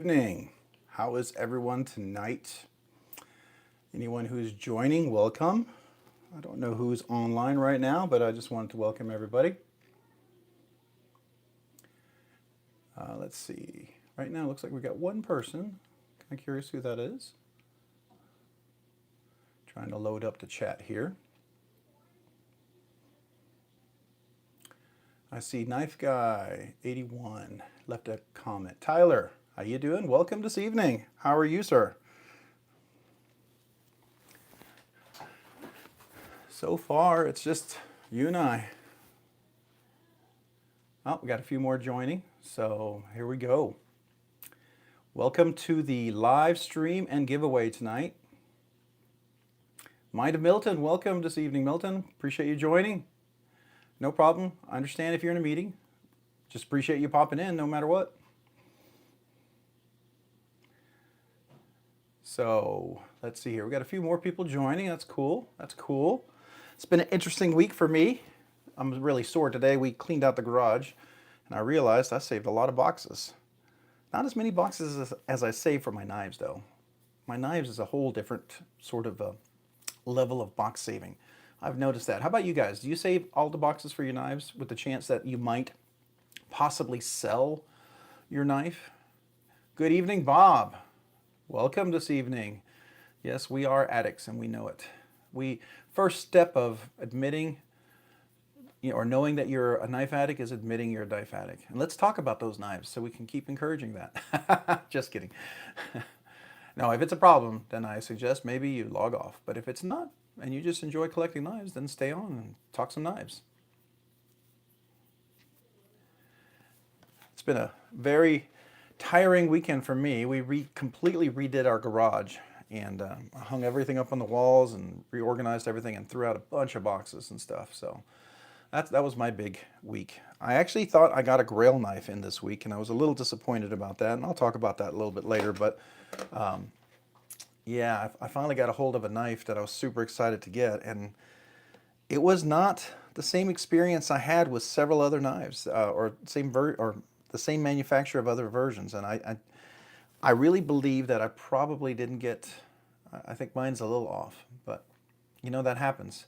Evening. How is everyone tonight? Anyone who's joining, welcome. I don't know who's online right now, but I just wanted to welcome everybody. Let's see. Right now, it looks like we've got one person. Kind of curious who that is. Trying to load up the chat here. I see Knife Guy 81 left a comment. Tyler, how you doing? Welcome this evening. How are you, sir? So far, it's just you and I. Oh, we got a few more joining, so here we go. Welcome to the live stream and giveaway tonight. Mind of Milton, welcome this evening, Milton. Appreciate you joining. No problem. I understand if you're in a meeting. Just appreciate you popping in no matter what. So let's see here. We got a few more people joining. That's cool. That's cool. It's been an interesting week for me. I'm really sore today. We cleaned out the garage and I realized I saved a lot of boxes. Not as many boxes as I saved for my knives though. My knives is a whole different sort of level of box saving. I've noticed that. How about you guys? Do you save all the boxes for your knives with the chance that you might possibly sell your knife? Good evening, Bob. Welcome this evening. Yes, we are addicts and we know it. First step of admitting or knowing that you're a knife addict is admitting you're a knife addict. And let's talk about those knives so we can keep encouraging that. Just kidding. Now, if it's a problem, then I suggest maybe you log off. But if it's not, and you just enjoy collecting knives, then stay on and talk some knives. It's been a very tiring weekend for me. We completely redid our garage and hung everything up on the walls and reorganized everything and threw out a bunch of boxes and stuff. So that was my big week. I actually thought I got a Grail knife in this week, and I was a little disappointed about that, and I'll talk about that a little bit later. But yeah, I finally got a hold of a knife that I was super excited to get, and it was not the same experience I had with several other knives, or the same manufacturer of other versions. And I really believe that I probably didn't get. I think mine's a little off, but you know that happens.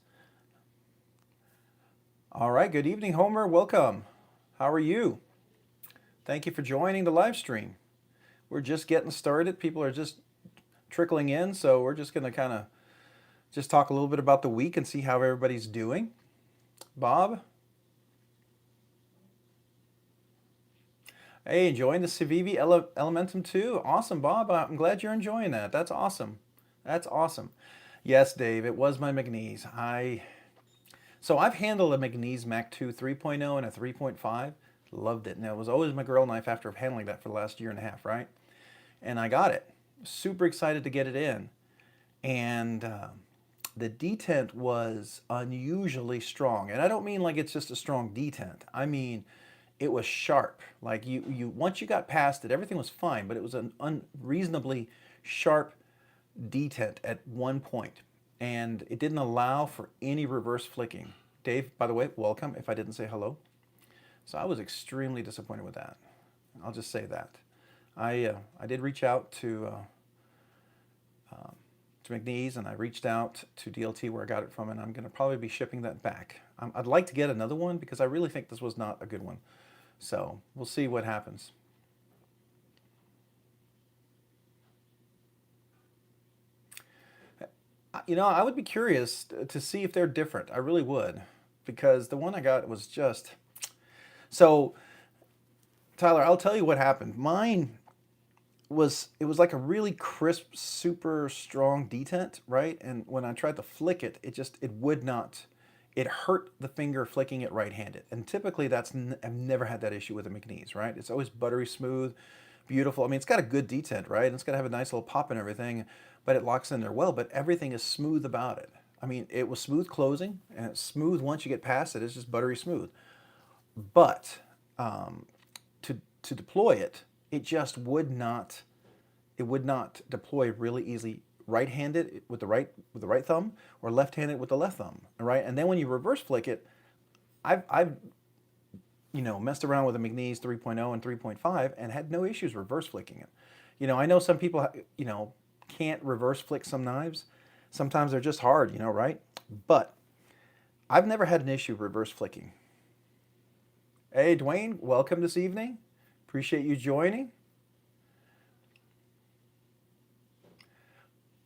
All right, good evening, Homer. Welcome. How are you? Thank you for joining the live stream. We're just getting started. People are just trickling in, so we're just going to kind of just talk a little bit about the week and see how everybody's doing. Bob? Hey, enjoying the Civivi Elementum 2? Awesome, Bob. I'm glad you're enjoying that. That's awesome. That's awesome. Yes, Dave, it was my McNeese. So I've handled a McNeese Mac 2 3.0 and a 3.5. Loved it. And it was always my girl knife after handling that for the last year and a half, right? And I got it. Super excited to get it in. And the detent was unusually strong. And I don't mean like it's just a strong detent. I mean, it was sharp. Like you once you got past it, everything was fine, but it was an unreasonably sharp detent at one point. And it didn't allow for any reverse flicking. Dave, by the way, welcome if I didn't say hello. So I was extremely disappointed with that. I'll just say that. I did reach out to McNeese, and I reached out to DLT where I got it from, and I'm going to probably be shipping that back. I'd like to get another one because I really think this was not a good one. So we'll see what happens. You know, I would be curious to see if they're different. I really would, because the one I got was just so. Tyler, I'll tell you what happened. Mine it was like a really crisp, super strong detent, right? And when I tried to flick it, it would not. It hurt the finger flicking it right-handed. And typically I've never had that issue with a McNeese, right? It's always buttery smooth, beautiful. I mean, it's got a good detent, right? And it's got to have a nice little pop and everything, but it locks in there well, but everything is smooth about it. I mean, it was smooth closing and it's smooth once you get past it. It's just buttery smooth. But to deploy it, it just would not deploy really easily right-handed with the right thumb or left-handed with the left thumb, right? And then when you reverse flick it, I've messed around with a McNeese 3.0 and 3.5 and had no issues reverse flicking it. I know some people, can't reverse flick some knives. Sometimes they're just hard, right? But I've never had an issue reverse flicking. Hey, Dwayne, welcome this evening. Appreciate you joining.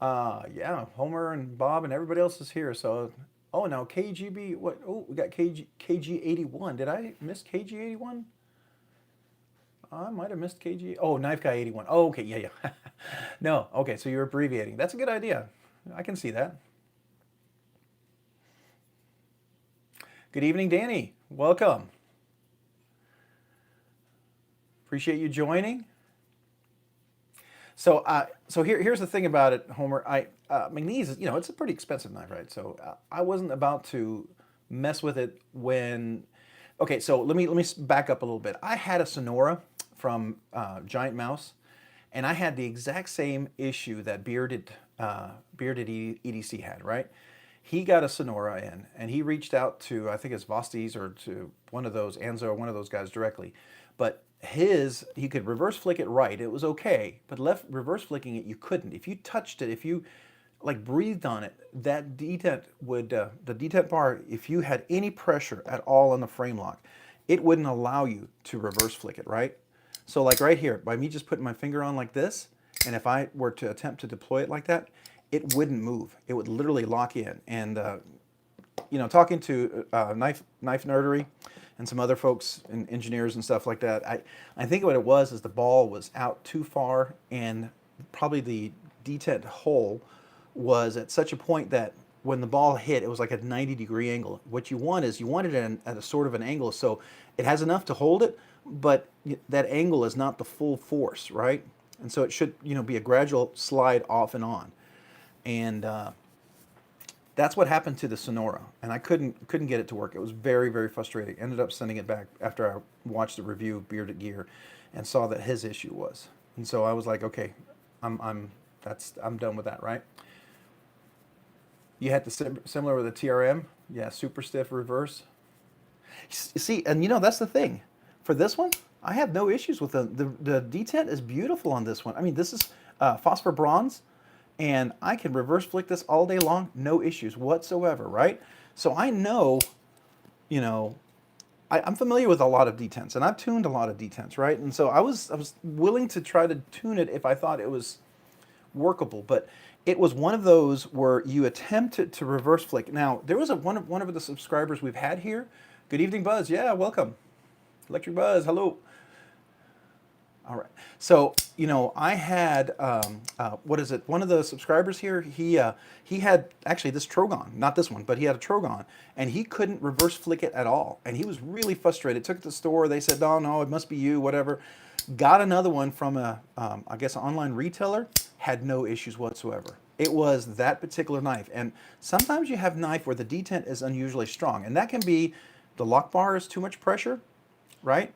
Yeah, Homer and Bob and everybody else is here. So, oh, now KGB, what? Oh, we got KG81. Did I miss KG81? I might have missed KG. Oh, Knife Guy 81. Oh, okay, yeah, yeah. No, okay, so you're abbreviating. That's a good idea. I can see that. Good evening, Danny. Welcome. Appreciate you joining. So here's the thing about it, Homer. McNeese is, it's a pretty expensive knife, right? So I wasn't about to mess with it when. Okay, so let me back up a little bit. I had a Sonora from Giant Mouse, and I had the exact same issue that Bearded EDC had, right? He got a Sonora in, and he reached out to, I think it's Vostis or to one of those, Anzo or one of those guys directly. But he could reverse flick it right, it was okay, but left reverse flicking it, you couldn't. If you touched it, if you like breathed on it, that detent would, the detent bar, if you had any pressure at all on the frame lock, it wouldn't allow you to reverse flick it, right? So like right here, by me just putting my finger on like this, and if I were to attempt to deploy it like that, it wouldn't move. It would literally lock in. And talking to Knife Nerdery and some other folks and engineers and stuff like that, I think what it was is the ball was out too far, and probably the detent hole was at such a point that when the ball hit, it was like a 90-degree angle. What you want is you want it at a sort of an angle so it has enough to hold it, but that angle is not the full force, right? And so it should be a gradual slide off and on. And that's what happened to the Sonora, and I couldn't get it to work. It was very, very frustrating. Ended up sending it back after I watched the review of Bearded Gear, and saw that his issue was. And so I was like, okay, I'm done with that, right? You had the similar with the TRM, yeah, super stiff reverse. See, and that's the thing. For this one, I have no issues with the detent is beautiful on this one. I mean, this is phosphor bronze, and I can reverse flick this all day long, no issues whatsoever, right? So I know, I'm familiar with a lot of detents, and I've tuned a lot of detents, right? And so I was willing to try to tune it if I thought it was workable, but it was one of those where you attempt to reverse flick. Now, there was one of the subscribers we've had here. Good evening, Buzz. Yeah, welcome. Electric Buzz, hello. All right. So, I had, what is it? One of the subscribers here, he had actually this Trogon, not this one, but he had a Trogon, and he couldn't reverse flick it at all. And he was really frustrated. Took it to the store. They said, no, it must be you, whatever. Got another one from I guess, an online retailer, had no issues whatsoever. It was that particular knife. And sometimes you have knife where the detent is unusually strong, and that can be the lock bar is too much pressure, right?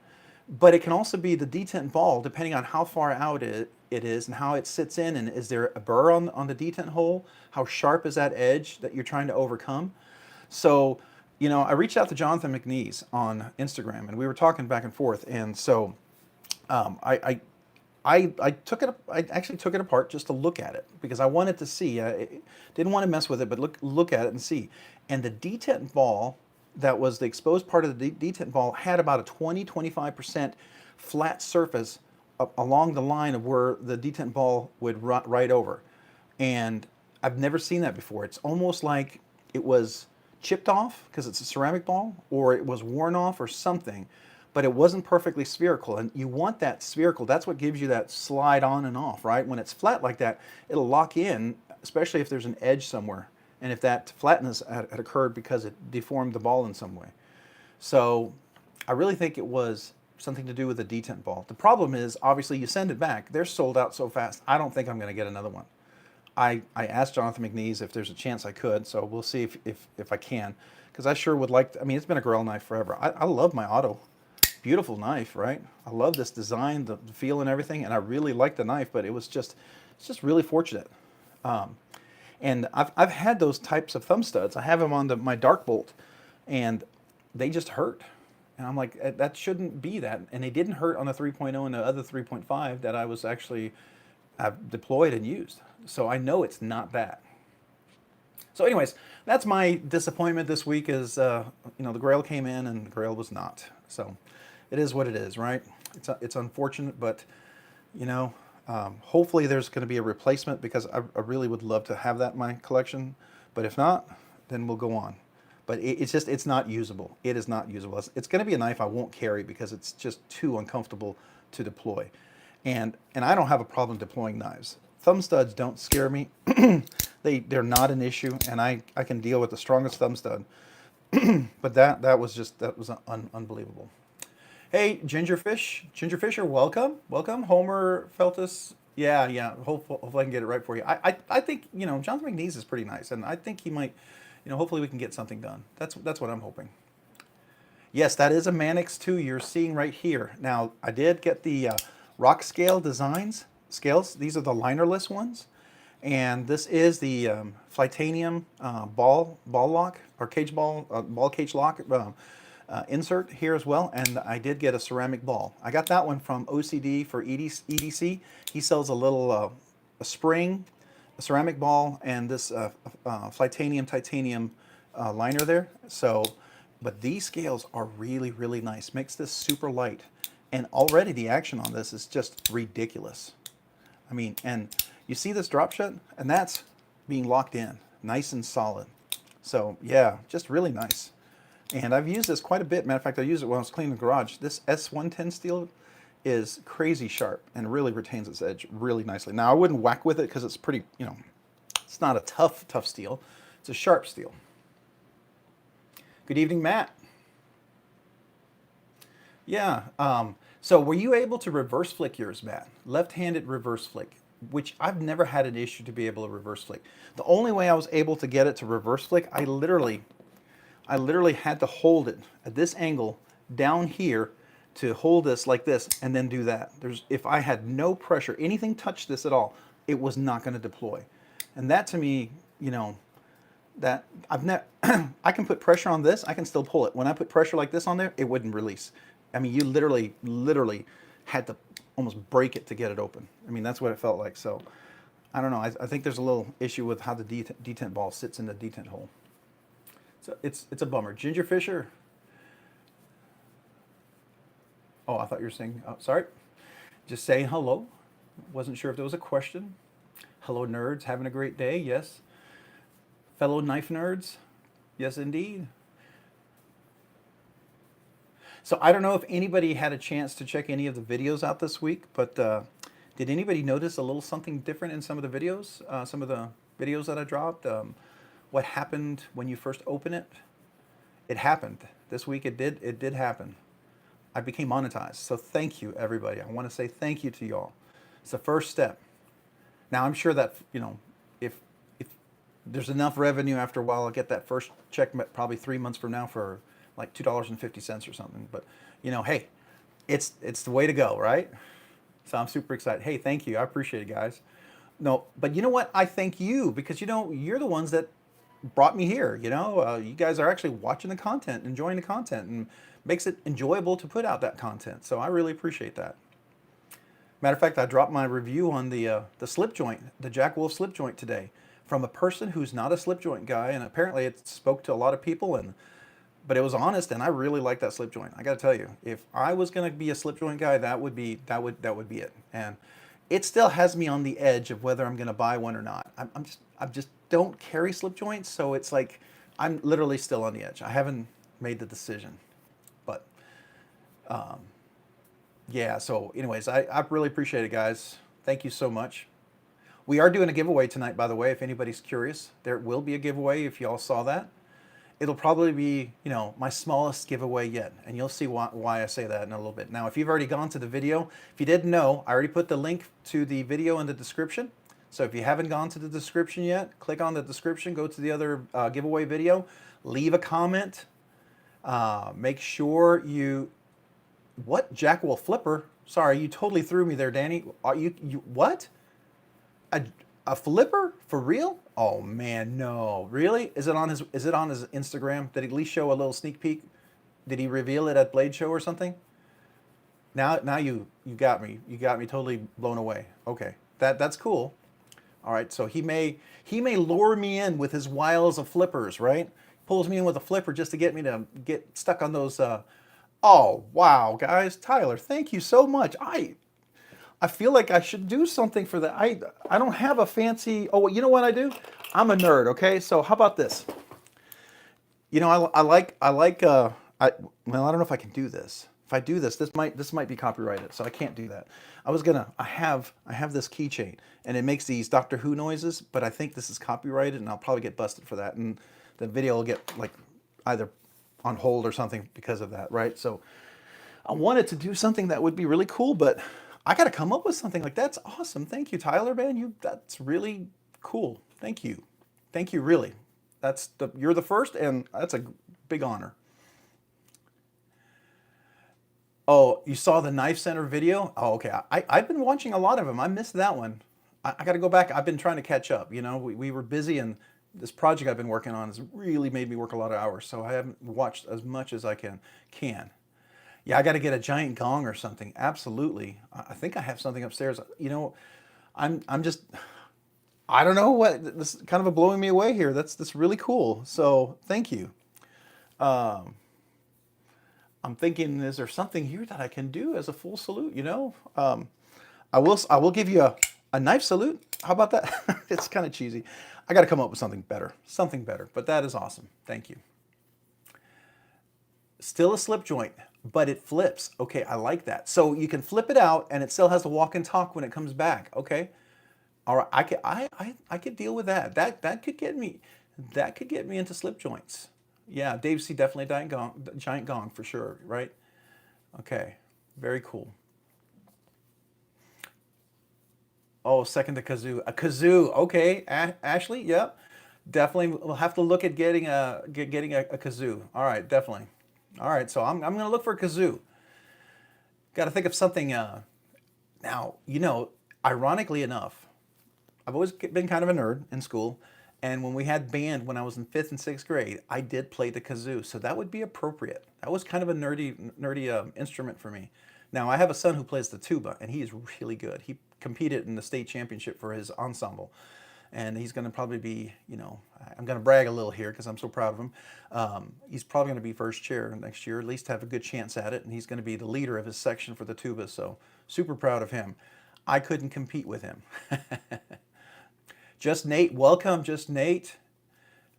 But it can also be the detent ball, depending on how far out it is and how it sits in, and is there a burr on the detent hole? How sharp is that edge that you're trying to overcome? So, I reached out to Jonathan McNeese on Instagram, and we were talking back and forth, and so I actually took it apart just to look at it because I wanted to see. I didn't want to mess with it, but look at it and see. And the detent ball that was the exposed part of the detent ball had about a 20-25% flat surface along the line of where the detent ball would ride over. And I've never seen that before. It's almost like it was chipped off because it's a ceramic ball, or it was worn off or something, but it wasn't perfectly spherical. And you want that spherical. That's what gives you that slide on and off, right? When it's flat like that, it'll lock in, especially if there's an edge somewhere, and if that flatness had occurred because it deformed the ball in some way. So I really think it was something to do with the detent ball. The problem is, obviously, you send it back. They're sold out so fast. I don't think I'm going to get another one. I asked Jonathan McNeese if there's a chance I could, so we'll see if I can, because I sure would like to. I mean, it's been a Grell knife forever. I love my Otto. Beautiful knife, right? I love this design, the feel and everything, and I really like the knife, but it's just really fortunate. And I've had those types of thumb studs. I have them on my Dark Bolt, and they just hurt. And I'm like, that shouldn't be that. And they didn't hurt on the 3.0 and the other 3.5 that I was actually I've deployed and used. So I know it's not that. So anyways, that's my disappointment this week is, the Grail came in and the Grail was not. So it is what it is, right? It's unfortunate, but, hopefully there's going to be a replacement because I really would love to have that in my collection. But if not, then we'll go on. But it's not usable. It is not usable. It's going to be a knife I won't carry because it's just too uncomfortable to deploy. And I don't have a problem deploying knives. Thumb studs don't scare me. They're not an issue, and I can deal with the strongest thumb stud. But that was unbelievable. Hey, Gingerfisher, welcome. Homer Feltus, yeah. Hopefully I can get it right for you. I think Jonathan McNeese is pretty nice, and I think he might, hopefully we can get something done. That's what I'm hoping. Yes, that is a Manix 2 you're seeing right here. Now I did get the Rock Scale Designs scales. These are the linerless ones. And this is the Flytanium ball lock or cage ball cage lock insert here as well. And I did get a ceramic ball. I got that one from OCD for EDC. He sells a little a spring, a ceramic ball, and this Flytanium titanium liner there. So, but these scales are really, really nice. Makes this super light. And already the action on this is just ridiculous. I mean, and you see this drop shut, and that's being locked in, nice and solid. So yeah, just really nice. And I've used this quite a bit. Matter of fact, I used it when I was cleaning the garage. This S110 steel is crazy sharp and really retains its edge really nicely. Now I wouldn't whack with it because it's pretty, it's not a tough steel. It's a sharp steel. Good evening, Matt. Yeah. So were you able to reverse flick yours, Matt? Left-handed reverse flick, which I've never had an issue to be able to reverse flick. The only way I was able to get it to reverse flick, I literally had to hold it at this angle down here to hold this like this and then do that. If I had no pressure, anything touched this at all, it was not going to deploy. And that to me, that I've never, I can put pressure on this, I can still pull it. When I put pressure like this on there, it wouldn't release. I mean, you literally had to almost break it to get it open. I mean, that's what it felt like. So, I don't know. I think there's a little issue with how the detent ball sits in the detent hole. So it's a bummer. Ginger Fisher. Oh, I thought you were saying. Oh, sorry. Just saying hello. Wasn't sure if there was a question. Hello, nerds. Having a great day. Yes. Fellow knife nerds. Yes, indeed. So I don't know if anybody had a chance to check any of the videos out this week, but did anybody notice a little something different in some of the videos? Some of the videos that I dropped? What happened when you first open it? It happened. This week it did happen. I became monetized. So thank you, everybody. I want to say thank you to y'all. It's the first step. Now I'm sure that, if there's enough revenue after a while, I'll get that first check probably 3 months from now for like $2.50 or something. But hey, it's the way to go, right? So I'm super excited. Hey, thank you. I appreciate it, guys. No, but you know what? I thank you because you're the ones that brought me here. You guys are actually watching the content, enjoying the content, and makes it enjoyable to put out that content. So I really appreciate that. Matter of fact, I dropped my review on the slip joint, the Jack Wolf slip joint today, from a person who's not a slip joint guy, and apparently it spoke to a lot of people, but it was honest, and I really like that slip joint. I got to tell you, if I was going to be a slip joint guy, that would be it. And it still has me on the edge of whether I'm going to buy one or not. I just don't carry slip joints, so it's like I'm literally still on the edge. I haven't made the decision, but yeah. So, anyways, I really appreciate it, guys. Thank you so much. We are doing a giveaway tonight, by the way. If anybody's curious, there will be a giveaway. If y'all saw that. It'll probably be, my smallest giveaway yet. And you'll see why I say that in a little bit. Now, if you've already gone to the video, if you didn't know, I already put the link to the video in the description. So if you haven't gone to the description yet, click on the description, go to the other giveaway video, leave a comment. Make sure what? Jack Wolf Flipper? Sorry, you totally threw me there, Danny. You what? A flipper? For real? Oh man, no. Really? Is it on his Instagram? Did he at least show a little sneak peek? Did he reveal it at Blade Show or something? Now you got me. You got me totally blown away. Okay. That's cool. All right, so he may lure me in with his wiles of flippers, right? Pulls me in with a flipper just to get me to get stuck on those. Oh wow, guys, Tyler, thank you so much. I feel like I should do something for that. I don't have a fancy. Oh, you know what I do? I'm a nerd. Okay, so how about this? You know, I well, I don't know if I can do this. If I do this, this might be copyrighted, so I can't do that. I have this keychain, and it makes these Doctor Who noises, but I think this is copyrighted, and I'll probably get busted for that, and the video will get like either on hold or something because of that, right? So I wanted to do something that would be really cool, but I got to come up with something like that's awesome. Thank you, Tyler, man. That's really cool. Thank you, really. You're the first, and that's a big honor. Oh, you saw the Knife Center video? Oh, okay. I've been watching a lot of them. I missed that one. I got to go back. I've been trying to catch up. You know, we were busy, and this project I've been working on has really made me work a lot of hours. So I haven't watched as much as I can. Yeah, I got to get a giant gong or something. Absolutely. I think I have something upstairs. You know, I'm just I don't know what this is kind of a blowing me away here. That's really cool. So thank you. Um, I'm thinking, is there something here that I can do as a full salute? You know, I will give you a knife salute. How about that? It's kind of cheesy. I got to come up with something better. But that is awesome. Thank you. Still a slip joint, but it flips. Okay, I like that. So you can flip it out, and it still has to walk and talk when it comes back. Okay, all right. I could deal with that. That could get me into slip joints. Yeah, Dave C definitely giant gong for sure. Right. Okay. Very cool. Oh, second to kazoo. A kazoo. Okay, Ashley. Yep. Definitely, we'll have to look at getting a kazoo. All right, definitely. All right, so I'm gonna look for a kazoo. Got to think of something. Now, ironically enough, I've always been kind of a nerd in school, and when we had band when I was in fifth and sixth grade, I did play the kazoo, so that would be appropriate. That was kind of a nerdy instrument for me. Now I have a son who plays the tuba, and he is really good. He competed in the state championship for his ensemble, and he's going to probably be, I'm going to brag a little here because I'm so proud of him. He's probably going to be first chair next year, at least have a good chance at it, and he's going to be the leader of his section for the tuba. So super proud of him. I couldn't compete with him. Just Nate, welcome. Just Nate,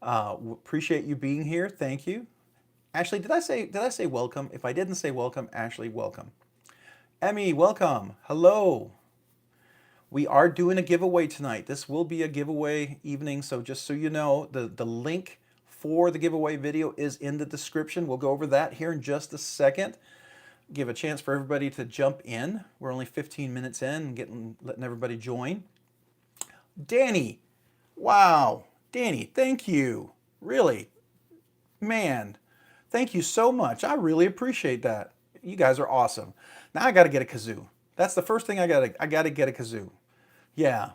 appreciate you being here. Thank you. Ashley, did I say welcome? If I didn't say welcome, Ashley, welcome. Emmy, welcome. Hello. We are doing a giveaway tonight. This will be a giveaway evening, so just so you know, the link for the giveaway video is in the description. We'll go over that here in just a second. Give a chance for everybody to jump in. We're only 15 minutes in, letting everybody join. Danny, wow. Danny, thank you. Really, man, thank you so much. I really appreciate that. You guys are awesome. Now I got to get a kazoo. That's the first thing I got to get a kazoo. Yeah.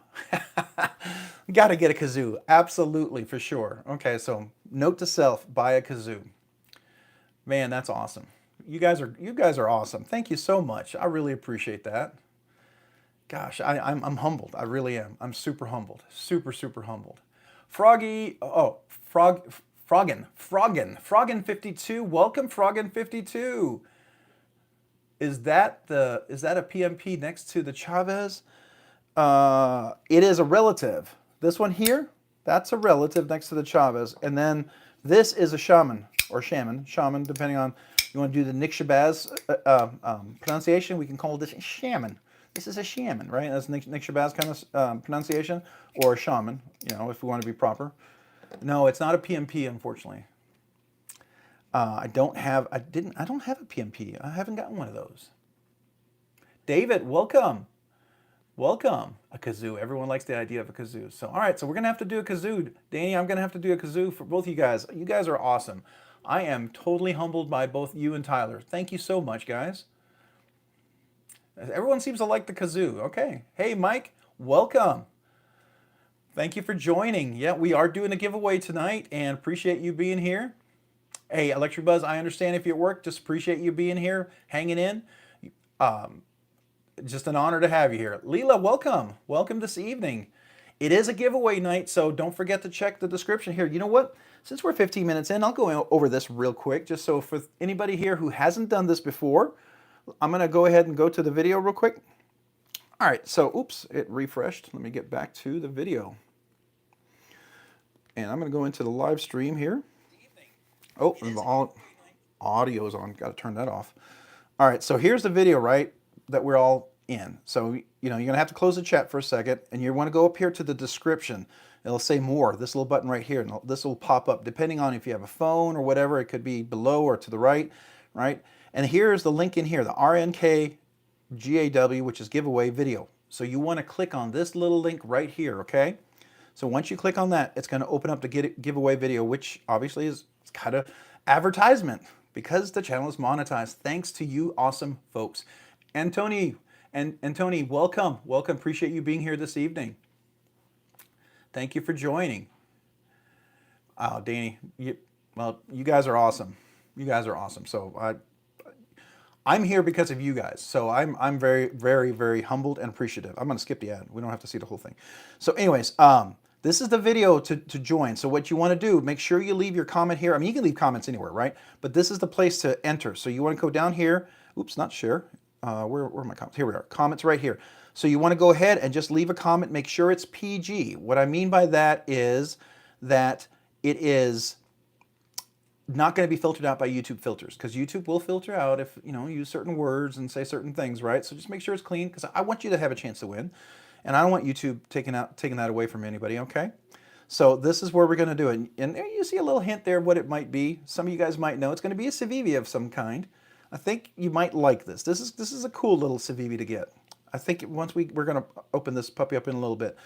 Got to get a kazoo. Absolutely, for sure. Okay, so note to self, buy a kazoo. Man, that's awesome. You guys are awesome. Thank you so much. I really appreciate that. Gosh, I'm humbled. I really am. I'm super humbled. Super, super humbled. Froggy, oh, Froggen 52. Welcome, Froggen 52. Is that a PMP next to the Chavez? It is a relative. This one here, that's a relative next to the Chavez. And then this is a shaman, or shaman, depending on you want to do the Nick Shabazz pronunciation, we can call this shaman. This is a shaman, right? That's Nick Shabazz kind of pronunciation, or a shaman, if we want to be proper. No, it's not a PMP, unfortunately. I don't have a PMP. I haven't gotten one of those. David, welcome. Welcome. A kazoo. Everyone likes the idea of a kazoo. So, all right, so we're going to have to do a kazoo. Danny, I'm going to have to do a kazoo for both of you guys. You guys are awesome. I am totally humbled by both you and Tyler. Thank you so much, guys. Everyone seems to like the kazoo. Okay. Hey, Mike, welcome. Thank you for joining. Yeah, we are doing a giveaway tonight, and appreciate you being here. Hey, Electric Buzz, I understand if you're at work. Just appreciate you being here, hanging in. Just an honor to have you here. Leela, welcome. Welcome this evening. It is a giveaway night, so don't forget to check the description here. You know what? Since we're 15 minutes in, I'll go over this real quick, just so for anybody here who hasn't done this before, I'm going to go ahead and go to the video real quick. All right, so, oops, it refreshed. Let me get back to the video. And I'm going to go into the live stream here. Oh, all audio's on. Got to turn that off. All right, so here's the video, right, that we're all in. So, you're going to have to close the chat for a second, and you want to go up here to the description. It'll say more, this little button right here, and this will pop up depending on if you have a phone or whatever. It could be below or to the right, right? And here's the link in here, the RNK GAW, which is giveaway video. So you want to click on this little link right here, okay? So once you click on that, it's going to open up the giveaway video, which obviously is kind of advertisement because the channel is monetized. Thanks to you awesome folks. And Tony, welcome. Welcome. Appreciate you being here this evening. Thank you for joining. Oh, Danny, you guys are awesome. You guys are awesome. So I'm here because of you guys. So I'm very, very, very humbled and appreciative. I'm going to skip the ad. We don't have to see the whole thing. So anyways, this is the video to join. So what you want to do, make sure you leave your comment here. I mean, you can leave comments anywhere, right? But this is the place to enter. So you want to go down here. Oops, not share. Where are my comments? Here we are. Comments right here. So you want to go ahead and just leave a comment. Make sure it's PG. What I mean by that is that it is not going to be filtered out by YouTube filters, because YouTube will filter out if you use certain words and say certain things, right? So just make sure it's clean, because I want you to have a chance to win, and I don't want YouTube taking that away from anybody. Okay, so this is where we're going to do it, and there you see a little hint there of what it might be. Some of you guys might know it's going to be a Civivi of some kind. I think you might like this. This is a cool little Civivi to get. I think once we're going to open this puppy up in a little bit,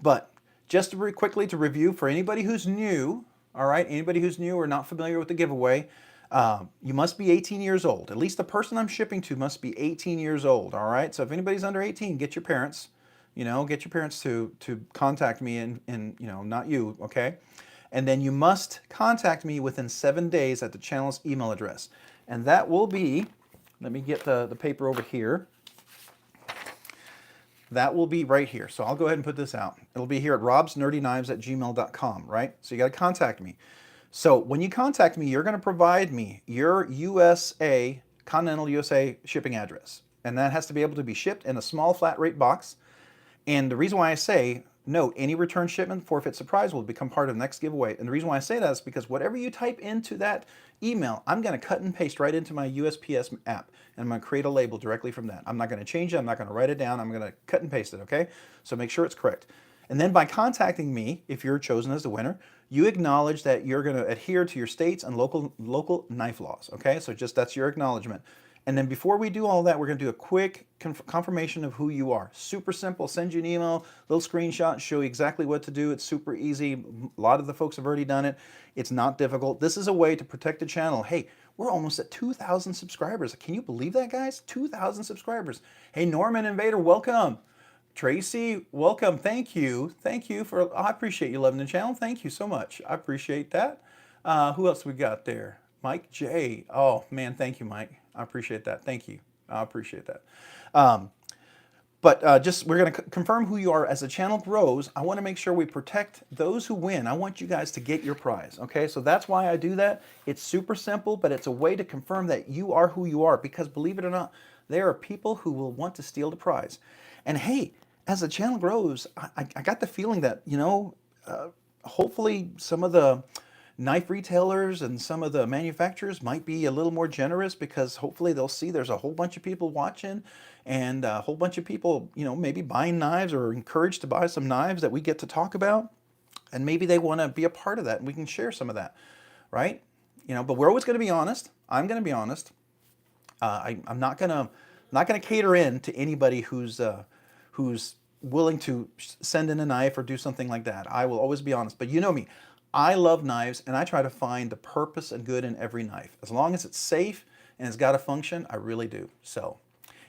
but just very quickly to review for anybody who's new. All right, anybody who's new or not familiar with the giveaway, you must be 18 years old. At least the person I'm shipping to must be 18 years old. All right, so if anybody's under 18, get your parents. Get your parents to contact me, and not you. Okay, and then you must contact me within 7 days at the channel's email address, and that will be. Let me get the paper over here. That will be right here. So I'll go ahead and put this out. It'll be here at robsnerdyknives@gmail.com, right? So you got to contact me. So when you contact me, you're going to provide me your USA, continental USA shipping address. And that has to be able to be shipped in a small flat rate box. And the reason why I say, note, any return shipment, forfeit, surprise will become part of the next giveaway. And the reason why I say that is because whatever you type into that email, I'm going to cut and paste right into my USPS app, and I'm going to create a label directly from that. I'm not going to change it. I'm not going to write it down. I'm going to cut and paste it, okay? So make sure it's correct. And then by contacting me, if you're chosen as the winner, you acknowledge that you're going to adhere to your states and local knife laws, okay? So just that's your acknowledgement. And then before we do all that, we're going to do a quick confirmation of who you are. Super simple. Send you an email, little screenshot, show you exactly what to do. It's super easy. A lot of the folks have already done it. It's not difficult. This is a way to protect the channel. Hey, we're almost at 2,000 subscribers. Can you believe that, guys? 2,000 subscribers. Hey, Norman Invader, welcome. Tracy, welcome. Thank you. Thank you for, I appreciate you loving the channel. Thank you so much. I appreciate that. Who else we got there? Mike J. Oh, man, thank you, Mike. I appreciate that. Thank you. I appreciate that. Just we're going to confirm who you are. As the channel grows, I want to make sure we protect those who win. I want you guys to get your prize. Okay, so that's why I do that. It's super simple, but it's a way to confirm that you are who you are, because believe it or not, there are people who will want to steal the prize. And hey, as the channel grows, I got the feeling that, hopefully some of the knife retailers and some of the manufacturers might be a little more generous, because hopefully they'll see there's a whole bunch of people watching, and a whole bunch of people, maybe buying knives or encouraged to buy some knives that we get to talk about. And maybe they want to be a part of that, and we can share some of that, right? But we're always going to be honest. I'm going to be honest. I'm not going to cater in to anybody who's willing to send in a knife or do something like that. I will always be honest. But you know me. I love knives, and I try to find the purpose and good in every knife. As long as it's safe and it's got a function, I really do. So,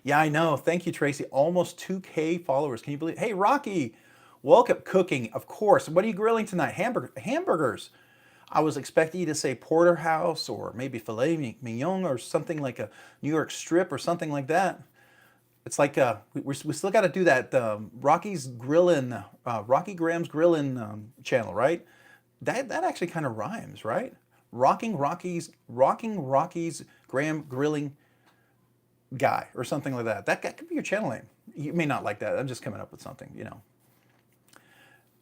yeah, I know. Thank you, Tracy. Almost 2K followers. Can you believe it? Hey, Rocky, welcome. Cooking, of course. What are you grilling tonight? Hamburgers. I was expecting you to say porterhouse or maybe filet mignon or something like a New York strip or something like that. It's like we still got to do that Rocky's Grillin', Rocky Graham's Grillin' channel, right? That actually kind of rhymes, right? Rocking Rocky's Graham Grilling Guy or something like that. That could be your channel name. You may not like that. I'm just coming up with something, you know.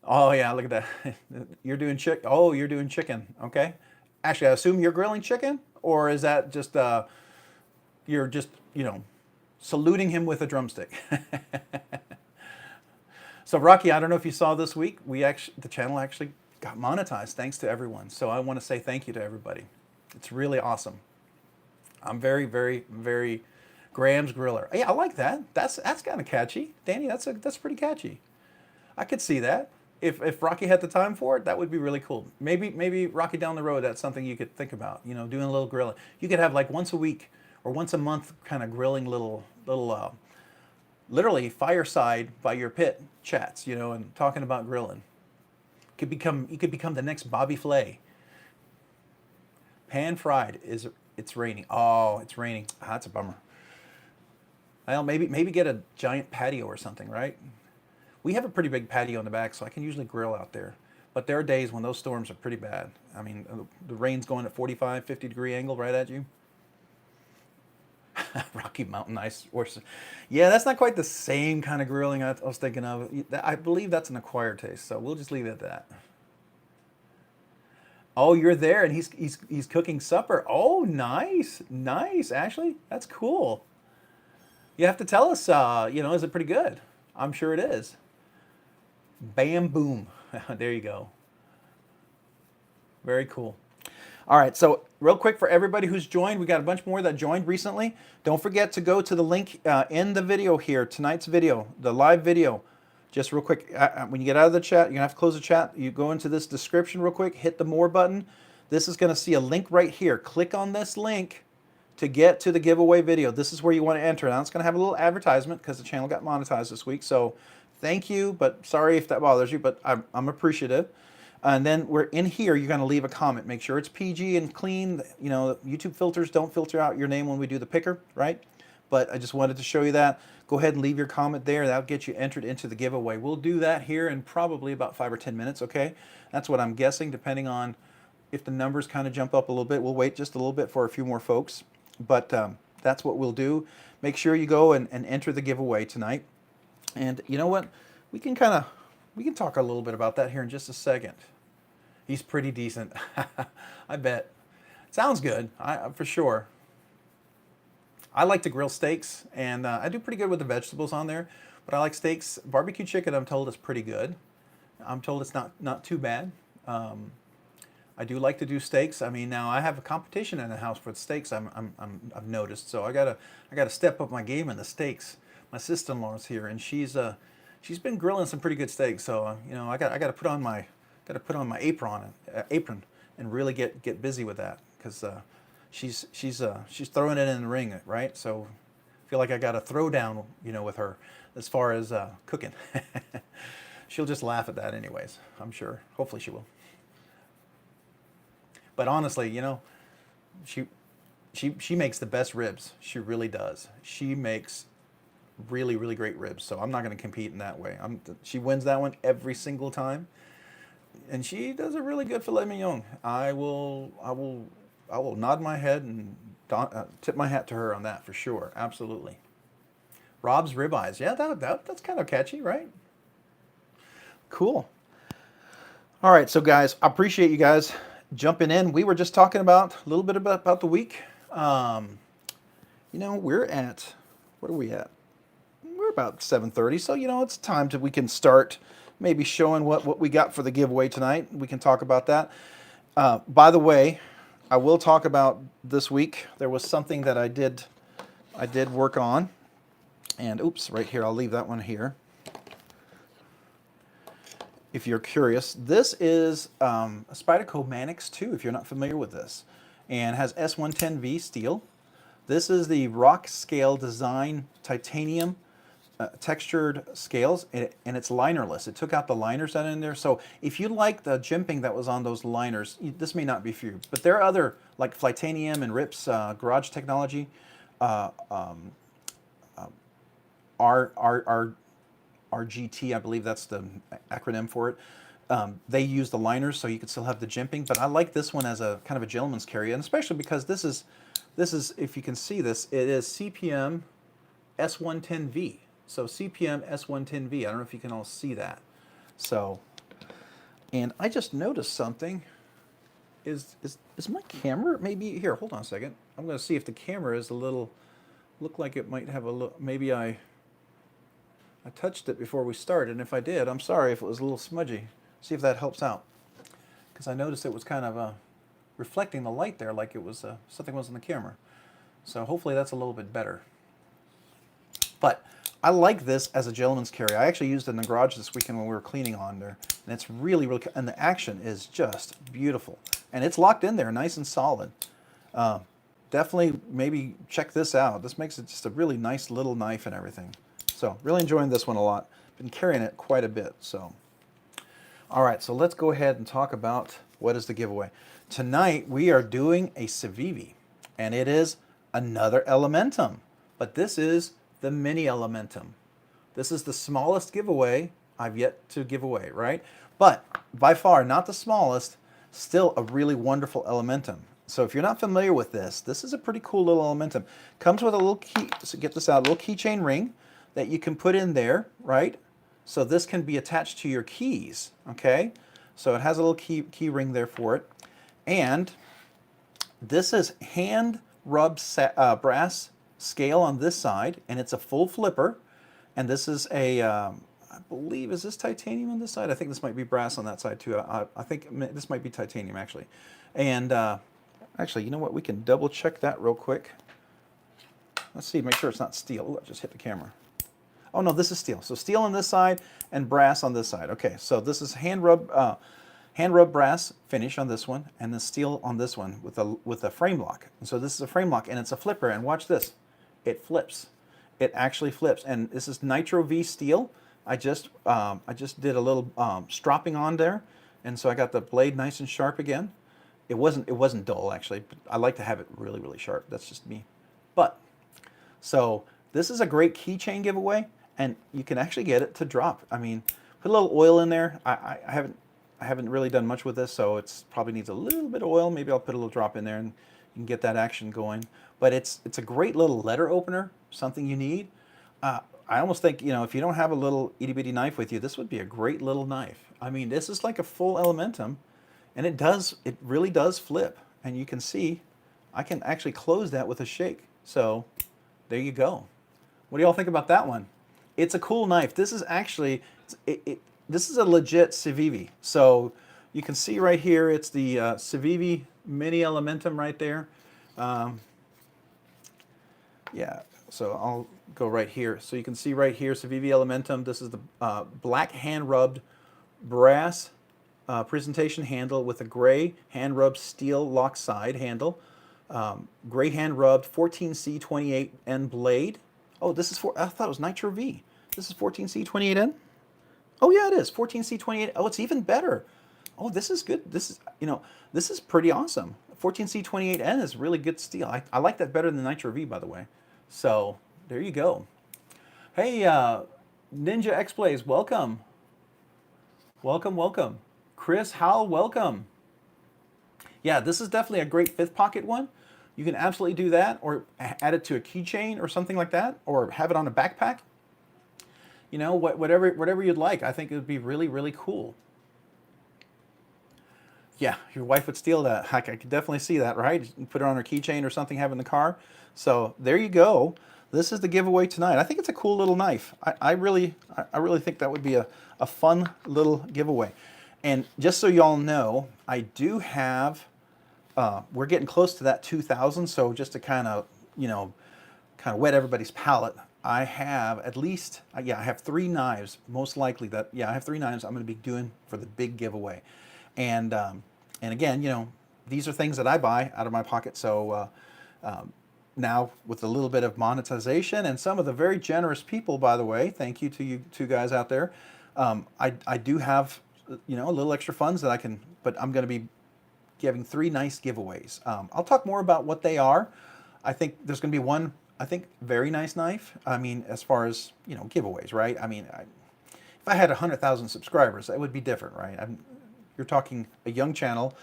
Oh yeah, look at that. You're doing Oh, you're doing chicken. Okay. Actually, I assume you're grilling chicken, or is that just you're just, you know, saluting him with a drumstick? So Rocky, I don't know if you saw this week, the channel actually got monetized thanks to everyone. So I want to say thank you to everybody. It's really awesome. I'm very, very, very Graham's Griller. Yeah, I like that. That's kind of catchy, Danny. That's pretty catchy. I could see that. If Rocky had the time for it, that would be really cool. Maybe Rocky down the road, that's something you could think about. You know, doing a little grilling. You could have like once a week or once a month kind of grilling little literally fireside by your pit chats. You know, and talking about grilling. You could become the next Bobby Flay. Pan fried it's raining. Oh, it's raining. Ah, that's a bummer. Well, maybe get a giant patio or something, right? We have a pretty big patio in the back, so I can usually grill out there. But there are days when those storms are pretty bad. I mean, the rain's going at 45, 50-degree angle right at you. Rocky Mountain Ice. Yeah, that's not quite the same kind of grilling I was thinking of. I believe that's an acquired taste, so we'll just leave it at that. Oh, you're there, and he's cooking supper. Oh, nice, nice, Ashley. That's cool. You have to tell us. You know, is it pretty good? I'm sure it is. Bam, boom. There you go. Very cool. All right, so real quick for everybody who's joined, we got a bunch more that joined recently. Don't forget to go to the link in the video here, tonight's video, the live video. Just real quick, when you get out of the chat, you're gonna have to close the chat. You go into this description real quick, hit the more button. This is gonna see a link right here. Click on this link to get to the giveaway video. This is where you want to enter. Now it's gonna have a little advertisement because the channel got monetized this week. So thank you, but sorry if that bothers you, but I'm appreciative. And then we're in here, you're gonna leave a comment. Make sure it's PG and clean. You know, YouTube filters don't filter out your name when we do the picker, right? But I just wanted to show you that. Go ahead and leave your comment there. That'll get you entered into the giveaway. We'll do that here in probably about 5 or 10 minutes, okay? That's what I'm guessing, depending on if the numbers kind of jump up a little bit. We'll wait just a little bit for a few more folks. But that's what we'll do. Make sure you go and enter the giveaway tonight. And you know what? We can talk a little bit about that here in just a second. He's pretty decent. I bet. Sounds good, for sure. I like to grill steaks, and I do pretty good with the vegetables on there, but I like steaks. Barbecue chicken, I'm told, is pretty good. I'm told it's not too bad. I do like to do steaks. I mean, now I have a competition in the house for the steaks. I've noticed, so I gotta step up my game in the steaks. My sister-in-law's here, and she's been grilling some pretty good steaks. So you know, I gotta put on my apron and really get busy with that, because she's throwing it in the ring, right? So I feel like I got a throwdown, you know, with her as far as cooking. She'll just laugh at that anyways, I'm sure. Hopefully she will. But honestly, you know, she makes the best ribs. She really does. She makes really, really great ribs. So I'm not going to compete in that way. She wins that one every single time. And she does a really good filet mignon. I will nod my head and tip my hat to her on that for sure. Absolutely. Rob's ribeyes. Yeah, that's kind of catchy, right? Cool. All right, so guys, I appreciate you guys jumping in. We were just talking about a little bit about the week. You know, what are we at? We're about 7:30, so you know it's time we can start maybe showing what we got for the giveaway tonight. We can talk about that. By the way, I will talk about this week. There was something that I did work on, and oops, right here. I'll leave that one here. If you're curious, this is a Spyderco Manix 2, if you're not familiar with this, and has S110V steel. This is the Rock Scale Design titanium textured scales, and it's linerless. It took out the liners that are in there. So if you like the jimping that was on those liners, this may not be for you. But there are other, like Flytanium and Rips Garage Technology, RGT, I believe that's the acronym for it. They use the liners, so you can still have the jimping. But I like this one as a kind of a gentleman's carry, and especially because this is if you can see this, it is CPM S110V. So CPM S110V. I don't know if you can all see that. So, and I just noticed something. Is my camera maybe here? Hold on a second. I'm going to see if the camera is a little. Look like it might have a little. Maybe I touched it before we started, and if I did, I'm sorry if it was a little smudgy. See if that helps out, because I noticed it was kind of reflecting the light there, like it was something was in the camera. So hopefully that's a little bit better. But I like this as a gentleman's carry. I actually used it in the garage this weekend when we were cleaning on there, and it's really, really, and the action is just beautiful, and it's locked in there, nice and solid. Definitely, maybe check this out. This makes it just a really nice little knife and everything. So really enjoying this one a lot. Been carrying it quite a bit. So, all right. So let's go ahead and talk about what is the giveaway. Tonight we are doing a Civivi, and it is another Elementum, but this is the mini Elementum. This is the smallest giveaway I've yet to give away, right? But by far not the smallest. Still a really wonderful Elementum. So if you're not familiar with this, this is a pretty cool little Elementum. Comes with a little key, so get this out, a little keychain ring that you can put in there, right? So this can be attached to your keys, okay? So it has a little key ring there for it. And this is hand rubbed brass scale on this side, and it's a full flipper. And this is a, I believe, is this titanium on this side? I think this might be brass on that side too. I think this might be titanium actually. And actually, you know what? We can double check that real quick. Let's see, make sure it's not steel. Ooh, I just hit the camera. Oh no, this is steel. So steel on this side and brass on this side. Okay, so this is hand rub brass finish on this one, and then steel on this one with a frame lock. And so this is a frame lock, and it's a flipper. And watch this, it flips. It actually flips. And this is Nitro V steel. I just did a little stropping on there, and so I got the blade nice and sharp again. It wasn't dull actually, but I like to have it really, really sharp. That's just me. But so this is a great keychain giveaway, and you can actually get it to drop. I mean, put a little oil in there. I haven't really done much with this, so it's probably needs a little bit of oil. Maybe I'll put a little drop in there and you can get that action going. But it's a great little letter opener, something you need. I almost think, you know, if you don't have a little itty bitty knife with you, this would be a great little knife. I mean, this is like a full Elementum, and it really does flip. And you can see, I can actually close that with a shake. So there you go. What do y'all think about that one? It's a cool knife. This is actually, this is a legit Civivi. So you can see right here, it's the Civivi Mini Elementum right there. Yeah, so I'll go right here. So you can see right here, Civivi Elementum. This is the black hand-rubbed brass presentation handle with a gray hand-rubbed steel lock side handle. Gray hand-rubbed 14C28N blade. Oh, this is I thought it was Nitro V. This is 14C28N? Oh yeah, it is, 14C28. Oh, it's even better. Oh, this is good. This is, you know, this is pretty awesome. 14C28N is really good steel. I like that better than the Nitro V, by the way. So there you go. Hey, Ninja X-Blaze, welcome. Welcome, welcome. Chris Howell, welcome. Yeah, this is definitely a great fifth pocket one. You can absolutely do that, or add it to a keychain or something like that, or have it on a backpack. You know, whatever you'd like. I think it would be really, really cool. Yeah, your wife would steal that. I could definitely see that, right? You put it on her keychain or something, have it in the car. So there you go. This is the giveaway tonight. I think it's a cool little knife. I really think that would be a fun little giveaway. And just so y'all know, I do have, we're getting close to that 2,000. So just to kind of, you know, kind of whet everybody's palate, I have at least, yeah, I have 3 knives, most likely that, yeah, I have 3 knives I'm going to be doing for the big giveaway. And again, you know, these are things that I buy out of my pocket. So now with a little bit of monetization and some of the very generous people, by the way, thank you to you 2 guys out there. I do have, you know, a little extra funds that I can, but I'm going to be giving 3 nice giveaways. I'll talk more about what they are. I think there's going to be one I think very nice knife. I mean, as far as, you know, giveaways, right? I mean, if I had 100,000 subscribers, that would be different, right? You're talking a young channel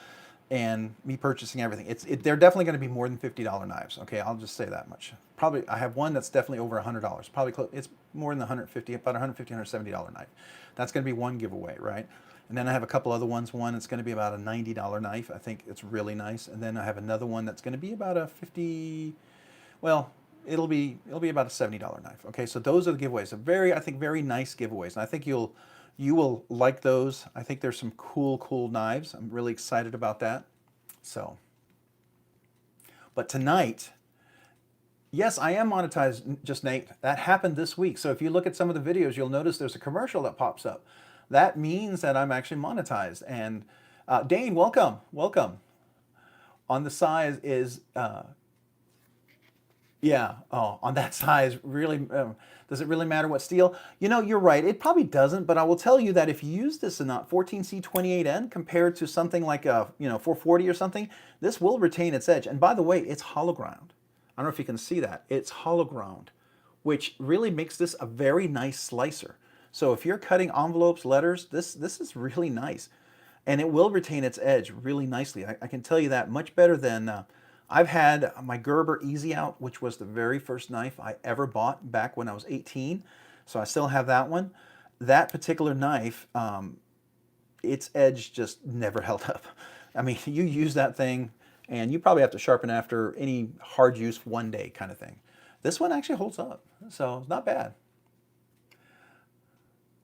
and me purchasing everything. They're definitely going to be more than $50 knives. Okay, I'll just say that much. Probably, I have one that's definitely over $100. Probably it's more than 150, about $150, $170 knife. That's going to be one giveaway, right? And then I have a couple other ones. One that's going to be about a $90 knife. I think it's really nice. And then I have another one that's going to be about a 50. Well, it'll be about a $70 knife. Okay, so those are the giveaways. I think very nice giveaways, and I think you will like those. I think there's some cool knives. I'm really excited about that. So, but tonight, yes, I am monetized, just Nate. That happened this week. So if you look at some of the videos, you'll notice there's a commercial that pops up. That means that I'm actually monetized. And Dane, welcome, welcome. On the side is yeah. Oh, on that size, really, does it really matter what steel? You know, you're right. It probably doesn't, but I will tell you that if you use this in a 14C28N compared to something like a, you know, 440 or something, this will retain its edge. And by the way, it's hollow ground. I don't know if you can see that. It's hollow ground, which really makes this a very nice slicer. So if you're cutting envelopes, letters, this is really nice. And it will retain its edge really nicely. I can tell you that much better than I've had my Gerber Easy Out, which was the very first knife I ever bought back when I was 18. So I still have that one. That particular knife, its edge just never held up. I mean, you use that thing and you probably have to sharpen after any hard use one day kind of thing. This one actually holds up, so it's not bad.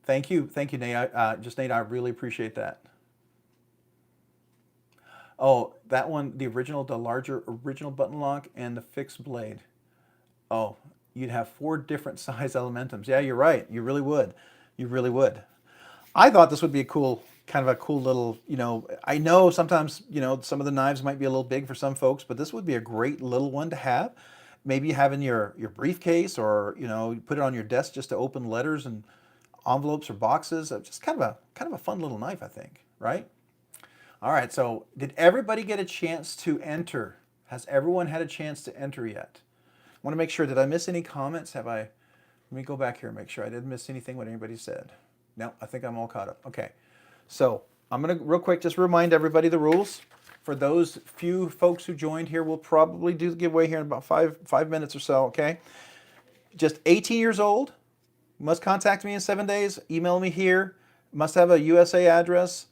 Thank you, Nate. Nate, I really appreciate that. Oh, that one, the original, the larger original button lock and the fixed blade. Oh, you'd have four different size elementums. Yeah, you're right. You really would. You really would. I thought this would be a cool, kind of a cool little, you know, I know sometimes, you know, some of the knives might be a little big for some folks, but this would be a great little one to have. Maybe have in your briefcase, or, you know, you put it on your desk just to open letters and envelopes or boxes. Just kind of a fun little knife, I think, right? All right, so did everybody get a chance to enter? Has everyone had a chance to enter yet? I want to make sure, did I miss any comments? Let me go back here and make sure I didn't miss anything what anybody said. No, I think I'm all caught up. Okay, so I'm gonna real quick just remind everybody the rules. For those few folks who joined here, we'll probably do the giveaway here in about five minutes or so, okay? Just 18 years old, must contact me in 7 days, email me here, must have a USA address.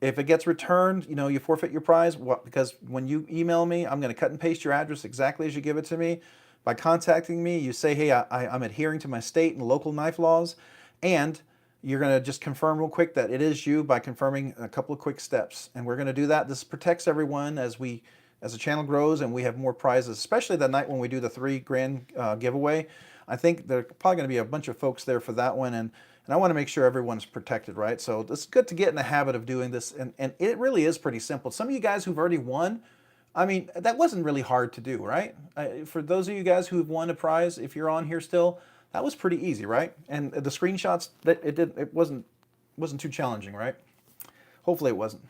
If it gets returned, you know, you forfeit your prize. Because when you email me, I'm going to cut and paste your address exactly as you give it to me. By contacting me, you say, hey, I'm adhering to my state and local knife laws. And you're going to just confirm real quick that it is you by confirming a couple of quick steps. And we're going to do that. This protects everyone as the channel grows and we have more prizes, especially that night when we do the $3 grand giveaway. I think there's probably going to be a bunch of folks there for that one. And I want to make sure everyone's protected, right? So it's good to get in the habit of doing this. And it really is pretty simple. Some of you guys who've already won, I mean, that wasn't really hard to do, right? For those of you guys who've won a prize, if you're on here still, that was pretty easy, right? And the screenshots, it wasn't too challenging, right? Hopefully it wasn't.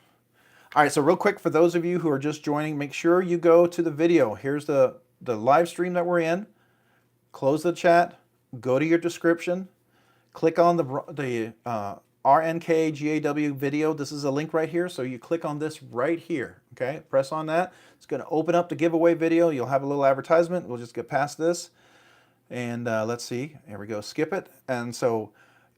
All right, so real quick, for those of you who are just joining, make sure you go to the video. Here's the live stream that we're in. Close the chat, go to your description, click on the RNK GAW video. This is a link right here, so you click on this right here, okay? Press on that. It's gonna open up the giveaway video. You'll have a little advertisement. We'll just get past this. And let's see, here we go, skip it. And so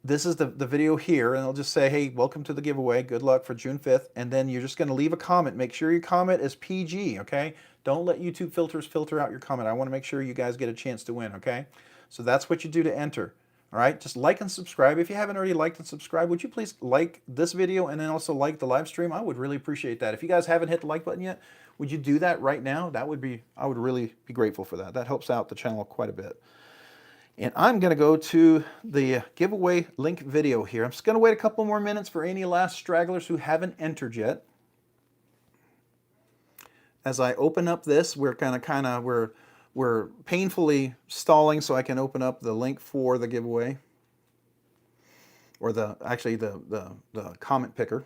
this is the video here, and it'll just say, hey, welcome to the giveaway. Good luck for June 5th. And then you're just gonna leave a comment. Make sure your comment is PG, okay? Don't let YouTube filters filter out your comment. I wanna make sure you guys get a chance to win, okay? So that's what you do to enter. All right, just like and subscribe. If you haven't already liked and subscribed, would you please like this video and then also like the live stream? I would really appreciate that. If you guys haven't hit the like button yet, would you do that right now? I would really be grateful for that. That helps out the channel quite a bit. And I'm gonna go to the giveaway link video here. I'm just gonna wait a couple more minutes for any last stragglers who haven't entered yet. As I open up this, we're painfully stalling so I can open up the link for the giveaway, or the comment picker.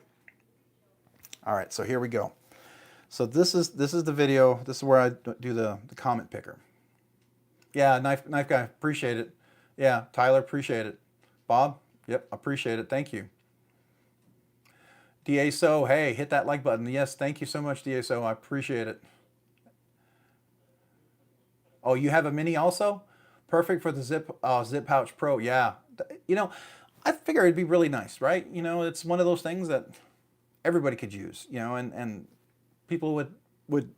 All right, so here we go. So this is the video. This is where I do the comment picker. Yeah, knife guy, appreciate it. Yeah, Tyler, appreciate it. Bob, yep, appreciate it. Thank you. DA So, hey, hit that like button. Yes, thank you so much, DA So. I appreciate it. Oh, you have a mini also? Perfect for the Zip Pouch Pro. Yeah. You know, I figure it'd be really nice, right? You know, it's one of those things that everybody could use, you know, and people would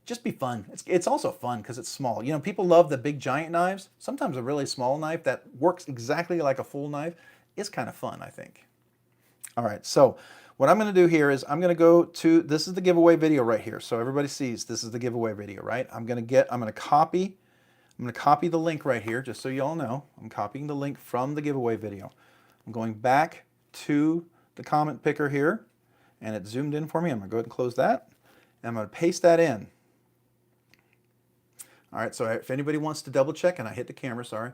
just be fun. It's also fun because it's small. You know, people love the big giant knives. Sometimes a really small knife that works exactly like a full knife is kind of fun, I think. All right, so what I'm going to do here is I'm going to go to, this is the giveaway video right here. So everybody sees this is the giveaway video, right? I'm going to copy the link right here just so you all know. I'm copying the link from the giveaway video. I'm going back to the comment picker here and it's zoomed in for me. I'm going to go ahead and close that and I'm going to paste that in. All right, so if anybody wants to double check, and I hit the camera, sorry.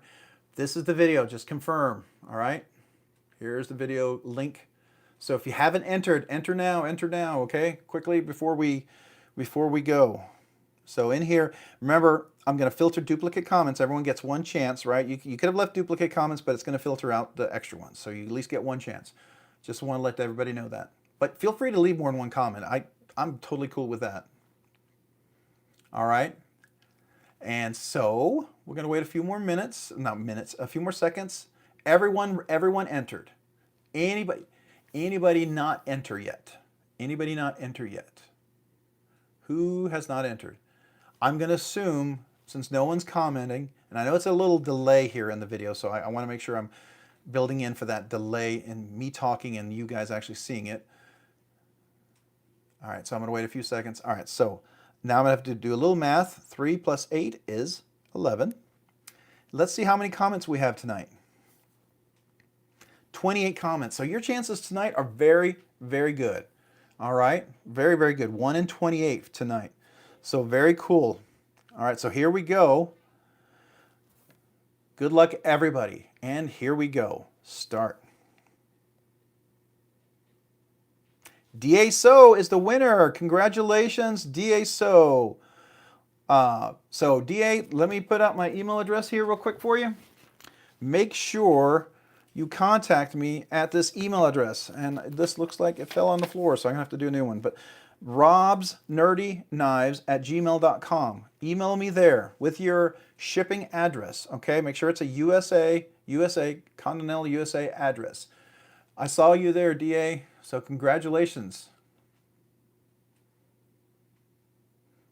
This is the video, just confirm, all right? Here's the video link. So if you haven't entered, enter now, okay? Quickly before we go. So in here, remember, I'm gonna filter duplicate comments. Everyone gets one chance, right? You could have left duplicate comments, but it's gonna filter out the extra ones. So you at least get one chance. Just wanna let everybody know that. But feel free to leave more than one comment. I'm totally cool with that. All right? And so we're going to wait a few more minutes, not minutes, a few more seconds. Everyone entered. Anybody not enter yet? Anybody not enter yet? Who has not entered? I'm going to assume, since no one's commenting, and I know it's a little delay here in the video, so I want to make sure I'm building in for that delay in me talking and you guys actually seeing it. All right, so I'm going to wait a few seconds. All right, so now I'm going to have to do a little math. 3 plus 8 is 11. Let's see how many comments we have tonight. 28 comments. So your chances tonight are very, very good. All right, very, very good. 1 in 28 tonight. So very cool. All right, so here we go. Good luck, everybody. And here we go. Start. DA So is the winner. Congratulations, DA So. So DA, let me put out my email address here real quick for you. Make sure you contact me at this email address. And this looks like it fell on the floor, so I'm gonna have to do a new one. But robsnerdyknives@gmail.com. Email me there with your shipping address, okay? Make sure it's a USA, Continental USA address. I saw you there, DA, so congratulations.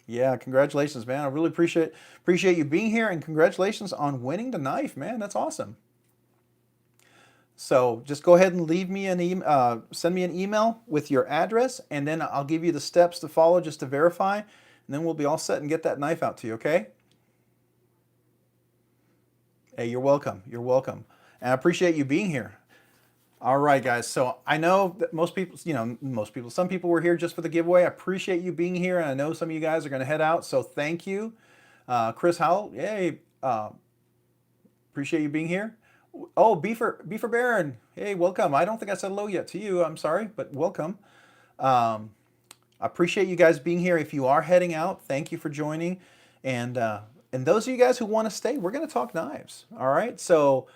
Yeah, congratulations, man. I really appreciate you being here, and congratulations on winning the knife, man. That's awesome. So just go ahead and leave me send me an email with your address, and then I'll give you the steps to follow just to verify, and then we'll be all set and get that knife out to you, okay? Hey, you're welcome. You're welcome. And I appreciate you being here. All right, guys. So I know that some people were here just for the giveaway. I appreciate you being here, and I know some of you guys are going to head out, so thank you. Chris Howell, yay. Appreciate you being here. Oh, Beefer Baron, hey, welcome. I don't think I said hello yet to you. I'm sorry, but welcome. I appreciate you guys being here. If you are heading out, thank you for joining. And those of you guys who want to stay, we're going to talk knives. All right. So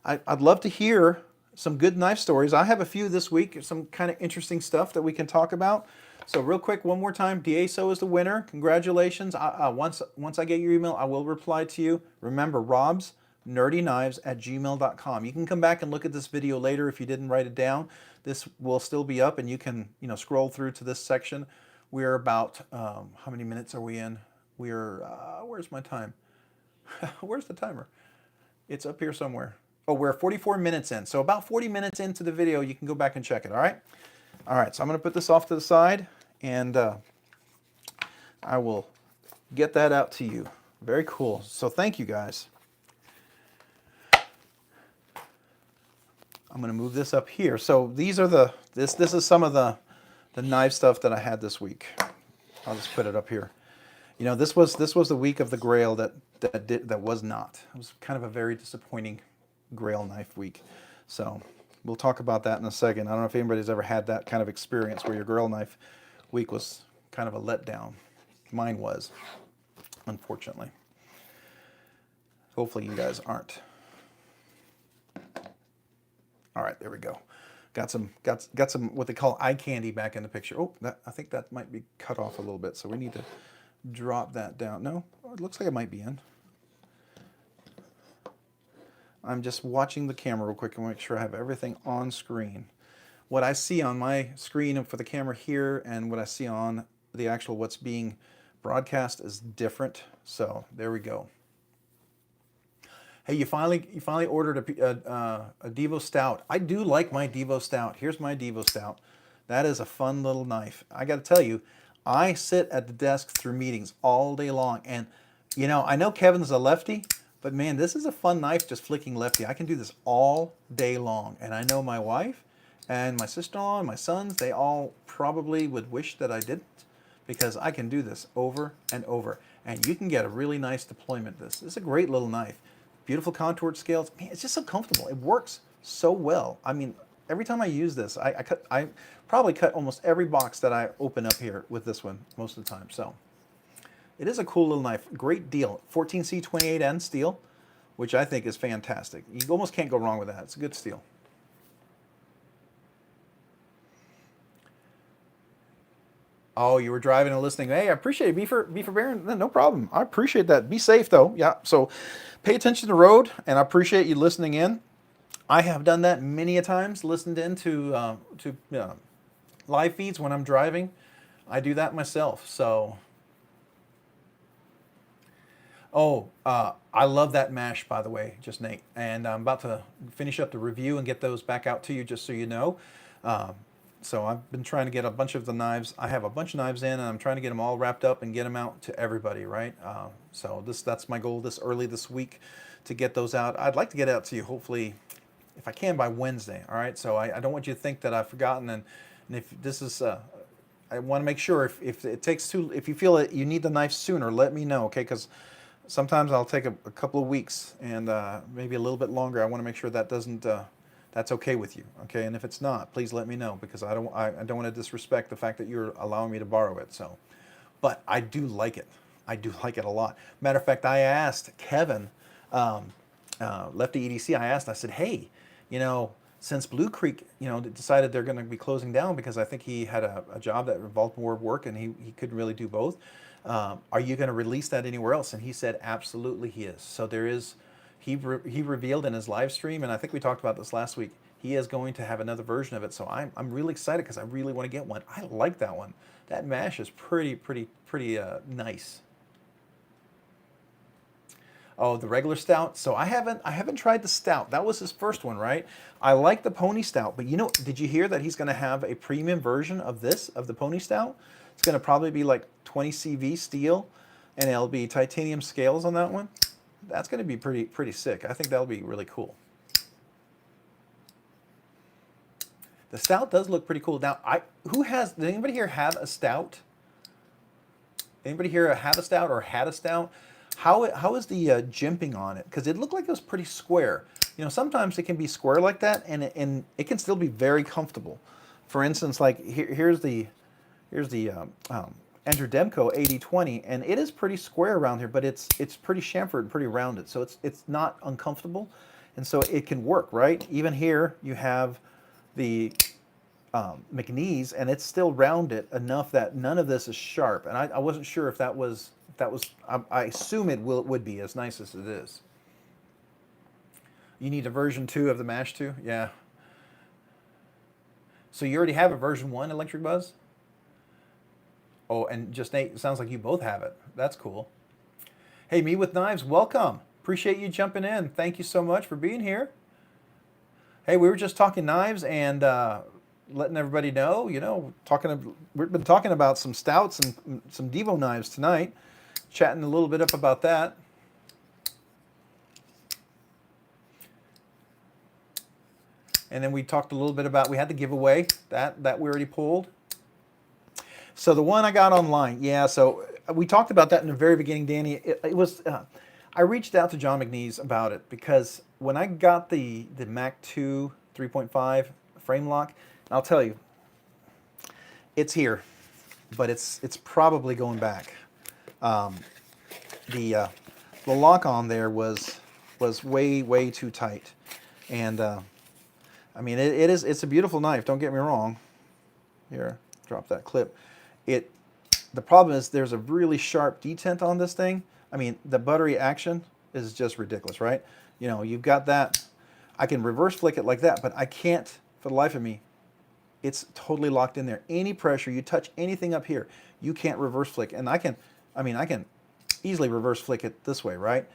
I'd love to hear some good knife stories. I have a few this week, some kind of interesting stuff that we can talk about. So real quick, one more time, DA So is the winner. Congratulations. Once I get your email, I will reply to you. Remember, robsnerdyknives@gmail.com. You can come back and look at this video later if you didn't write it down. This will still be up, and you can scroll through to this section. We're about, how many minutes are we in? We're, where's my time? Where's the timer? It's up here somewhere. Oh, we're 44 minutes in. So about 40 minutes into the video, you can go back and check it, all right? All right, so I'm going to put this off to the side, and I will get that out to you. Very cool. So thank you, guys. I'm going to move this up here. So these are this is some of the knife stuff that I had this week. I'll just put it up here. You know, this was the week of the Grail that was not. It was kind of a very disappointing Grail knife week. So we'll talk about that in a second. I don't know if anybody's ever had that kind of experience where your Grail knife week was kind of a letdown. Mine was, unfortunately. Hopefully you guys aren't. All right, there we go. Got some what they call eye candy back in the picture. Oh, I think that might be cut off a little bit, so we need to drop that down. No, it looks like it might be in. I'm just watching the camera real quick and make sure I have everything on screen. What I see on my screen for the camera here and what I see on the actual what's being broadcast is different. So there we go. Hey, you finally ordered a Devo Stout. I do like my Devo Stout. Here's my Devo Stout. That is a fun little knife. I got to tell you, I sit at the desk through meetings all day long, and you know, I know Kevin's a lefty, but man, this is a fun knife just flicking lefty. I can do this all day long, and I know my wife and my sister-in-law and my sons, they all probably would wish that I didn't, because I can do this over and over, and you can get a really nice deployment. This is a great little knife. Beautiful contoured scales. Man, it's just so comfortable. It works so well. I mean, every time I use this, I probably cut almost every box that I open up here with this one most of the time. So it is a cool little knife. Great deal. 14C28N steel, which I think is fantastic. You almost can't go wrong with that. It's a good steel. Oh, you were driving and listening. Hey, I appreciate it. Be for bearing. No problem. I appreciate that. Be safe though. Yeah. So pay attention to the road, and I appreciate you listening in. I have done that many a times. Listened in to live feeds when I'm driving. I do that myself. So. Oh, I love that mash, by the way, just Nate. And I'm about to finish up the review and get those back out to you, just so you know. So I've been trying to get a bunch of the knives. I have a bunch of knives in, and I'm trying to get them all wrapped up and get them out to everybody, right? So that's my goal early this week to get those out. I'd like to get it out to you, hopefully, if I can, by Wednesday, all right? So I don't want you to think that I've forgotten, and if this is, I want to make sure if it takes if you feel that you need the knife sooner, let me know, okay? Because sometimes I'll take a couple of weeks and maybe a little bit longer. I want to make sure that doesn't... that's okay with you, okay? And if it's not, please let me know, because I don't want to disrespect the fact that you're allowing me to borrow it. So, but I do like it. I do like it a lot. Matter of fact, I asked Kevin, Lefty EDC. I said, hey, you know, since Blue Creek, you know, decided they're going to be closing down because I think he had a job that involved more work and he couldn't really do both. Are you going to release that anywhere else? And he said, absolutely, he is. So there is. He revealed in his live stream, and I think we talked about this last week, he is going to have another version of it. So I'm really excited because I really want to get one. I like that one. That mash is pretty nice. Oh, the regular stout. So I haven't tried the stout. That was his first one, right? I like the pony stout, but you know, did you hear that he's going to have a premium version of the pony stout? It's going to probably be like 20 CV steel, and it'll be titanium scales on that one. That's going to be pretty sick. I think that'll be really cool. The stout does look pretty cool. Now, does anybody here have a stout? Anybody here have a stout or had a stout? How is the jimping on it? Because it looked like it was pretty square. You know, sometimes it can be square like that, and it can still be very comfortable. For instance, like here's the Enter Demco 8020, and it is pretty square around here, but it's pretty chamfered and pretty rounded, so it's not uncomfortable, and so it can work, right? Even here you have the McNeese, and it's still rounded enough that none of this is sharp, and I wasn't sure if that was I assume it would be as nice as it is. You need a version 2 of the Mash 2, yeah. So you already have a version 1 Electric Buzz? Oh, and just Nate, it sounds like you both have it. That's cool. Hey, Me With Knives, welcome. Appreciate you jumping in. Thank you so much for being here. Hey, we were just talking knives and letting everybody know, you know, we've been talking about some stouts and some Devo knives tonight, chatting a little bit up about that. And then we talked a little bit about, we had the giveaway that we already pulled. So the one I got online, yeah, so we talked about that in the very beginning, Danny. It was, I reached out to John McNeese about it because when I got the Mac 2 3.5 frame lock, I'll tell you, it's here, but it's probably going back. The lock on there was was way, way too tight. And I mean, it's a beautiful knife. Don't get me wrong. Here, drop that clip. The problem is there's a really sharp detent on this thing. I mean, the buttery action is just ridiculous, right? You know, you've got that. I can reverse flick it like that, but I can't for the life of me. It's totally locked in there. Any pressure, you touch anything up here, you can't reverse flick. And I can easily reverse flick it this way, right?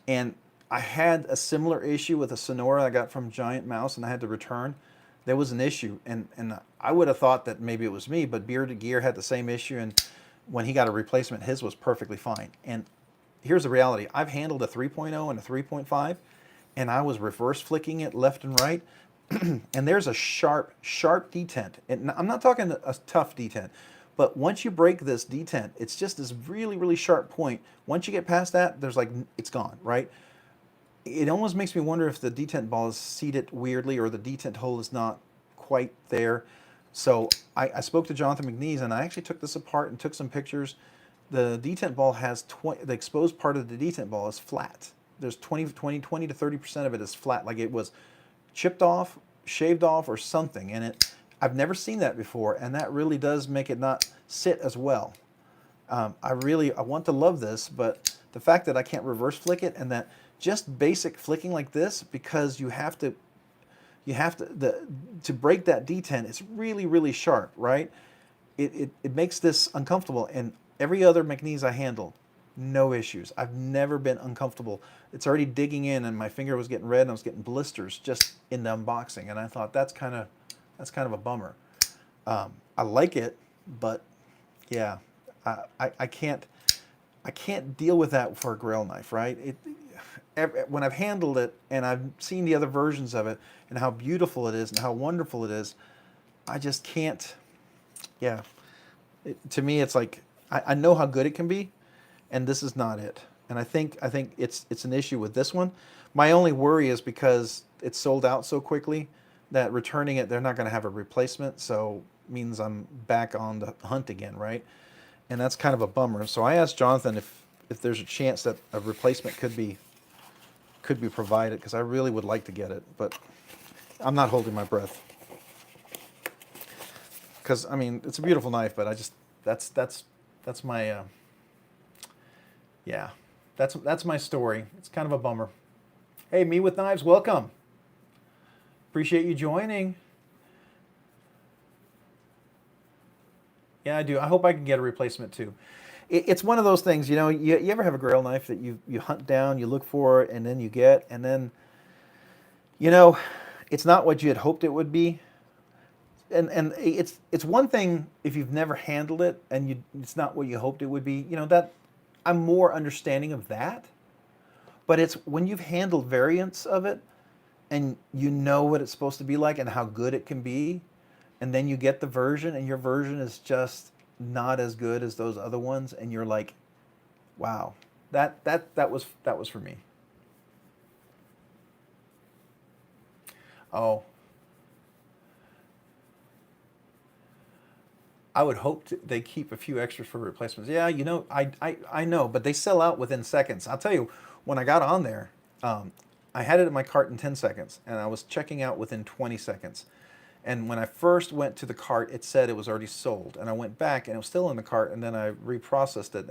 And I had a similar issue with a Sonora I got from Giant Mouse, and I had to return. There was an issue, and I would have thought that maybe it was me, but Bearded Gear had the same issue, and when he got a replacement, his was perfectly fine. And here's the reality. I've handled a 3.0 and a 3.5, and I was reverse flicking it left and right, and there's a sharp detent. And I'm not talking a tough detent, but once you break this detent, it's just this really, really sharp point. Once you get past that, there's like, it's gone, right? It almost makes me wonder if the detent ball is seated weirdly or the detent hole is not quite there. So I spoke to Jonathan McNeese, and I actually took this apart and took some pictures. The detent ball has the exposed part of the detent ball is flat. There's 20 to 30% of it is flat, like it was chipped off, shaved off, or something. And I've never seen that before, and that really does make it not sit as well. I want to love this, but the fact that I can't reverse flick it, and that just basic flicking like this, because you have to break that detent, it's really, really sharp, right? It makes this uncomfortable. And every other McNeese I handled, no issues. I've never been uncomfortable. It's already digging in, and my finger was getting red, and I was getting blisters just in the unboxing. And I thought that's kind of a bummer. I like it, but yeah, I can't deal with that for a Grail knife, right? When I've handled it and I've seen the other versions of it and how beautiful it is and how wonderful it is, I just can't. Yeah, to me, it's like I know how good it can be, and this is not it. And I think it's an issue with this one. My only worry is because it's sold out so quickly that returning it, they're not going to have a replacement, so it means I'm back on the hunt again, right? And that's kind of a bummer. So I asked Jonathan if there's a chance that a replacement could be provided, because I really would like to get it, but I'm not holding my breath. Because I mean, it's a beautiful knife, but I just that's my yeah, that's my story. It's kind of a bummer. Hey, Me with Knives, welcome. Appreciate you joining. Yeah, I do. I hope I can get a replacement too. It's one of those things, you know, you ever have a Grail knife that you hunt down, you look for it, and then you get, and then, you know, it's not what you had hoped it would be. And it's one thing if you've never handled it and it's not what you hoped it would be, you know, that I'm more understanding of that. But it's when you've handled variants of it and you know what it's supposed to be like and how good it can be, and then you get the version and your version is just not as good as those other ones, and you're like, wow, that was for me. Oh, I would hope they keep a few extras for replacements. Yeah, you know, I know, but they sell out within seconds. I'll tell you, when I got on there, I had it in my cart in 10 seconds, and I was checking out within 20 seconds. And when I first went to the cart, it said it was already sold. And I went back, and it was still in the cart, and then I reprocessed it,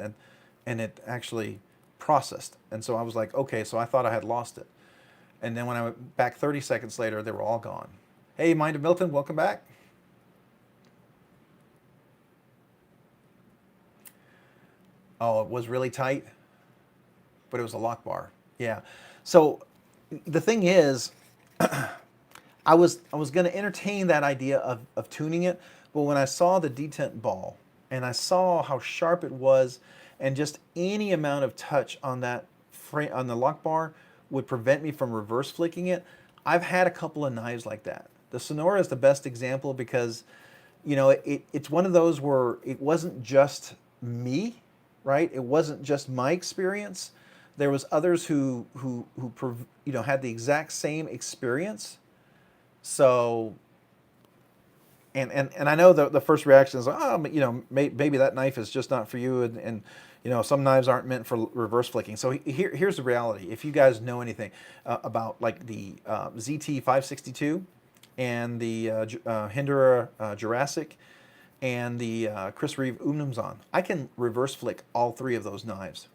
and it actually processed. And so I was like, okay, so I thought I had lost it. And then when I went back 30 seconds later, they were all gone. Hey, Mind of Milton, welcome back. Oh, it was really tight, but it was a lock bar. Yeah. So the thing is, I was going to entertain that idea of tuning it, but when I saw the detent ball and I saw how sharp it was, and just any amount of touch on that frame, on the lock bar would prevent me from reverse flicking it. I've had a couple of knives like that. The Sonora is the best example because, you know, it's one of those where it wasn't just me, right? It wasn't just my experience. There was others who you know, had the exact same experience. So And I know the first reaction is, oh, you know, maybe that knife is just not for you, and you know, some knives aren't meant for reverse flicking. So here's the reality. If you guys know anything about like the ZT 562 and the Hindura Jurassic and the Chris Reeve Umnumzan, I can reverse flick all three of those knives.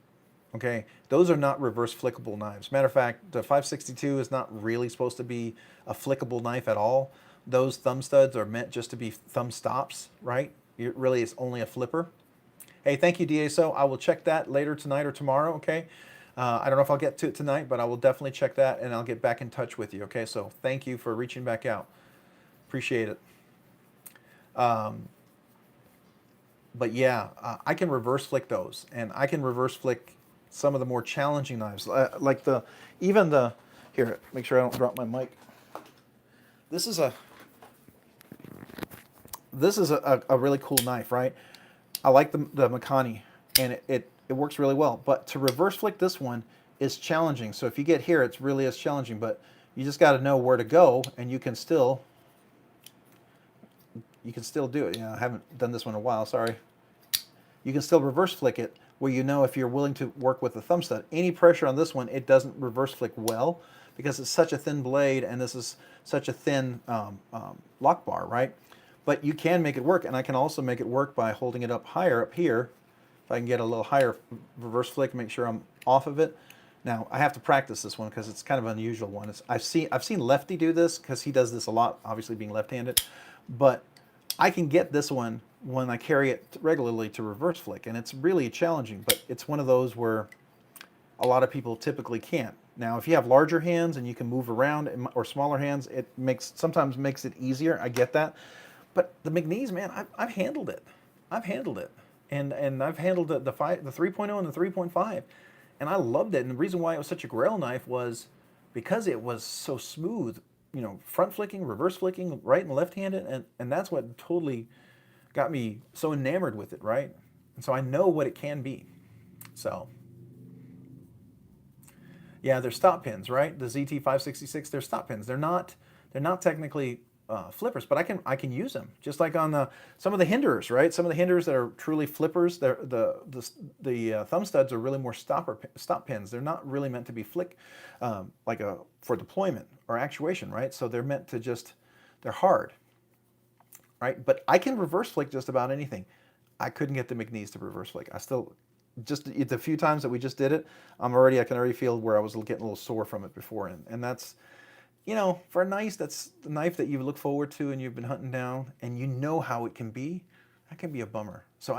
Okay, those are not reverse flickable knives. Matter of fact, the 562 is not really supposed to be a flickable knife at all. Those thumb studs are meant just to be thumb stops, right? It really is only a flipper. Hey, thank you, DASO. I will check that later tonight or tomorrow, okay? I don't know if I'll get to it tonight, but I will definitely check that and I'll get back in touch with you, okay? So thank you for reaching back out. Appreciate it. But yeah, I can reverse flick those, and I can reverse flick some of the more challenging knives, like here, make sure I don't drop my mic. This is a really cool knife, right? I like the Makani, and it works really well. But to reverse flick this one is challenging. So if you get here, it's really is challenging. But you just got to know where to go, and you can still do it. You know, I haven't done this one in a while. Sorry. You can still reverse flick it, where you know if you're willing to work with the thumb stud. Any pressure on this one, it doesn't reverse flick well because it's such a thin blade, and this is such a thin lock bar, right? But you can make it work, and I can also make it work by holding it up higher up here. If I can get a little higher reverse flick, make sure I'm off of it. Now I have to practice this one because it's kind of an unusual one. I've seen Lefty do this because he does this a lot, obviously being left-handed, but I can get this one when I carry it regularly to reverse flick, and it's really challenging, but it's one of those where a lot of people typically can't. Now, if you have larger hands and you can move around, or smaller hands, it sometimes makes it easier. I get that. But the McNeese, man, I've handled it. I've handled it. And I've handled the 3.0 and the 3.5. And I loved it. And the reason why it was such a Grail knife was because it was so smooth, you know, front flicking, reverse flicking, right and left-handed. And that's what totally got me so enamored with it, right? And so I know what it can be. So, yeah, they're stop pins, right? The ZT566, they're stop pins. They're not technically flippers, but I can use them just like on some of the Hinders, right? Some of the Hinders that are truly flippers, the thumb studs are really more stop pins. They're not really meant to be flick for deployment or actuation, right? So they're meant to they're hard, right? But I can reverse flick just about anything. I couldn't get the McNeese to reverse flick. I still, just the few times that we just did it, I can already feel where I was getting a little sore from it before, and that's, you know, for a knife, that's the knife that you look forward to and you've been hunting down and you know how it can be, that can be a bummer. So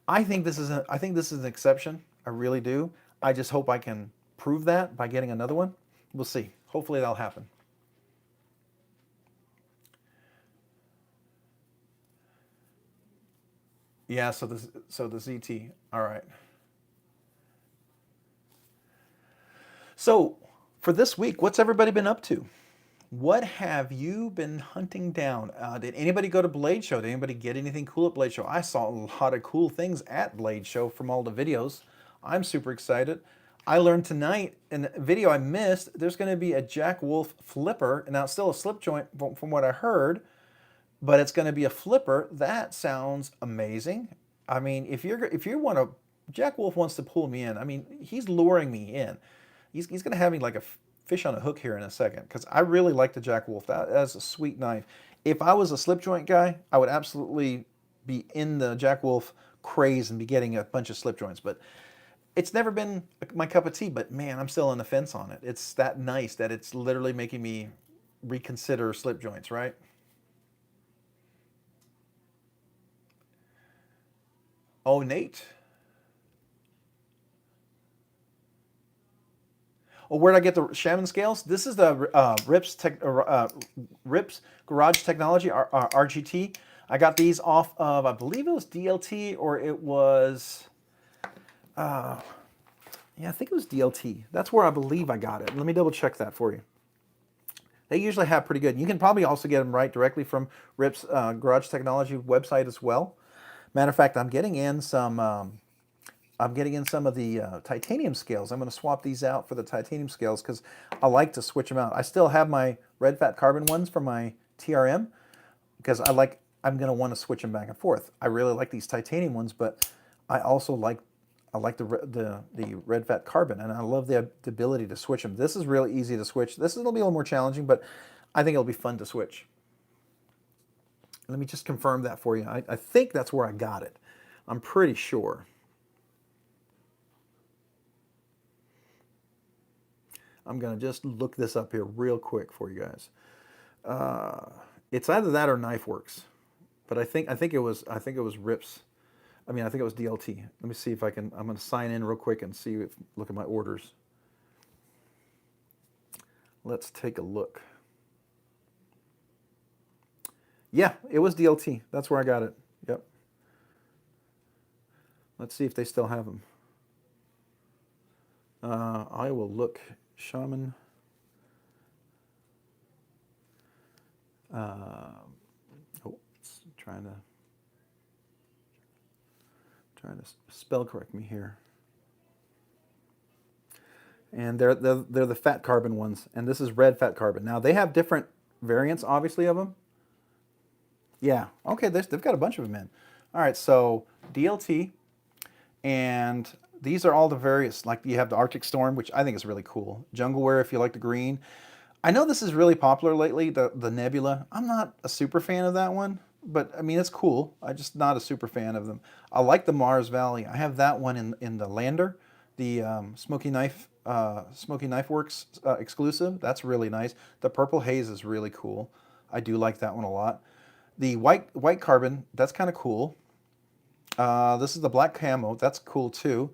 I think this is an exception. I really do. I just hope I can prove that by getting another one. We'll see. Hopefully that'll happen. Yeah, so the ZT. All right. So for this week, what's everybody been up to? What have you been hunting down? Did anybody go to Blade Show? Did anybody get anything cool at Blade Show? I saw a lot of cool things at Blade Show from all the videos. I'm super excited. I learned tonight in the video I missed, there's going to be a Jack Wolf flipper. Now it's still a slip joint from what I heard, but it's going to be a flipper. That sounds amazing. I mean, if you want to, Jack Wolf wants to pull me in. I mean, he's luring me in. He's going to have me like a fish on a hook here in a second because I really like the Jack Wolf. That's a sweet knife. If I was a slip joint guy, I would absolutely be in the Jack Wolf craze and be getting a bunch of slip joints. But it's never been my cup of tea. But man, I'm still on the fence on it. It's that nice that it's literally making me reconsider slip joints, right? Oh, Nate. Oh, where'd I get the Shaman scales? This is the Rips Garage Technology, RGT. I got these off of, I believe it was DLT or it was, yeah, I think it was DLT. That's where I believe I got it. Let me double check that for you. They usually have pretty good. You can probably also get them right directly from Rips Garage Technology website as well. Matter of fact, I'm getting in some of the titanium scales. I'm going to swap these out for the titanium scales because I like to switch them out. I still have my red fat carbon ones for my TRM because I like I'm going to want to switch them back and forth. I really like these titanium ones, but I also like the red fat carbon, and I love the ability to switch them. This is really easy to switch. This is going to be a little more challenging, but I think it'll be fun to switch. Let me just confirm that for you. I think that's where I got it. I'm pretty sure. I'm going to just look this up here real quick for you guys. It's either that or KnifeWorks, but I think it was Rips. I think it was DLT. Let me see if I can. I'm going to sign in real quick and see if look at my orders. Let's take a look. Yeah, it was DLT. That's where I got it. Yep. Let's see if they still have them. I will look. Shaman. It's trying to spell correct me here. And they're the fat carbon ones, and this is red fat carbon. Now they have different variants, obviously, of them. Yeah, okay, they've got a bunch of them in. All right, so DLT, and these are all the various, like you have the Arctic Storm, which I think is really cool. Jungle Wear, if you like the green. I know this is really popular lately, the Nebula. I'm not a super fan of that one, but I mean, it's cool. I'm just not a super fan of them. I like the Mars Valley. I have that one in the Lander, the Smoky Knife Works exclusive. That's really nice. The Purple Haze is really cool. I do like that one a lot. The white carbon, that's kind of cool. This is the black camo. That's cool too.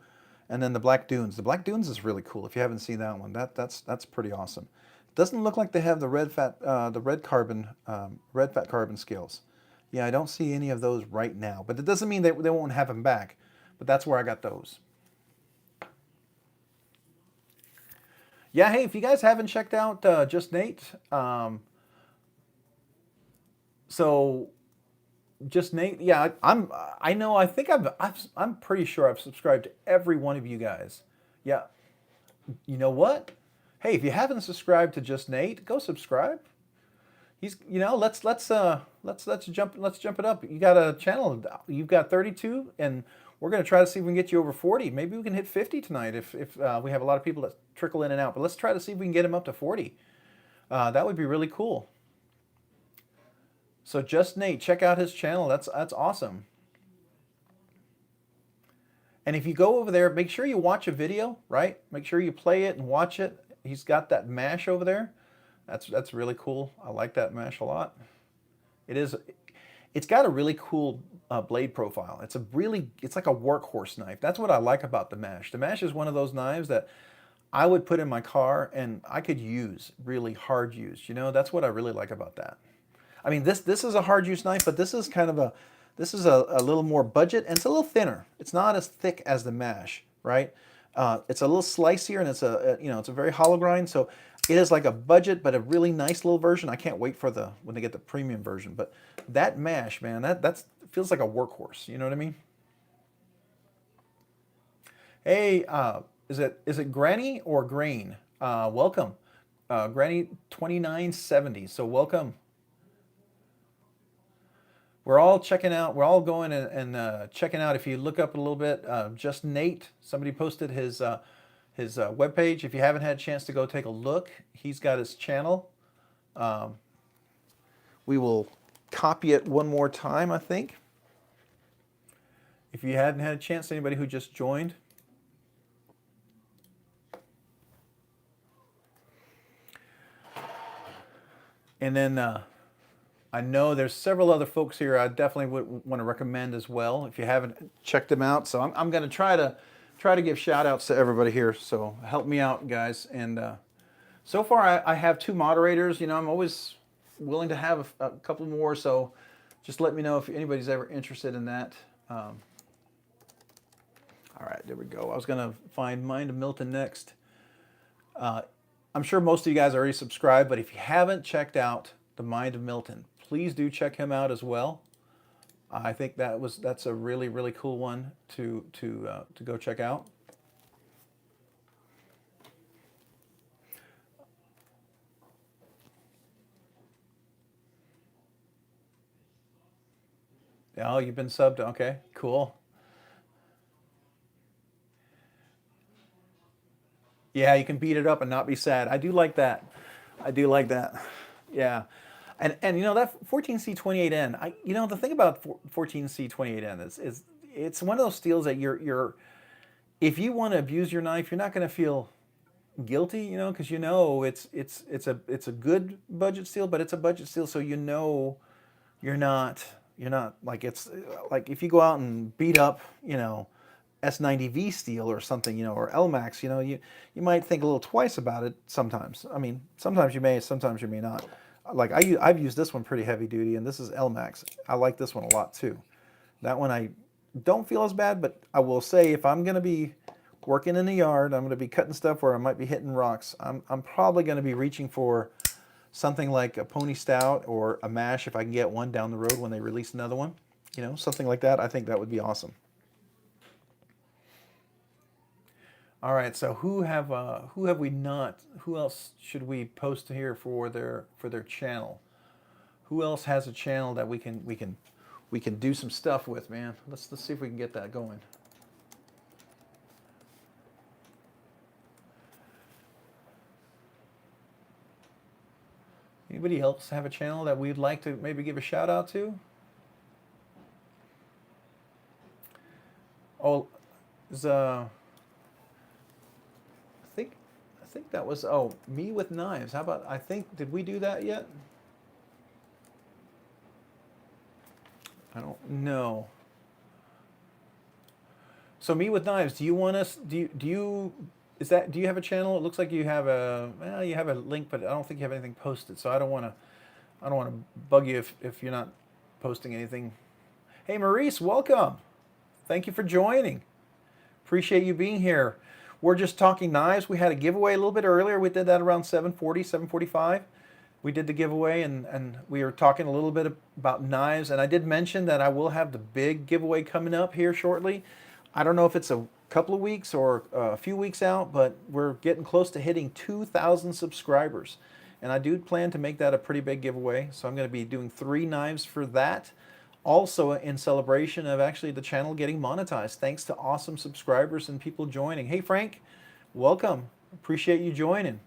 And then the Black Dunes. The Black Dunes is really cool. If you haven't seen that one, that's pretty awesome. Doesn't look like they have the red fat carbon scales. Yeah, I don't see any of those right now. But it doesn't mean they won't have them back. But that's where I got those. Yeah, hey, if you guys haven't checked out Just Nate, so Just Nate, yeah, I'm pretty sure I've subscribed to every one of you guys. Yeah, you know what? Hey, if you haven't subscribed to Just Nate, go subscribe. He's, let's jump it up. You got a channel, you've got 32, and we're going to try to see if we can get you over 40. Maybe we can hit 50 tonight if we have a lot of people that trickle in and out. But let's try to see if we can get him up to 40. That would be really cool. So Just Nate, check out his channel. That's awesome. And if you go over there, make sure you watch a video, right? Make sure you play it and watch it. He's got that mash over there. That's really cool. I like that mash a lot. It's got a really cool blade profile. It's like a workhorse knife. That's what I like about the mash. The mash is one of those knives that I would put in my car and I could use, really hard use. That's what I really like about that. I mean, this is a hard use knife, but this is a little more budget, and it's a little thinner. It's not as thick as the mash, right? It's a little slicier, and it's a very hollow grind. So it is like a budget, but a really nice little version. I can't wait for when they get the premium version. But that mash, man, that feels like a workhorse. You know what I mean? Hey, is it Granny or Grain? Welcome, Granny 2970. So welcome. We're all checking out. We're all going and checking out. If you look up a little bit, Just Nate. Somebody posted his webpage. If you haven't had a chance to go take a look, he's got his channel. We will copy it one more time, I think. If you hadn't had a chance, anybody who just joined. And then I know there's several other folks here I definitely would want to recommend as well if you haven't checked them out. So I'm going to try to give shout outs to everybody here. So help me out, guys. And so far I have 2 moderators. I'm always willing to have a couple more. So just let me know if anybody's ever interested in that. All right, there we go. I was going to find Mind of Milton next. I'm sure most of you guys already subscribed, but if you haven't checked out the Mind of Milton, please do check him out as well. I think that's a really, really cool one to go check out. Oh, you've been subbed. Okay, cool. Yeah, you can beat it up and not be sad. I do like that. I do like that. Yeah. And you know that 14C28N, the thing about 14C28N is it's one of those steels that you're if you want to abuse your knife, you're not going to feel guilty, because it's a good budget steel, but it's a budget steel, so you're not you're not like it's like if you go out and beat up, S90V steel or something, or LMAX, you might think a little twice about it sometimes. I mean, sometimes you may, sometimes you may not. Like I've used this one pretty heavy duty, and this is LMAX. I like this one a lot too. That one I don't feel as bad, but I will say if I'm going to be working in the yard, I'm going to be cutting stuff where I might be hitting rocks, I'm probably going to be reaching for something like a Pony Stout or a Mash if I can get one down the road when they release another one. Something like that. I think that would be awesome. All right, so who have we not? Who else should we post here for their channel? Who else has a channel that we can do some stuff with, man? Let's see if we can get that going. Anybody else have a channel that we'd like to maybe give a shout out to? Oh, is I think that was Me with Knives. How about did we do that yet? I don't know. So Me with Knives, do you want us do you do you have a channel? It looks like you have you have a link, but I don't think you have anything posted. So I don't want to bug you if you're not posting anything. Hey Maurice, welcome. Thank you for joining. Appreciate you being here. We're just talking knives. We had a giveaway a little bit earlier. We did that around 7:40, 7:45. We did the giveaway, and we were talking a little bit about knives. And I did mention that I will have the big giveaway coming up here shortly. I don't know if it's a couple of weeks or a few weeks out, but we're getting close to hitting 2,000 subscribers. And I do plan to make that a pretty big giveaway. So I'm going to be doing 3 knives for that. Also in celebration of actually the channel getting monetized, thanks to awesome subscribers and people joining. Hey Frank, welcome. Appreciate you joining.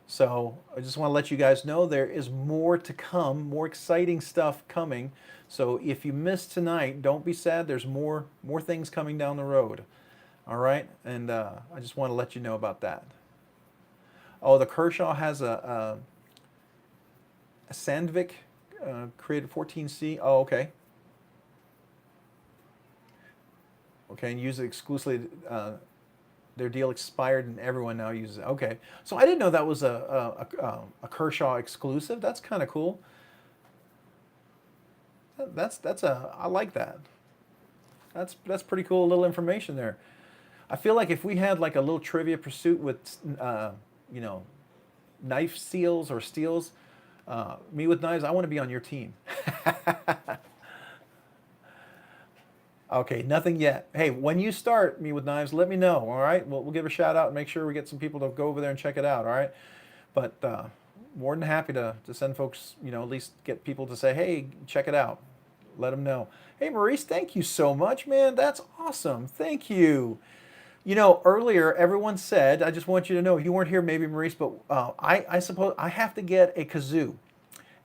So I just want to let you guys know there is more to come, more exciting stuff coming. So if you missed tonight, don't be sad. There's more things coming down the road. All right, and I just want to let you know about that. Oh, the Kershaw has a Sandvik created 14C. Oh, okay. Okay, and use it exclusively. Their deal expired and everyone now uses it. Okay, so I didn't know that was a Kershaw exclusive. That's kind of cool. I like that. That's pretty cool little information there. I feel like if we had like a little trivia pursuit with you know knife seals or steels, Me with Knives, I want to be on your team. Okay, nothing yet. Hey, when you start Me with Knives, let me know. All right, we'll give a shout out and make sure we get some people to go over there and check it out. All right, but more than happy to send folks. At least get people to say, hey, check it out. Let them know. Hey, Maurice, thank you so much, man. That's awesome. Thank you. Earlier everyone said, I just want you to know, you weren't here maybe, Maurice, but I suppose I have to get a kazoo.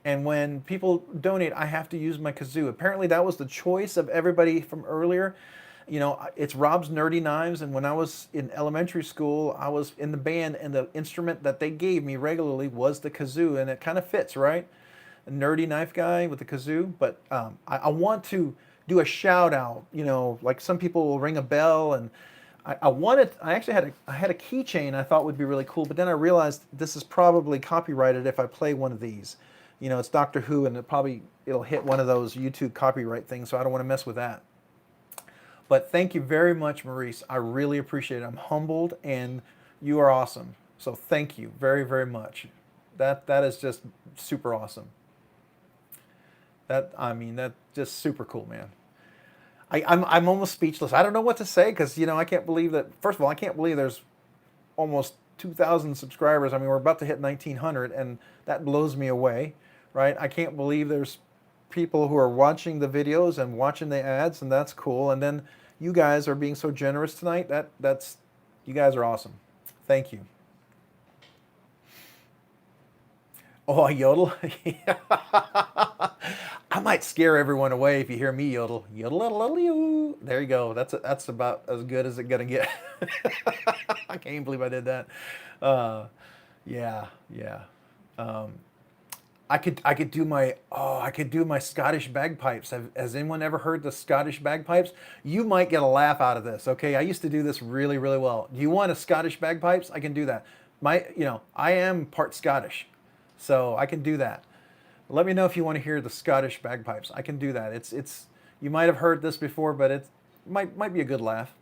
And when people donate, I have to use my kazoo. Apparently that was the choice of everybody from earlier. It's Rob's Nerdy Knives, and when I was in elementary school, I was in the band, and the instrument that they gave me regularly was the kazoo, and it kind of fits, right? A nerdy knife guy with the kazoo, but I want to do a shout out, like some people will ring a bell, and I actually had a keychain I thought would be really cool, but then I realized this is probably copyrighted if I play one of these. It's Doctor Who, and it'll hit one of those YouTube copyright things, so I don't want to mess with that. But thank you very much, Maurice. I really appreciate it. I'm humbled, and you are awesome. So thank you very, very much. That is just super awesome. That's just super cool, man. I'm almost speechless. I don't know what to say because I can't believe that. First of all, I can't believe there's almost 2,000 subscribers. I mean, we're about to hit 1,900, and that blows me away, right? I can't believe there's people who are watching the videos and watching the ads, and that's cool. And then you guys are being so generous tonight. That's you guys are awesome. Thank you. Oh, I yodel. I might scare everyone away if you hear me yodel. Yodel, yodel, yodel, yodel. There you go. That's about as good as it's gonna get. I can't believe I did that. Uh, yeah, yeah. Um, I could do my I could do my Scottish bagpipes. Has anyone ever heard the Scottish bagpipes? You might get a laugh out of this. Okay, I used to do this really really well. Do you want a Scottish bagpipes? I can do that. I am part Scottish, so I can do that. Let me know if you want to hear the Scottish bagpipes. I can do that. It's you might have heard this before, but it might be a good laugh.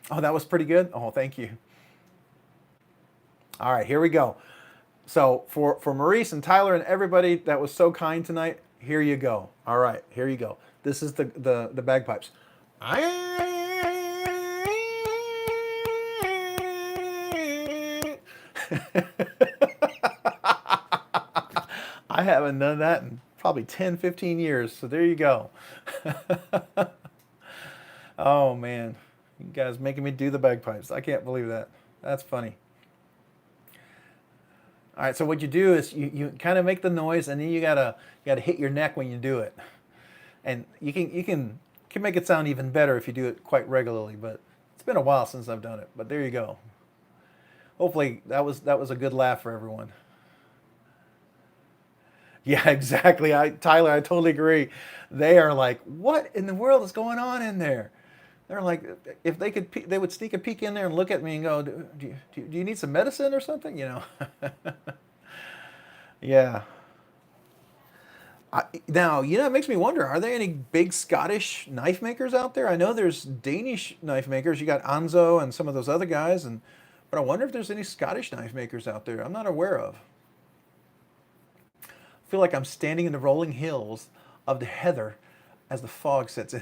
Oh, that was pretty good. Oh, thank you. All right, here we go. So for Maurice and Tyler and everybody that was so kind tonight, here you go. All right, here you go. This is the bagpipes. I haven't done that in probably 10, 15 years. So there you go. Oh man, you guys making me do the bagpipes. I can't believe that. That's funny. All right, so what you do is you kind of make the noise, and then you gotta hit your neck when you do it, and you can make it sound even better if you do it quite regularly. But it's been a while since I've done it. But there you go. Hopefully that was a good laugh for everyone. Yeah, exactly. Tyler, I totally agree. They are like, what in the world is going on in there? They're like, if they could, they would sneak a peek in there and look at me and go, do you need some medicine or something? Yeah. Now, it makes me wonder, are there any big Scottish knife makers out there? I know there's Danish knife makers. You got Anzo and some of those other guys, but I wonder if there's any Scottish knife makers out there I'm not aware of. I feel like I'm standing in the rolling hills of the heather as the fog sets in.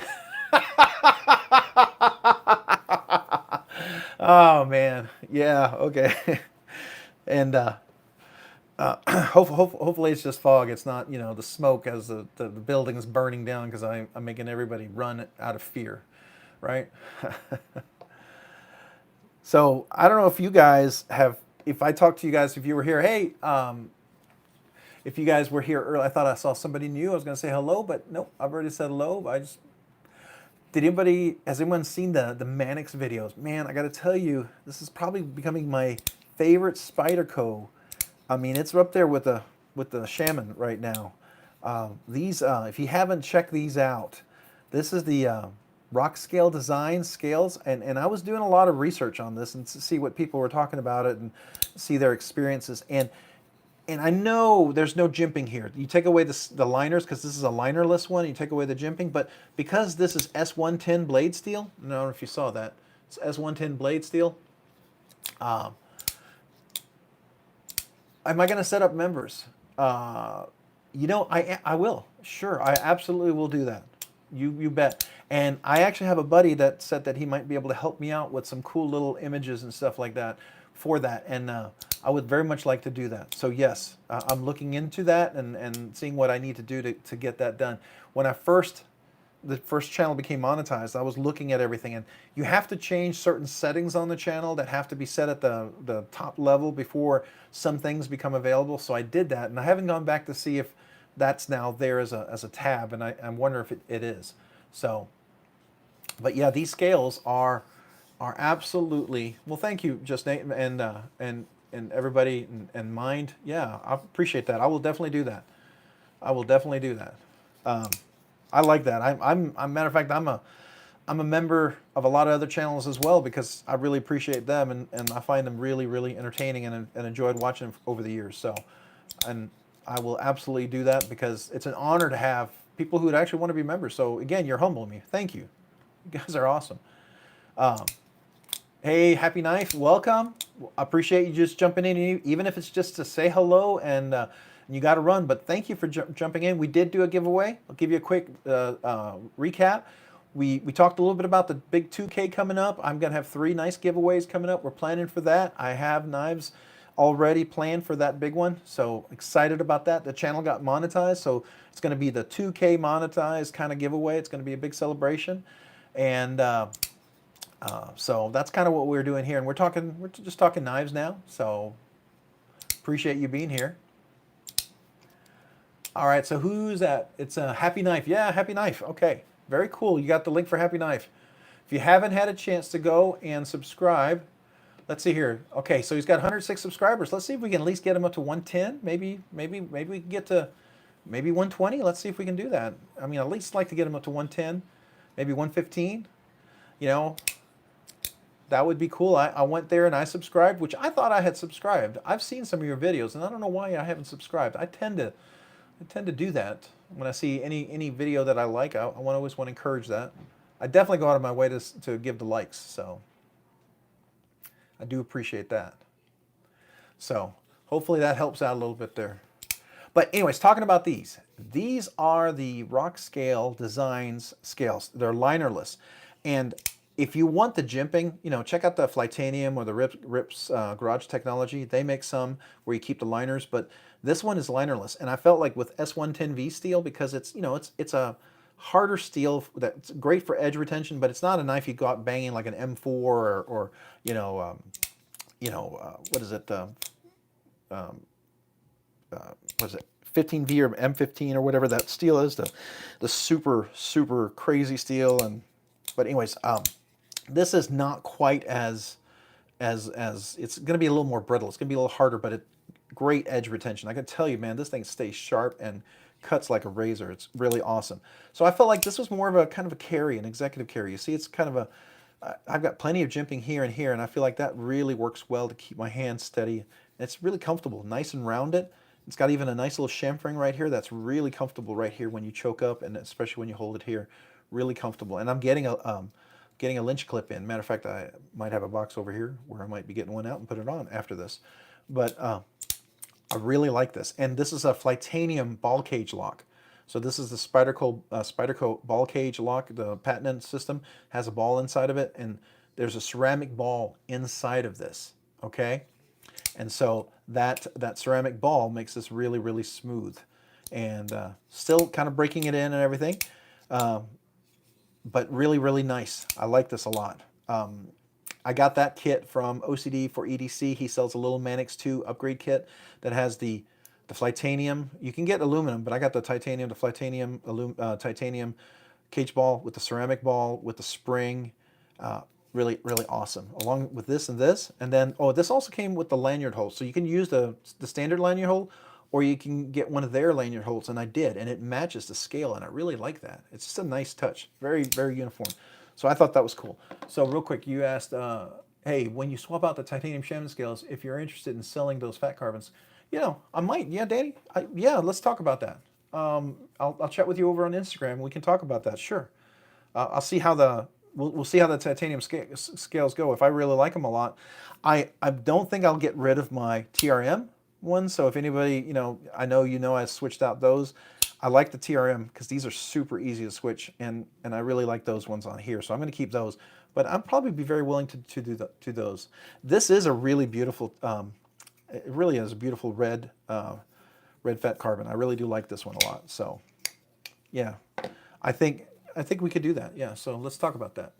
Oh man, yeah, okay. And hopefully it's just fog. It's not the smoke as the building is burning down because I'm making everybody run out of fear, right? So I don't know if you guys have. If I talked to you guys, if you were here, hey, if you guys were here early, I thought I saw somebody new. I was going to say hello, but nope, I've already said hello. Has anyone seen the Mannix videos? Man, I got to tell you, this is probably becoming my favorite Spyderco. I mean, it's up there with the Shaman right now. These, if you haven't checked these out, this is the rock scale design scales, and I was doing a lot of research on this and to see what people were talking about it and see their experiences. And I know there's no jimping here. You take away the liners because this is a linerless one. You take away the jimping, but because this is S110 blade steel, I don't know if you saw that. It's S110 blade steel. Um, am I going to set up members? I will. Sure, I absolutely will do that. You bet. And I actually have a buddy that said that he might be able to help me out with some cool little images and stuff like that for that. And I would very much like to do that. So yes, I'm looking into that and seeing what I need to do to get that done. When the first channel became monetized, I was looking at everything, and you have to change certain settings on the channel that have to be set at the top level before some things become available. So I did that, and I haven't gone back to see if that's now there as a tab, and I wonder if it is. So, but yeah, these scales are absolutely well. Thank you, Just Nate, and everybody and Mind. Yeah, I appreciate that. I will definitely do that. I will definitely do that. Um, I like that. Matter of fact, I'm a member of a lot of other channels as well because I really appreciate them and I find them really, really entertaining and enjoyed watching them over the years. So, and I will absolutely do that because it's an honor to have people who would actually want to be members. So again, you're humbling me. Thank you. You guys are awesome. Um, hey, Happy Knife, welcome. I appreciate you just jumping in, even if it's just to say hello and you got to run. But thank you for jumping in. We did do a giveaway. I'll give you a quick recap. We talked a little bit about the big 2K coming up. I'm going to have 3 nice giveaways coming up. We're planning for that. I have knives already planned for that big one. So excited about that. The channel got monetized, so it's going to be the 2K monetized kind of giveaway. It's going to be a big celebration, and so that's kind of what we're doing here. And we're just talking knives now. So appreciate you being here. All right, so who's that? It's a Happy Knife. Yeah, Happy Knife. Okay, very cool. You got the link for Happy Knife. If you haven't had a chance to go and subscribe, let's see here. Okay, so he's got 106 subscribers. Let's see if we can at least get him up to 110. Maybe we can get to maybe 120. Let's see if we can do that. I mean, at least like to get him up to 110, maybe 115. You know, that would be cool. I went there and I subscribed, which I thought I had subscribed. I've seen some of your videos, and I don't know why I haven't subscribed. I tend to do that when I see any video that I like. I always want to encourage that. I definitely go out of my way to give the likes, so I do appreciate that. So hopefully that helps out a little bit there. But anyways, talking about these are the Rockscale Designs scales. They're linerless, and if you want the jimping, you know, check out the Flytanium or the Rips Garage Technology. They make some where you keep the liners, but this one is linerless. And I felt like with S110V steel, because it's, you know, it's a harder steel that's great for edge retention, but it's not a knife you go out banging like an M4 or what is it? What is it? 15V or M15 or whatever that steel is, the super crazy steel. But anyways, this is not quite as it's going to be a little more brittle. It's going to be a little harder, but great edge retention. I can tell you, man, this thing stays sharp and cuts like a razor. It's really awesome. So I felt like this was more of a kind of a carry, an executive carry. You see, it's kind of I've got plenty of jimping here and here, and I feel like that really works well to keep my hands steady. It's really comfortable, nice and rounded. It's got even a nice little chamfering right here that's really comfortable right here when you choke up, and especially when you hold it here, really comfortable. And I'm getting a Lynch clip in. Matter of fact, I might have a box over here where I might be getting one out and put it on after this. But I really like this. And this is a Flytanium ball cage lock. So this is the Spyderco ball cage lock. The patented system has a ball inside of it, and there's a ceramic ball inside of this, okay? And so that ceramic ball makes this really smooth, and still kind of breaking it in and everything, but really nice. I like this a lot. I got that kit from OCD for EDC. He sells a little Manix 2 upgrade kit that has the Flytanium. You can get aluminum, but I got the titanium, titanium cage ball with the ceramic ball with the spring. Really awesome. Along with this, and then this also came with the lanyard hole. So you can use the standard lanyard hole, or you can get one of their lanyard holes, and I did, and it matches the scale, and I really like that. It's just a nice touch, very uniform. So I thought that was cool. So real quick, you asked, hey, when you swap out the titanium shaman scales, if you're interested in selling those fat carbons, you know, I might. Yeah, Danny. Yeah, let's talk about that. I'll chat with you over on Instagram. We can talk about that. Sure. I'll see how we'll see how the titanium scales go. If I really like them a lot, I don't think I'll get rid of my TRM ones. So if anybody, you know I switched out those. I like the TRM because these are super easy to switch, and I really like those ones on here. So I'm going to keep those, but I'll probably be very willing to do those. This is a really beautiful. It really is a beautiful red fat carbon. I really do like this one a lot. So yeah, I think we could do that. Yeah. So let's talk about that.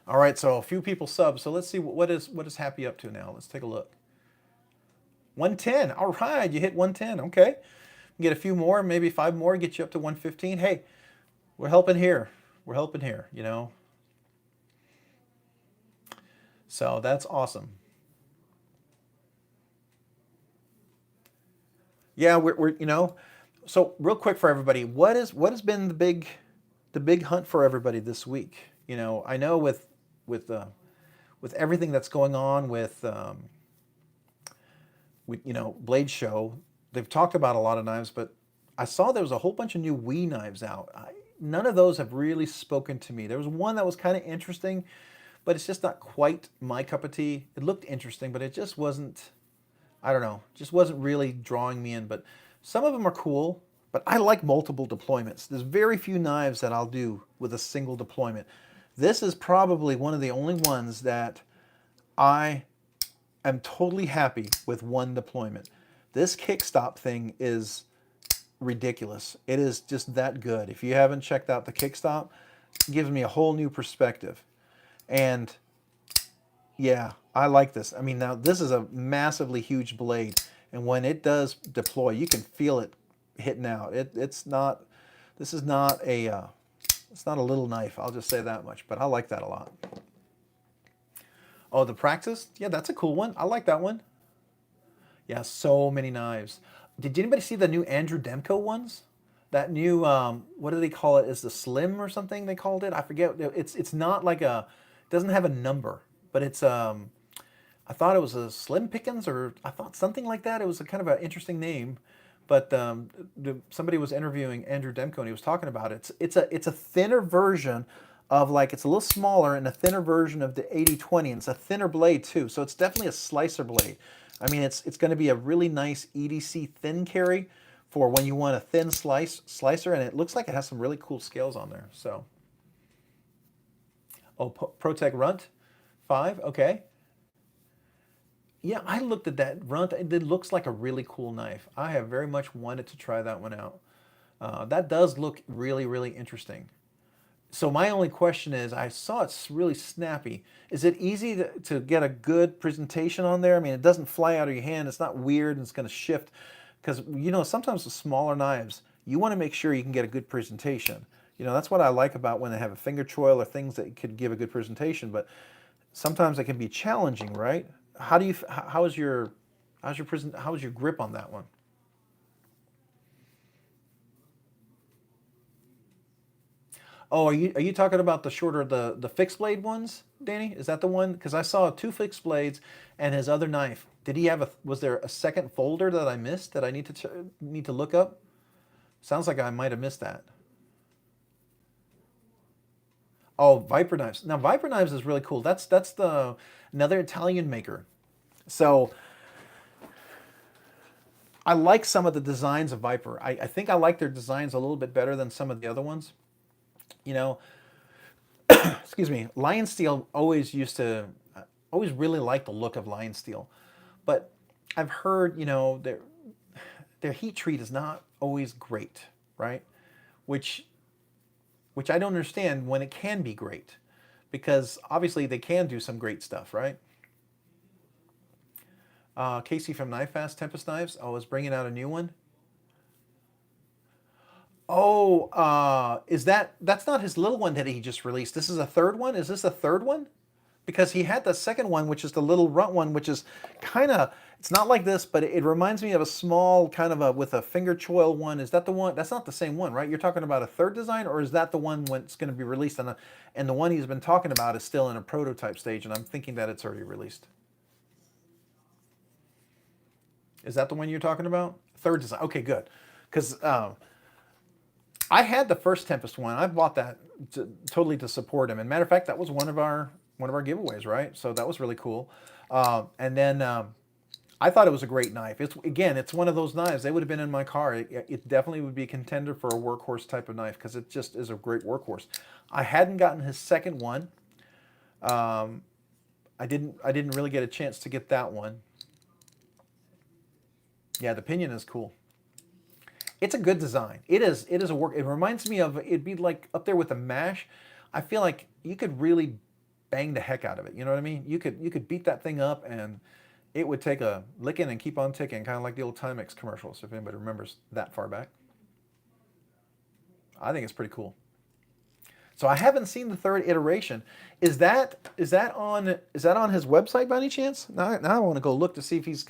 All right. So a few people sub. So let's see what is Happy up to now. Let's take a look. 110. All right. You hit 110. Okay. Get a few more, maybe 5 more, get you up to 115. Hey, we're helping here. We're helping here, you know. So that's awesome. Yeah, we're you know. So real quick for everybody, what has been the big hunt for everybody this week? You know, I know with everything that's going on with Blade Show, they've talked about a lot of knives, but I saw there was a whole bunch of new WE knives out. None of those have really spoken to me. There was one that was kind of interesting, but it's just not quite my cup of tea. It looked interesting, but it just wasn't, I don't know, just wasn't really drawing me in. But some of them are cool, but I like multiple deployments. There's very few knives that I'll do with a single deployment. This is probably one of the only ones that I am totally happy with one deployment. This kickstop thing is ridiculous. It is just that good. If you haven't checked out the kickstop, it gives me a whole new perspective. And yeah, I like this. I mean, now this is a massively huge blade, and when it does deploy, you can feel it hitting out. It's not. This is not a. It's not a little knife. I'll just say that much. But I like that a lot. Oh, the Praxis? Yeah, that's a cool one. I like that one. Yeah, so many knives. Did anybody see the new Andrew Demko ones? That new what do they call it? Is the Slim or something they called it? I forget. It's not like a. It doesn't have a number, but it's I thought it was a Slim Pickens, or I thought something like that. It was a kind of an interesting name, but somebody was interviewing Andrew Demko, and he was talking about it. It's a thinner version of, like, it's a little smaller and a thinner version of the 8020, and it's a thinner blade too. So it's definitely a slicer blade. I mean, it's going to be a really nice EDC thin carry for when you want a thin slicer, and it looks like it has some really cool scales on there. So, oh, ProTech Runt 5, okay. Yeah, I looked at that Runt. It looks like a really cool knife. I have very much wanted to try that one out. That does look really, really interesting. So my only question is, I saw it's really snappy. Is it easy to get a good presentation on there? I mean, it doesn't fly out of your hand. It's not weird and it's going to shift. Because, you know, sometimes with smaller knives, you want to make sure you can get a good presentation. You know, that's what I like about when they have a finger choil or things that could give a good presentation. But sometimes it can be challenging, right? How do you, how's your grip on that one? Oh, are you talking about the shorter, the fixed blade ones, Danny? Is that the one? Because I saw two fixed blades and his other knife. Did he have a? Was there a second folder that I missed that I need to look up? Sounds like I might have missed that. Oh, Viper knives. Now Viper knives is really cool. That's the another Italian maker. So I like some of the designs of Viper. I think I like their designs a little bit better than some of the other ones. You know, excuse me, Lion Steel always used to, always really liked the look of Lion Steel, but I've heard, you know, their heat treat is not always great, right? Which which I don't understand when it can be great, because obviously they can do some great stuff, right? Casey from Knife Fast, Tempest Knives, oh, is bringing out a new one. Oh, is that's not his little one that he just released? This is a third one. Is this a third one? Because he had the second one, which is the little runt one, which is kind of, it's not like this, but it reminds me of a small kind of a with a finger choil one. Is that the one? That's not the same one, right? You're talking about a third design, or is that the one when it's going to be released? And the one he's been talking about is still in a prototype stage, and I'm thinking that it's already released. Is that the one you're talking about? Third design. Okay, good. Because I had the first Tempest one. I bought that totally to support him. And matter of fact, that was one of our giveaways, right? So that was really cool. And then I thought it was a great knife. It's again, it's one of those knives. They would have been in my car. It definitely would be a contender for a workhorse type of knife because it just is a great workhorse. I hadn't gotten his second one. Um, I didn't really get a chance to get that one. Yeah, the pinion is cool. It's a good design. It is a work. It reminds me of, it'd be like up there with the Mash. I feel like you could really bang the heck out of it. You know what I mean? You could beat that thing up and it would take a licking and keep on ticking, kind of like the old Timex commercials. If anybody remembers that far back, I think it's pretty cool. So I haven't seen the third iteration. Is that on his website by any chance? Now I want to go look to see uh, if he's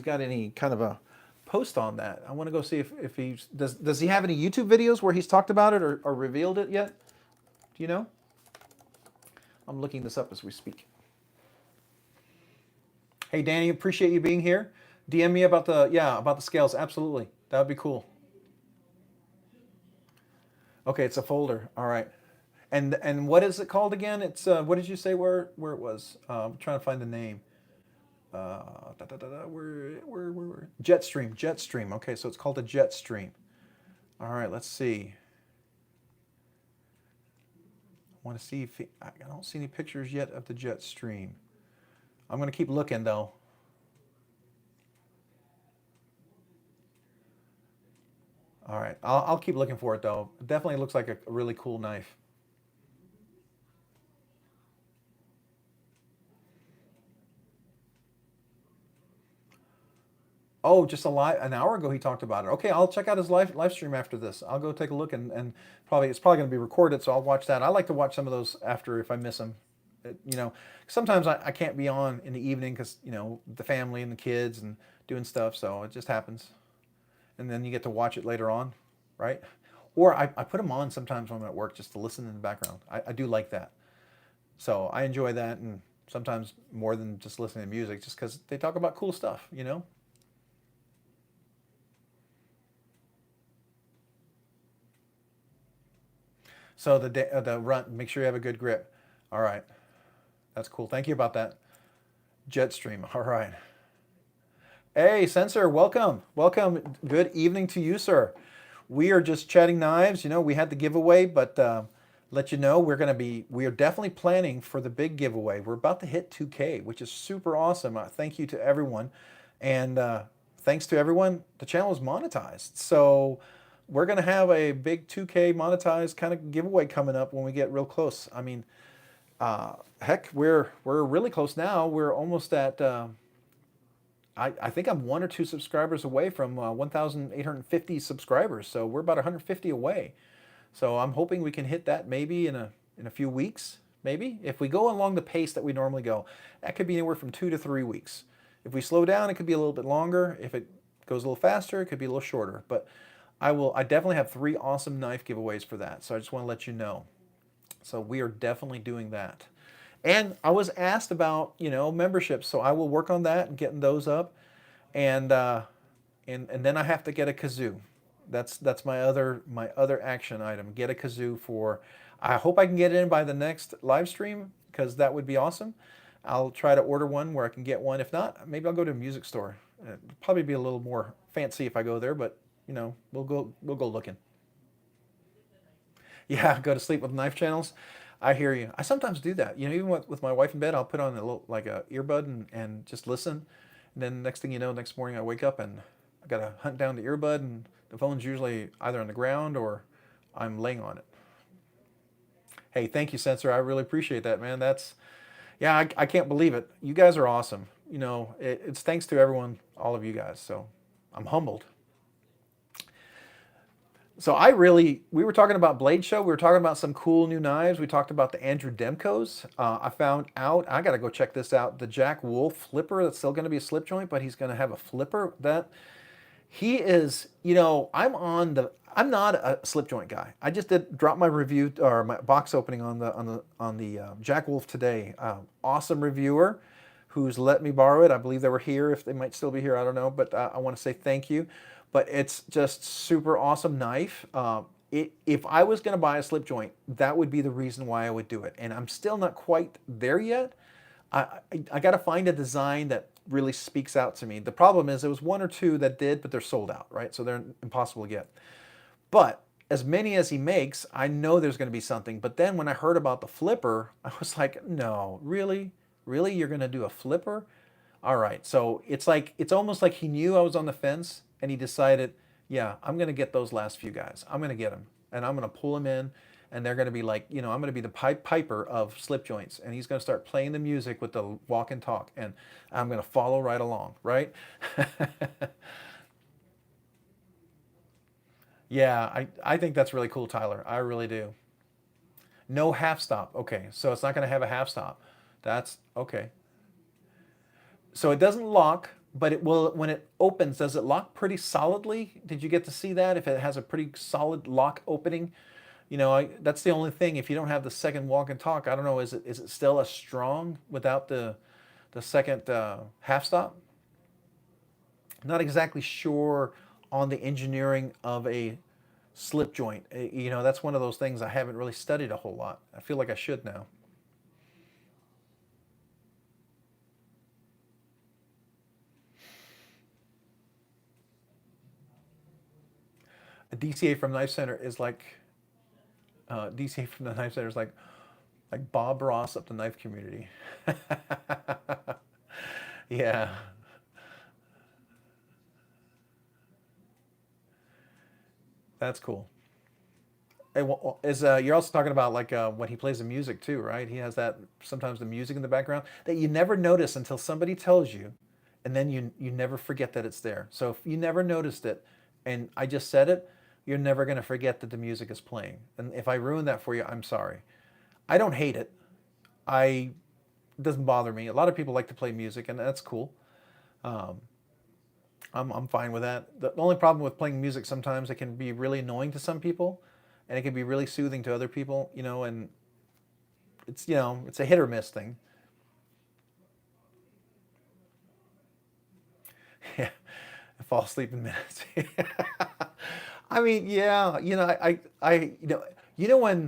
got any kind of a post on that. I want to go see if he does he have any YouTube videos where he's talked about it or revealed it yet? Do you know? I'm looking this up as we speak. Hey Danny, appreciate you being here. DM me about the scales. Absolutely, that would be cool. Okay, it's a folder. All right. And what is it called again? It's what did you say where it was? I'm trying to find the name. Where? Jetstream. Jetstream. Okay, so it's called a Jetstream. All right, let's see. Want to see if I don't see any pictures yet of the jet stream. I'm going to keep looking though. All right, I'll keep looking for it though. It definitely looks like a really cool knife. Oh, just an hour ago he talked about it. Okay, I'll check out his live stream after this. I'll go take a look and probably it's probably going to be recorded, so I'll watch that. I like to watch some of those after if I miss them. You know, sometimes I can't be on in the evening because you know the family and the kids and doing stuff, so it just happens. And then you get to watch it later on, right? Or I put them on sometimes when I'm at work just to listen in the background. I do like that. So I enjoy that, and sometimes more than just listening to music, just because they talk about cool stuff, you know? So the run, make sure you have a good grip. All right, that's cool. Thank you about that. Jetstream. All right. Hey, Sensor, welcome. Welcome. Good evening to you, sir. We are just chatting knives. You know, we had the giveaway, but let you know we are definitely planning for the big giveaway. We're about to hit 2K, which is super awesome. Thank you to everyone. And thanks to everyone, the channel is monetized. So we're going to have a big 2K monetized kind of giveaway coming up when we get real close. I mean, heck, we're really close now. We're almost at I think I'm 1 or 2 subscribers away from 1,850 subscribers. So we're about 150 away. So I'm hoping we can hit that maybe in a few weeks. Maybe if we go along the pace that we normally go, that could be anywhere from 2 to 3 weeks. If we slow down, it could be a little bit longer. If it goes a little faster, it could be a little shorter. But I definitely have 3 awesome knife giveaways for that. So I just want to let you know. So we are definitely doing that. And I was asked about, you know, memberships, so I will work on that and getting those up. And and then I have to get a kazoo. That's my other action item. Get a kazoo for. I hope I can get it in by the next live stream because that would be awesome. I'll try to order one where I can get one. If not, maybe I'll go to a music store. It'll probably be a little more fancy if I go there, but you know, we'll go looking. Yeah, go to sleep with knife channels. I hear you. I sometimes do that. You know, even with my wife in bed, I'll put on a little like a earbud and just listen. And then next thing you know, next morning I wake up and I gotta hunt down the earbud and the phone's usually either on the ground or I'm laying on it. Hey, thank you, Sensor. I really appreciate that, man. That's yeah, I can't believe it. You guys are awesome. You know, it's thanks to everyone, all of you guys. So I'm humbled. So we were talking about Blade Show. We were talking about some cool new knives. We talked about the Andrew Demkos. I found out, I got to go check this out, the Jack Wolf flipper. That's still going to be a slip joint, but he's going to have a flipper. That he is, you know, I'm not a slip joint guy. I just did drop my review or my box opening on the Jack Wolf today. Awesome reviewer who's let me borrow it. I believe they were here. If they might still be here, I don't know. But I want to say thank you. But it's just super awesome knife. If I was going to buy a slip joint, that would be the reason why I would do it. And I'm still not quite there yet. I got to find a design that really speaks out to me. The problem is there was 1 or 2 that did, but they're sold out, right? So they're impossible to get. But as many as he makes, I know there's going to be something. But then when I heard about the flipper, I was like, no, really? Really? You're going to do a flipper? All right. So it's almost like he knew I was on the fence and he decided, yeah, I'm going to get those last few guys. I'm going to get them and I'm going to pull them in and they're going to be like, you know, I'm going to be the piper of slip joints and he's going to start playing the music with the walk and talk and I'm going to follow right along, right? Yeah, I think that's really cool, Tyler. I really do. No half stop. Okay, so it's not going to have a half stop. That's okay. So it doesn't lock, but it will when it opens. Does it lock pretty solidly? Did you get to see that? If it has a pretty solid lock opening, you know, that's the only thing. If you don't have the second walk and talk, I don't know. Is it still as strong without the second half stop? Not exactly sure on the engineering of a slip joint. You know, that's one of those things I haven't really studied a whole lot. I feel like I should now. A DCA from Knife Center is like DCA from the Knife Center is like, Like Bob Ross of the knife community. Yeah, that's cool. Hey, is you're also talking about like when he plays the music too, right? He has that sometimes the music in the background that you never notice until somebody tells you, and then you never forget that it's there. So if you never noticed it, and I just said it, you're never gonna forget that the music is playing. And if I ruined that for you, I'm sorry. I don't hate it. I It doesn't bother me. A lot of people like to play music, and that's cool. Um, I'm fine with that. The only problem with playing music sometimes it can be really annoying to some people, and it can be really soothing to other people. And it's a hit or miss thing. Yeah, I fall asleep in minutes. I mean, yeah,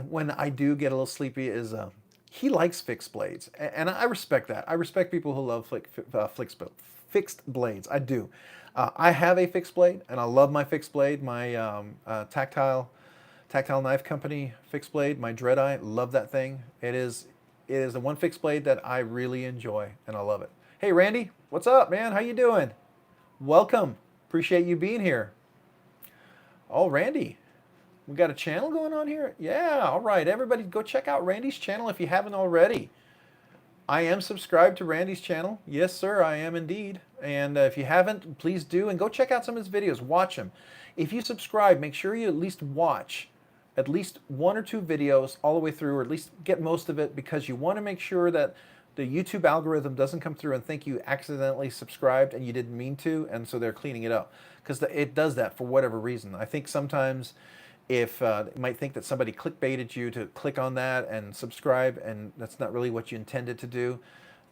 when I do get a little sleepy is he likes fixed blades, and I respect that. I respect people who love fixed blades. I do. I have a fixed blade, and I love my fixed blade. My tactile knife company fixed blade, my Dread Eye. Love that thing. It is the one fixed blade that I really enjoy, and I love it. Hey, Randy, what's up, man? How you doing? Welcome. Appreciate you being here. Oh, Randy, we got a channel going on here? Yeah, all right. Everybody go check out Randy's channel if you haven't already. I am subscribed to Randy's channel. Yes, sir, I am indeed. And if you haven't, please do. And go check out some of his videos. Watch them. If you subscribe, make sure you at least watch at least one or two videos all the way through, or at least get most of it, because you want to make sure that the YouTube algorithm doesn't come through and think you accidentally subscribed and you didn't mean to, and so they're cleaning it up. Because it does that for whatever reason. I think sometimes if you might think that somebody clickbaited you to click on that and subscribe, and that's not really what you intended to do.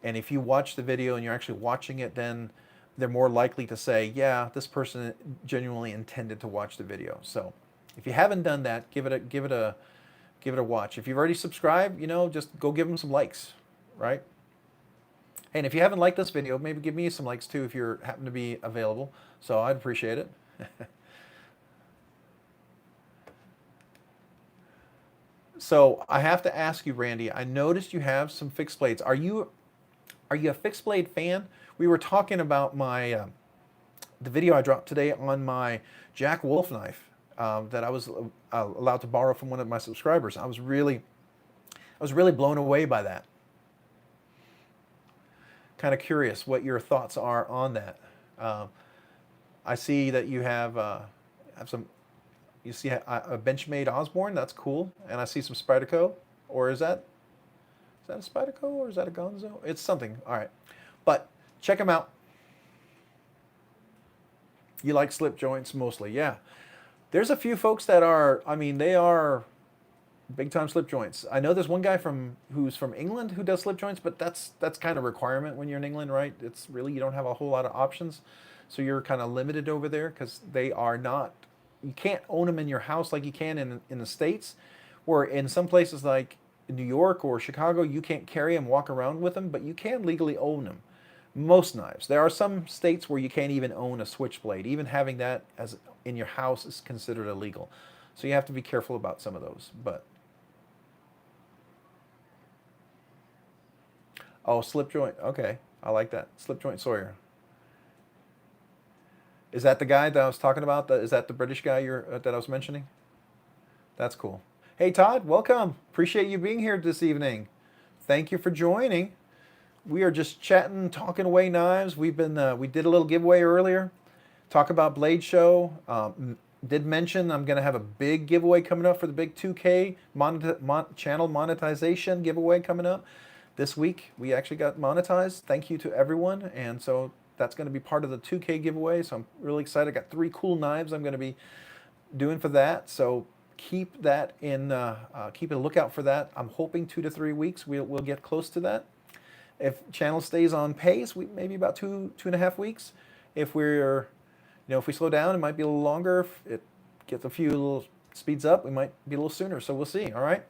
And if you watch the video and you're actually watching it, then they're more likely to say, yeah, this person genuinely intended to watch the video. So if you haven't done that, give it a watch. If you've already subscribed, just go give them some likes, right? And if you haven't liked this video, maybe give me some likes too if you happen to be available. So I'd appreciate it. So I have to ask you, Randy. I noticed you have some fixed blades. Are you a fixed blade fan? We were talking about my the video I dropped today on my Jack Wolf knife that I was allowed to borrow from one of my subscribers. I was really blown away by that. Kind of curious what your thoughts are on that. Uh, I see that you have some. You see a Benchmade Osborne. That's cool. And I see some Spyderco. Or is that a Spyderco or is that a Gonzo? It's something. All right, but check them out. You like slip joints mostly, yeah. There's a few folks that are. I mean, they are big time slip joints. I know there's one guy who's from England who does slip joints, but that's kind of a requirement when you're in England, right? It's really you don't have a whole lot of options, so you're kind of limited over there because they are not. You can't own them in your house like you can in the states, or in some places like New York or Chicago, you can't carry them, walk around with them, but you can legally own them. Most knives. There are some states where you can't even own a switchblade. Even having that as in your house is considered illegal. So you have to be careful about some of those. But oh, slip joint. Okay, I like that. Slip joint Sawyer. Is that the guy that I was talking about? Is that the British guy that I was mentioning? That's cool. Hey Todd, welcome. Appreciate you being here this evening. Thank you for joining. We are just chatting, talking away knives. We did a little giveaway earlier. Talk about Blade Show. Did mention I'm going to have a big giveaway coming up for the big 2K channel monetization giveaway coming up this week. We actually got monetized. Thank you to everyone. And so that's going to be part of the 2K giveaway. So I'm really excited. I got 3 cool knives I'm going to be doing for that. So keep a lookout for that. I'm hoping 2 to 3 weeks we'll get close to that. If channel stays on pace, we maybe about 2.5 weeks. If we slow down, it might be a little longer. If it gets a few little speeds up, we might be a little sooner. So we'll see. All right.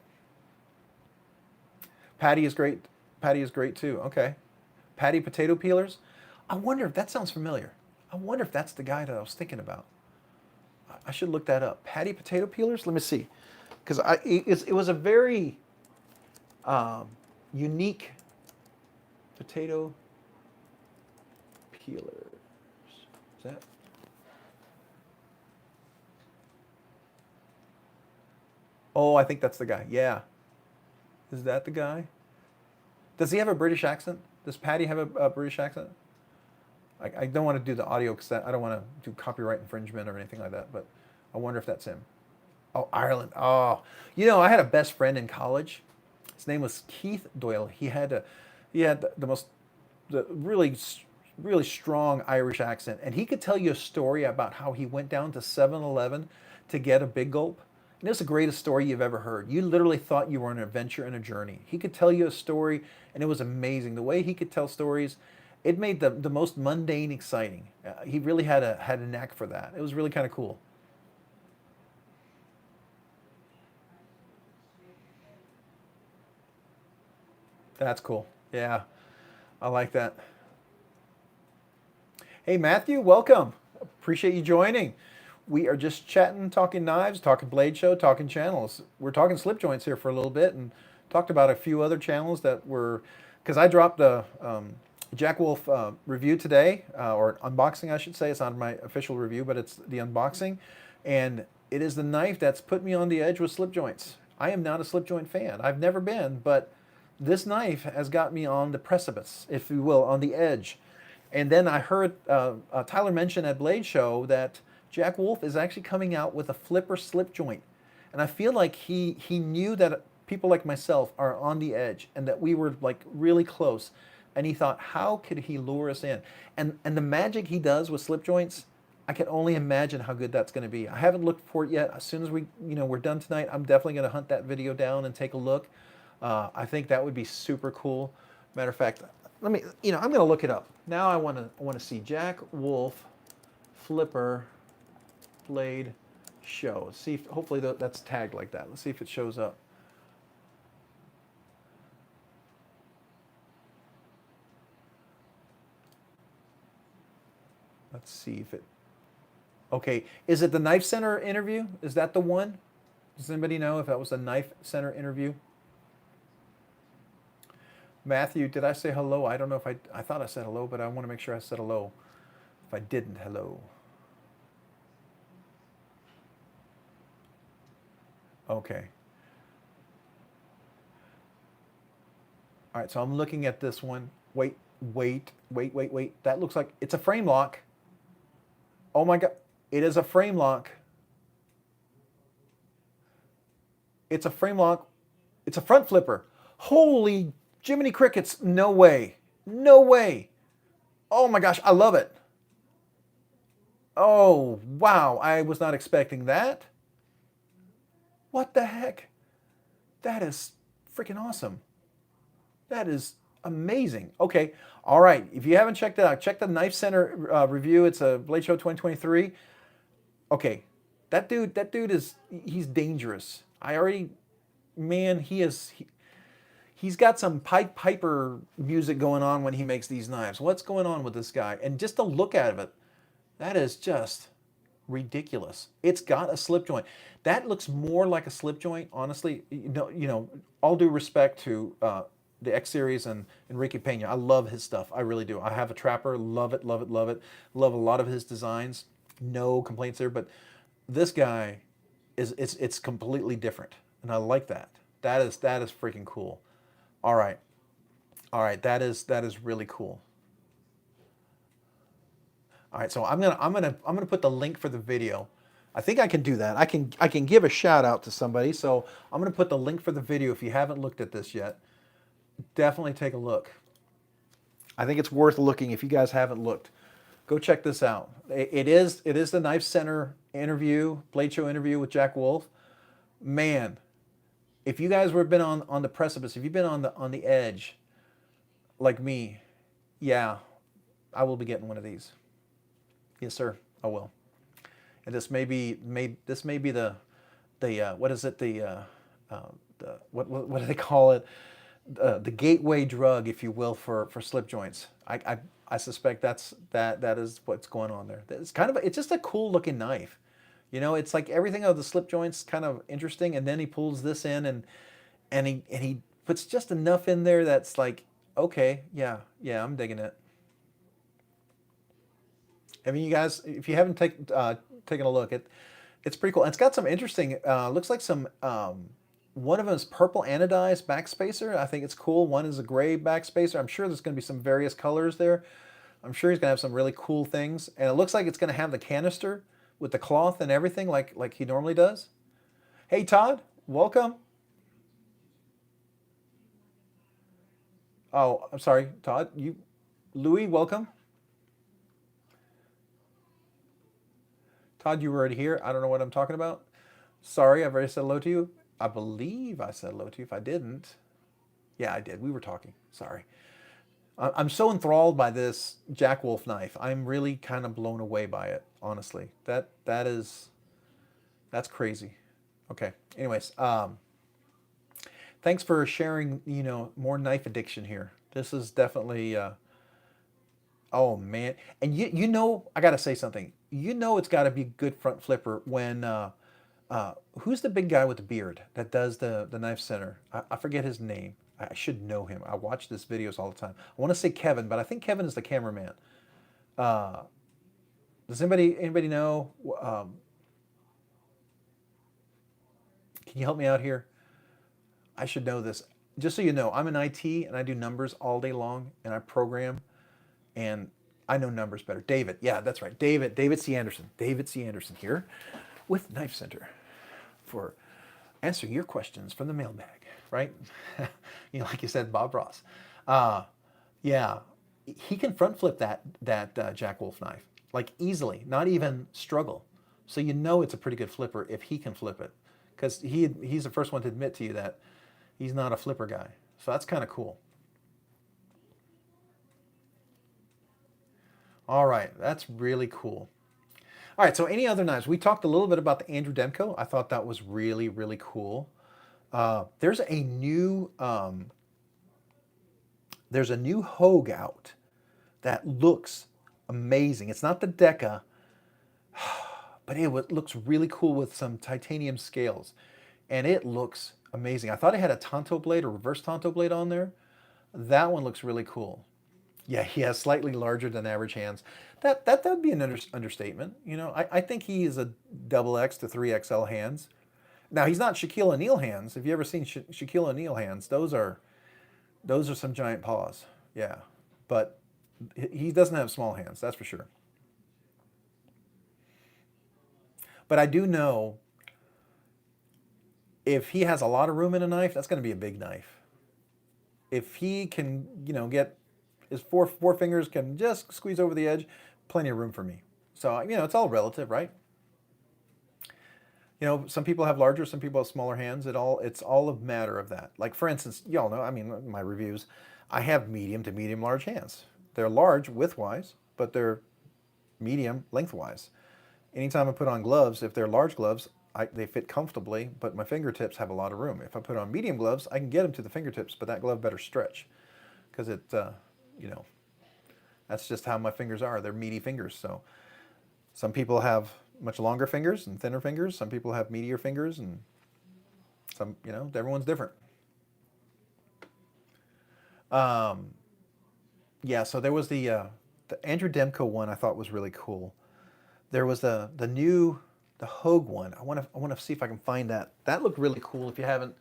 Patty is great. Patty is great too. Okay. Patty potato peelers. I wonder if that sounds familiar. I wonder if that's the guy that I was thinking about. I should look that up. Patty potato peelers. Let me see, because it was a very Unique potato peelers. Is that? Oh, I think that's the guy. Yeah. Is that the guy? Does he have a British accent? Does Patty have a British accent? I don't want to do the audio because I don't want to do copyright infringement or anything like that, but I wonder if that's him. Oh, Ireland. Oh, I had a best friend in college. His name was Keith Doyle. He had the really strong Irish accent, and he could tell you a story about how he went down to 7-Eleven to get a Big Gulp. And it's the greatest story you've ever heard. You literally thought you were on an adventure and a journey. He could tell you a story, and it was amazing. The way he could tell stories, it made the most mundane exciting. He really had a knack for that. It was really kind of cool. That's cool. Yeah, I like that. Hey, Matthew, welcome. Appreciate you joining. We are just chatting, talking knives, talking blade show, talking channels. We're talking slip joints here for a little bit and talked about a few other channels that were, because I dropped a Jack Wolf review today, or unboxing, I should say. It's not my official review, but it's the unboxing. And it is the knife that's put me on the edge with slip joints. I am not a slip joint fan. I've never been, but this knife has got me on the precipice, if you will, on the edge. And then I heard Tyler mention at Blade Show that Jack Wolf is actually coming out with a flipper slip joint. And I feel like he knew that people like myself are on the edge and that we were like really close. And he thought, how could he lure us in? And the magic he does with slip joints, I can only imagine how good that's going to be. I haven't looked for it yet. As soon as we're done tonight, I'm definitely going to hunt that video down and take a look. I think that would be super cool. Matter of fact, I'm going to look it up. Now I want to see Jack Wolf flipper blade show. Let's see if hopefully that's tagged like that. Let's see if it shows up. Let's see if it. Okay, is it the Knife Center interview? Is that the one? Does anybody know if that was the Knife Center interview? Matthew, did I say hello? I don't know if I thought I said hello, but I want to make sure I said hello. If I didn't, hello. Okay. All right, so I'm looking at this one. Wait. That looks like it's a frame lock. Oh my God, it is a frame lock. It's a frame lock. It's a front flipper. Holy Jiminy Crickets, no way. No way. Oh my gosh, I love it. Oh, wow, I was not expecting that. What the heck? That is freaking awesome. That is amazing. Okay, all right. If you haven't checked it out, check the Knife Center review. It's a Blade Show 2023. Okay, that dude he's dangerous. He's got some Pied Piper music going on when he makes these knives. What's going on with this guy? And just to look at it, that is just ridiculous. It's got a slip joint. That looks more like a slip joint, honestly. All due respect to the X Series and Enrique Pena. I love his stuff. I really do. I have a Trapper. Love it, love it, love it. Love a lot of his designs. No complaints there. But this guy it's completely different, and I like that. That is freaking cool. All right, that is really cool. All right, so I'm gonna put the link for the video. I think I can do that. I can give a shout out to somebody. So I'm gonna put the link for the video if you haven't looked at this yet. Definitely take a look. I think it's worth looking if you guys haven't looked. Go check this out. It is the Knife Center interview, Blade Show interview with Jack Wolf. Man, if you guys been on the precipice, if you've been on the edge, like me, yeah, I will be getting one of these. Yes, sir, I will. And this may be the what is it, what do they call it? The gateway drug, if you will, for slip joints. I suspect that is what's going on there. It's just a cool looking knife. It's like everything of the slip joints kind of interesting, and then he pulls this in and he puts just enough in there that's like, okay, yeah, yeah, I'm digging it. I mean, you guys, if you haven't taken a look, it's pretty cool. And it's got some interesting, looks like some, one of them is purple anodized backspacer. I think it's cool. One is a gray backspacer. I'm sure there's going to be some various colors there. I'm sure he's going to have some really cool things. And it looks like it's going to have the canister with the cloth and everything like he normally does. Hey, Todd, welcome. Oh, I'm sorry, Todd. Louis, welcome. Todd, you were already here. I don't know what I'm talking about. Sorry, I've already said hello to you. I believe I said hello to you. If I didn't, yeah, I did. We were talking. Sorry. I'm so enthralled by this Jack Wolf knife. I'm really kind of blown away by it, honestly. That's crazy. Okay. Anyways, thanks for sharing, more knife addiction here. This is definitely oh man. And I got to say something. It's got to be good front flipper when who's the big guy with the beard that does the knife center? I forget his name. I should know him. I watch his videos all the time. I want to say Kevin, but I think Kevin is the cameraman. Does anybody know? Can you help me out here? I should know this. Just so you know, I'm in IT and I do numbers all day long and I program and I know numbers better. David, yeah, that's right. David C. Anderson. David C. Anderson here with Knife Center for answering your questions from the mailbag, right? Like you said, Bob Ross. Yeah, he can front flip that Jack Wolf knife like easily, not even struggle. So it's a pretty good flipper if he can flip it, because he's the first one to admit to you that he's not a flipper guy. So that's kind of cool. All right, that's really cool. All right, so any other knives? We talked a little bit about the Andrew Demko. I thought that was really, really cool. There's a new Hogue out that looks amazing. It's not the Deca, but it looks really cool with some titanium scales, and it looks amazing. I thought it had a Tanto blade or reverse Tanto blade on there. That one looks really cool. Yeah, he has slightly larger than average hands. That would be an understatement. I think he is a double X to 3XL hands. Now he's not Shaquille O'Neal hands. Have you ever seen Shaquille O'Neal hands? Those are some giant paws. Yeah, but he doesn't have small hands. That's for sure. But I do know if he has a lot of room in a knife, that's going to be a big knife. If he can, get his four fingers can just squeeze over the edge, plenty of room for me. So, it's all relative, right? Some people have larger, some people have smaller hands. It's all a matter of that. Like, for instance, y'all know, my reviews, I have medium to medium large hands. They're large width-wise, but they're medium lengthwise. Anytime I put on gloves, if they're large gloves, they fit comfortably, but my fingertips have a lot of room. If I put on medium gloves, I can get them to the fingertips, but that glove better stretch, because that's just how my fingers are. They're meaty fingers. So some people have much longer fingers and thinner fingers. Some people have meatier fingers, and everyone's different. Yeah, so there was the Andrew Demko one I thought was really cool. There was the Hogue one. I want to see if I can find that. That looked really cool. If you haven't,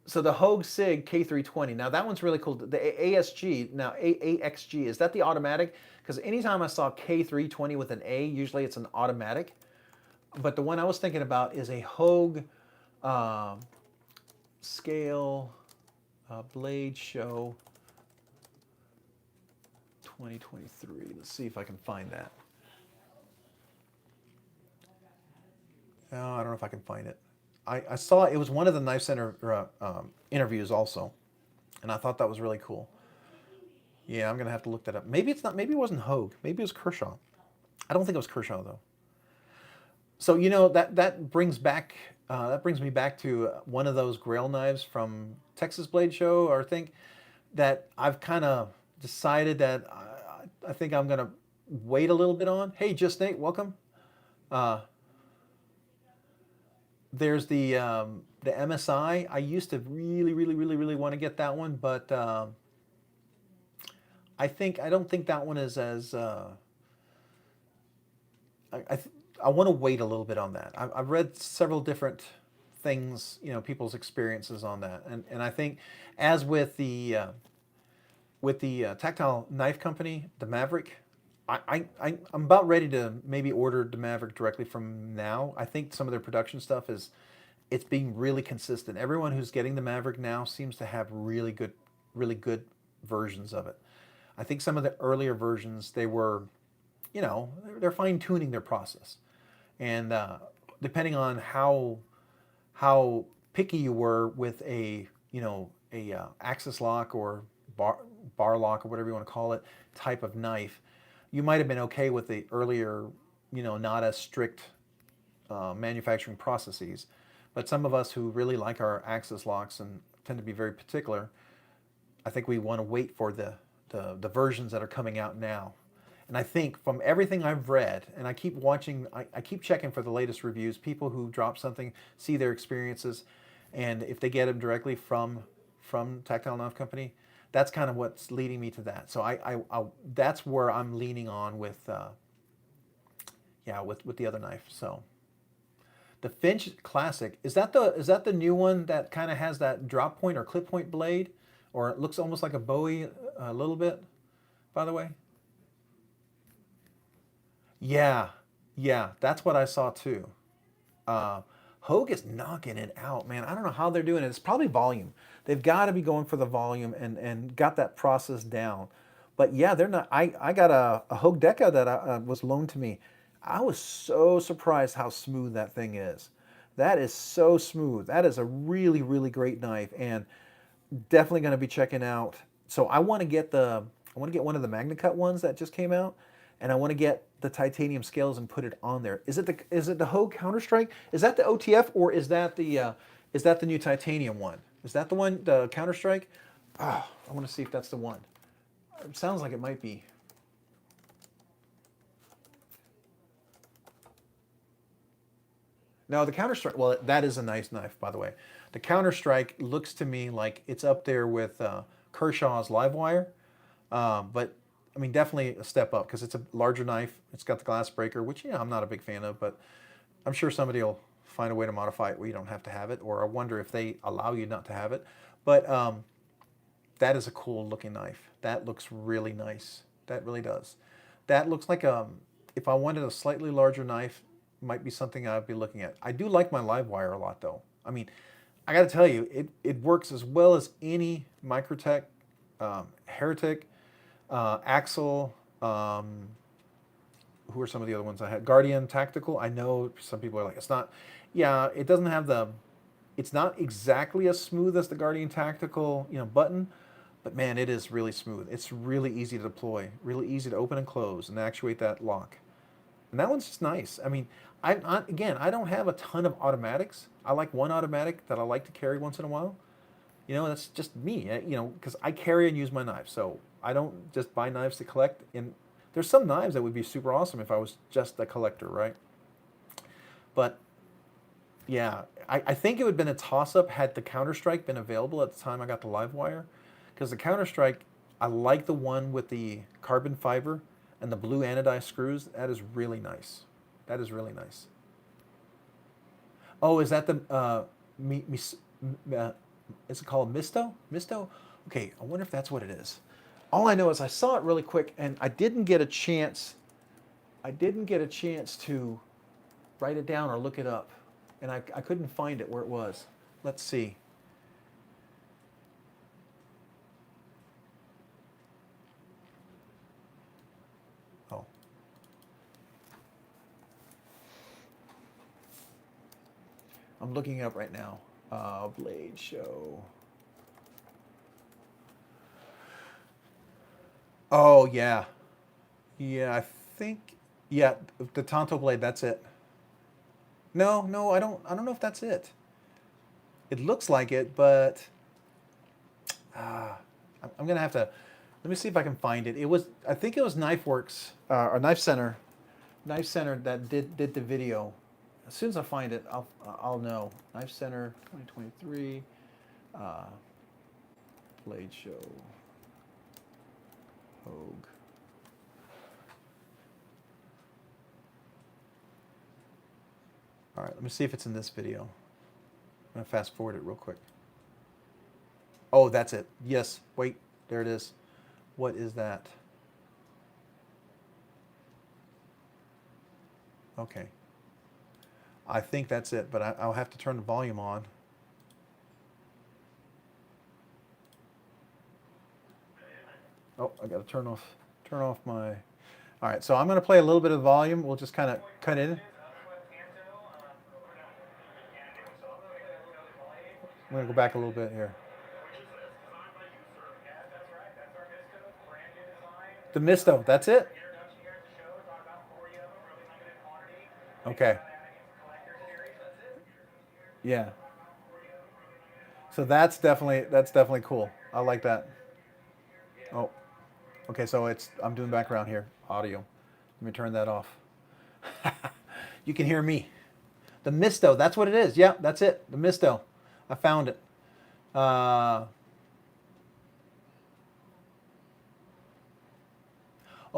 so the Hogue Sig K320. Now that one's really cool. The ASG, now AXG, is that the automatic? Because anytime I saw K320 with an A, usually it's an automatic. But the one I was thinking about is a Hogue scale blade show 2023. Let's see if I can find that. No, I don't know if I can find it. I saw it was one of the Knife Center interviews also, and I thought that was really cool. Yeah, I'm gonna have to look that up. Maybe it's not. Maybe it wasn't Hogue. Maybe it was Kershaw. I don't think it was Kershaw though. So that brings me back to one of those Grail knives from Texas Blade Show, or I think that I've kind of decided that I think I'm gonna wait a little bit on. Hey, Just Nate, welcome. There's the MSI. I used to really want to get that one, but I don't think that one is as I, I want to wait a little bit on that. I've read several different things, people's experiences on that, and I think as with the tactile knife company, the Maverick, I'm about ready to maybe order the Maverick directly from now. I think some of their production stuff it's being really consistent. Everyone who's getting the Maverick now seems to have really good versions of it. I think some of the earlier versions they were, they're fine tuning their process, and depending on how picky you were with a axis lock or bar lock or whatever you want to call it type of knife, you might have been okay with the earlier, not as strict manufacturing processes. But some of us who really like our axis locks and tend to be very particular, I think we want to wait for the versions that are coming out now. And I think from everything I've read, and I keep watching, I keep checking for the latest reviews, people who drop something, see their experiences, and if they get them directly from Tactile Knife Company, that's kind of what's leading me to that. So I that's where I'm leaning on with with the other knife. So the Finch Classic, is that the new one that kind of has that drop point or clip point blade, or it looks almost like a Bowie a little bit, by the way? Yeah, yeah, that's what I saw too. Hogue is knocking it out, man. I don't know how they're doing it. It's probably volume. They've got to be going for the volume and got that process down. But yeah, they're not. I got a Hogue Deca that was loaned to me. I was so surprised how smooth that thing is. That is so smooth. That is a really great knife, and definitely going to be checking out. So I want to get one of the MagnaCut ones that just came out, and I want to get the titanium scales and put it on there. Is it the Hogue Counter-Strike? Is that the OTF, or is that the new titanium one? Is that the one, the Counter-Strike? Oh, I want to see if that's the one. It sounds like it might be. No, the Counter-Strike, well, that is a nice knife, by the way. The Counter-Strike looks to me like it's up there with Kershaw's Livewire, but I mean, definitely a step up because it's a larger knife. It's got the glass breaker, which, I'm not a big fan of, but I'm sure somebody will find a way to modify it where you don't have to have it, or I wonder if they allow you not to have it. But that is a cool looking knife. That looks really nice. That really does. That looks like if I wanted a slightly larger knife, might be something I'd be looking at. I do like my Livewire a lot though. I mean, I got to tell you, it works as well as any Microtech, Heretic, Axel, who are some of the other ones I had? Guardian Tactical. I know some people are like, it's not, yeah, it doesn't have it's not exactly as smooth as the Guardian Tactical, button, but man, it is really smooth. It's really easy to deploy, really easy to open and close and actuate that lock. And that one's just nice. I mean, again, I don't have a ton of automatics. I like one automatic that I like to carry once in a while. That's just me, because I carry and use my knives. So I don't just buy knives to collect. And there's some knives that would be super awesome if I was just a collector, right? But yeah, I think it would have been a toss-up had the Counter-Strike been available at the time I got the Livewire. Because the Counter-Strike, I like the one with the carbon fiber and the blue anodized screws. That is really nice. That is really nice. Oh, is that the is it called Misto? Misto? Okay, I wonder if that's what it is. All I know is I saw it really quick and I didn't get a chance. I didn't get a chance to write it down or look it up. And I couldn't find it where it was. Let's see. Oh. I'm looking it up right now. Blade Show. Oh yeah, yeah. I think yeah. The Tonto blade. That's it. No, no. I don't know if that's it. It looks like it, but I'm gonna have to. Let me see if I can find it. It was. I think it was KnifeWorks or Knife Center. Knife Center that did the video, As soon as I find it, I'll know. Knife Center 2023 Blade Show Hogue. All right, let me see if it's in this video. I'm gonna fast forward it real quick. Oh, that's it. Yes. Wait, there it is. What is that? Okay. I think that's it, but I'll have to turn the volume on. Oh, I got to turn off my. All right, so I'm going to play a little bit of volume. We'll just kind of cut in. I'm going to go back a little bit here. The Misto, that's it? Okay. Yeah. So that's definitely cool. I like that. Oh, okay. So I'm doing background here, audio. Let me turn that off. You can hear me. The Misto, that's what it is. Yeah, that's it. The Misto. I found it. Oh,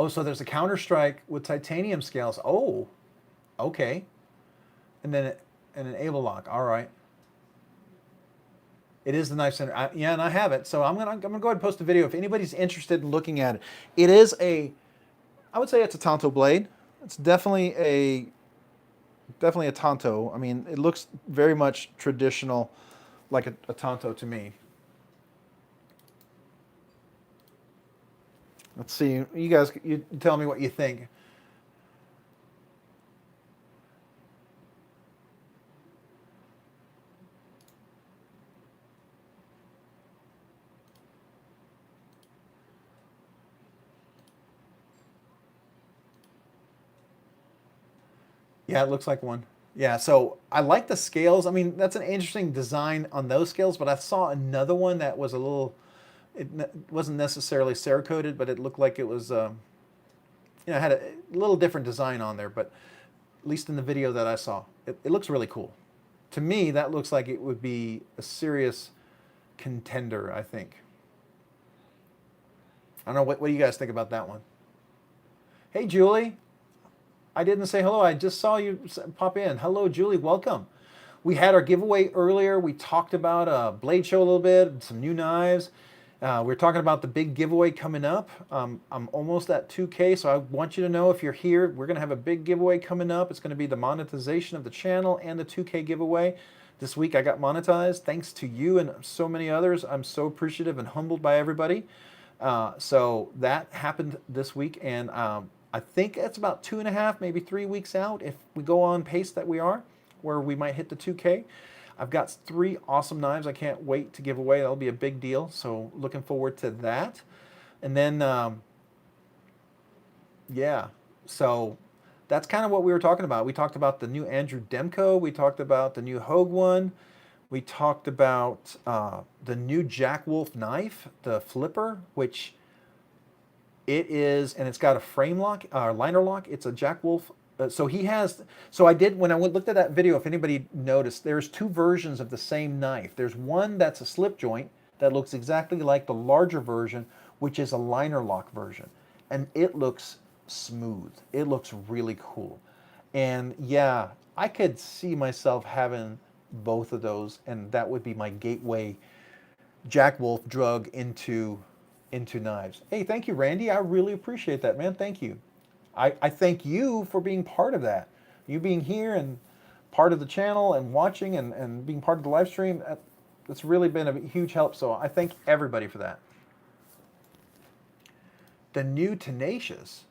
so there's a Counter-Strike with titanium scales. Oh, okay. And then an Able Lock. All right. It is the Knife Center. Yeah, and I have it. So I'm gonna go ahead and post a video if anybody's interested in looking at it. It is I would say it's a Tanto blade. It's definitely a Tanto. I mean, it looks very much traditional, like a Tanto to me. Let's see. You guys, you tell me what you think. Yeah, it looks like one. Yeah, so I like the scales. I mean, that's an interesting design on those scales, but I saw another one that was a little, wasn't necessarily Cerakoted, but it looked like it was, had a little different design on there, but at least in the video that I saw, it looks really cool. To me, that looks like it would be a serious contender, I think. I don't know, what do you guys think about that one? Hey, Julie. I didn't say hello. I just saw you pop in. Hello, Julie. Welcome. We had our giveaway earlier. We talked about Blade Show a little bit, some new knives. We're talking about the big giveaway coming up. I'm almost at 2K, so I want you to know if you're here, we're going to have a big giveaway coming up. It's going to be the monetization of the channel and the 2K giveaway. This week I got monetized thanks to you and so many others. I'm so appreciative and humbled by everybody. So that happened this week, and I think it's about 2.5, maybe 3 weeks out if we go on pace that we are, where we might hit the 2K. I've got 3 awesome knives I can't wait to give away. That'll be a big deal, so looking forward to that. And then, yeah, so that's kind of what we were talking about. We talked about the new Andrew Demko. We talked about the new Hogue one. We talked about the new Jack Wolf knife, the Flipper, which it is, and it's got a frame lock, liner lock. It's a Jack Wolf. So he has, so I did, when I looked at that video, if anybody noticed, there's 2 versions of the same knife. There's one that's a slip joint that looks exactly like the larger version, which is a liner lock version. And it looks smooth. It looks really cool. And yeah, I could see myself having both of those, and that would be my gateway Jack Wolf drug into knives. Hey, thank you, Randy. I really appreciate that, man. Thank you. I thank you for being part of that. You being here and part of the channel and watching and being part of the live stream, that's really been a huge help. So I thank everybody for that. The new Tenacious.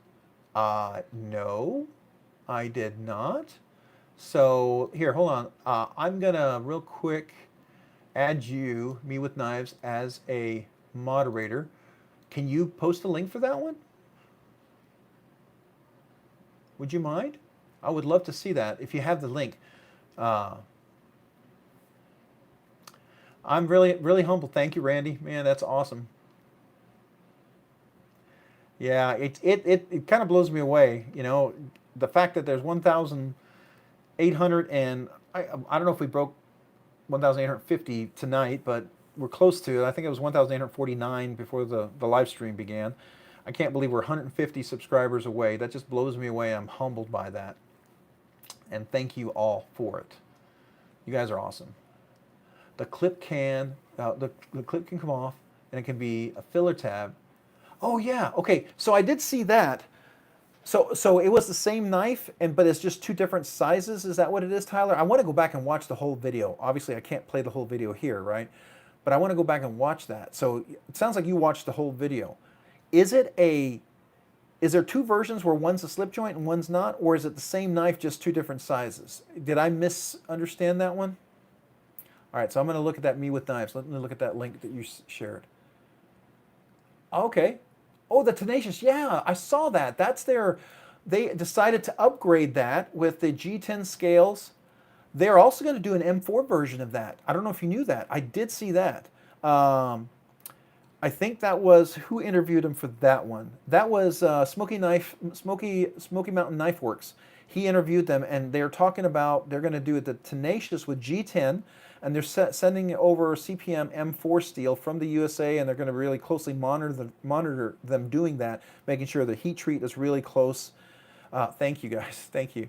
No, I did not. So here, hold on. I'm gonna real quick add you, Me with Knives, as a moderator. Can you post a link for that one? Would you mind? I would love to see that if you have the link. I'm really, really humble. Thank you, Randy. Man, that's awesome. Yeah, it kind of blows me away, you know, the fact that there's 1,000 800 and I don't know if we broke 1,850 tonight, but we're close to it. I think it was 1,849 before the live stream began. I can't believe we're 150 subscribers away. That just blows me away. I'm humbled by that. And thank you all for it. You guys are awesome. The clip can the clip can come off, and it can be a filler tab. Oh yeah, okay. So I did see that. So it was the same knife, but it's just two different sizes. Is that what it is, Tyler? I want to go back and watch the whole video. Obviously, I can't play the whole video here, right? But I want to go back and watch that. So it sounds like you watched the whole video. Is there two versions where one's a slip joint and one's not, or is it the same knife, just two different sizes? Did I misunderstand that one? All right, so I'm going to look at that Me With Knives. Let me look at that link that you shared. Okay. Oh, the Tenacious. Yeah, I saw that. They decided to upgrade that with the G10 scales. They're also going to do an M4 version of that. I don't know if you knew that. I did see that. I think that was, who interviewed him for that one? That was Smoky Mountain Knife Works. He interviewed them, and they're talking about they're going to do the Tenacious with G10, and they're sending over CPM M4 steel from the USA, and they're going to really closely monitor them doing that, making sure the heat treat is really close. Thank you guys, thank you,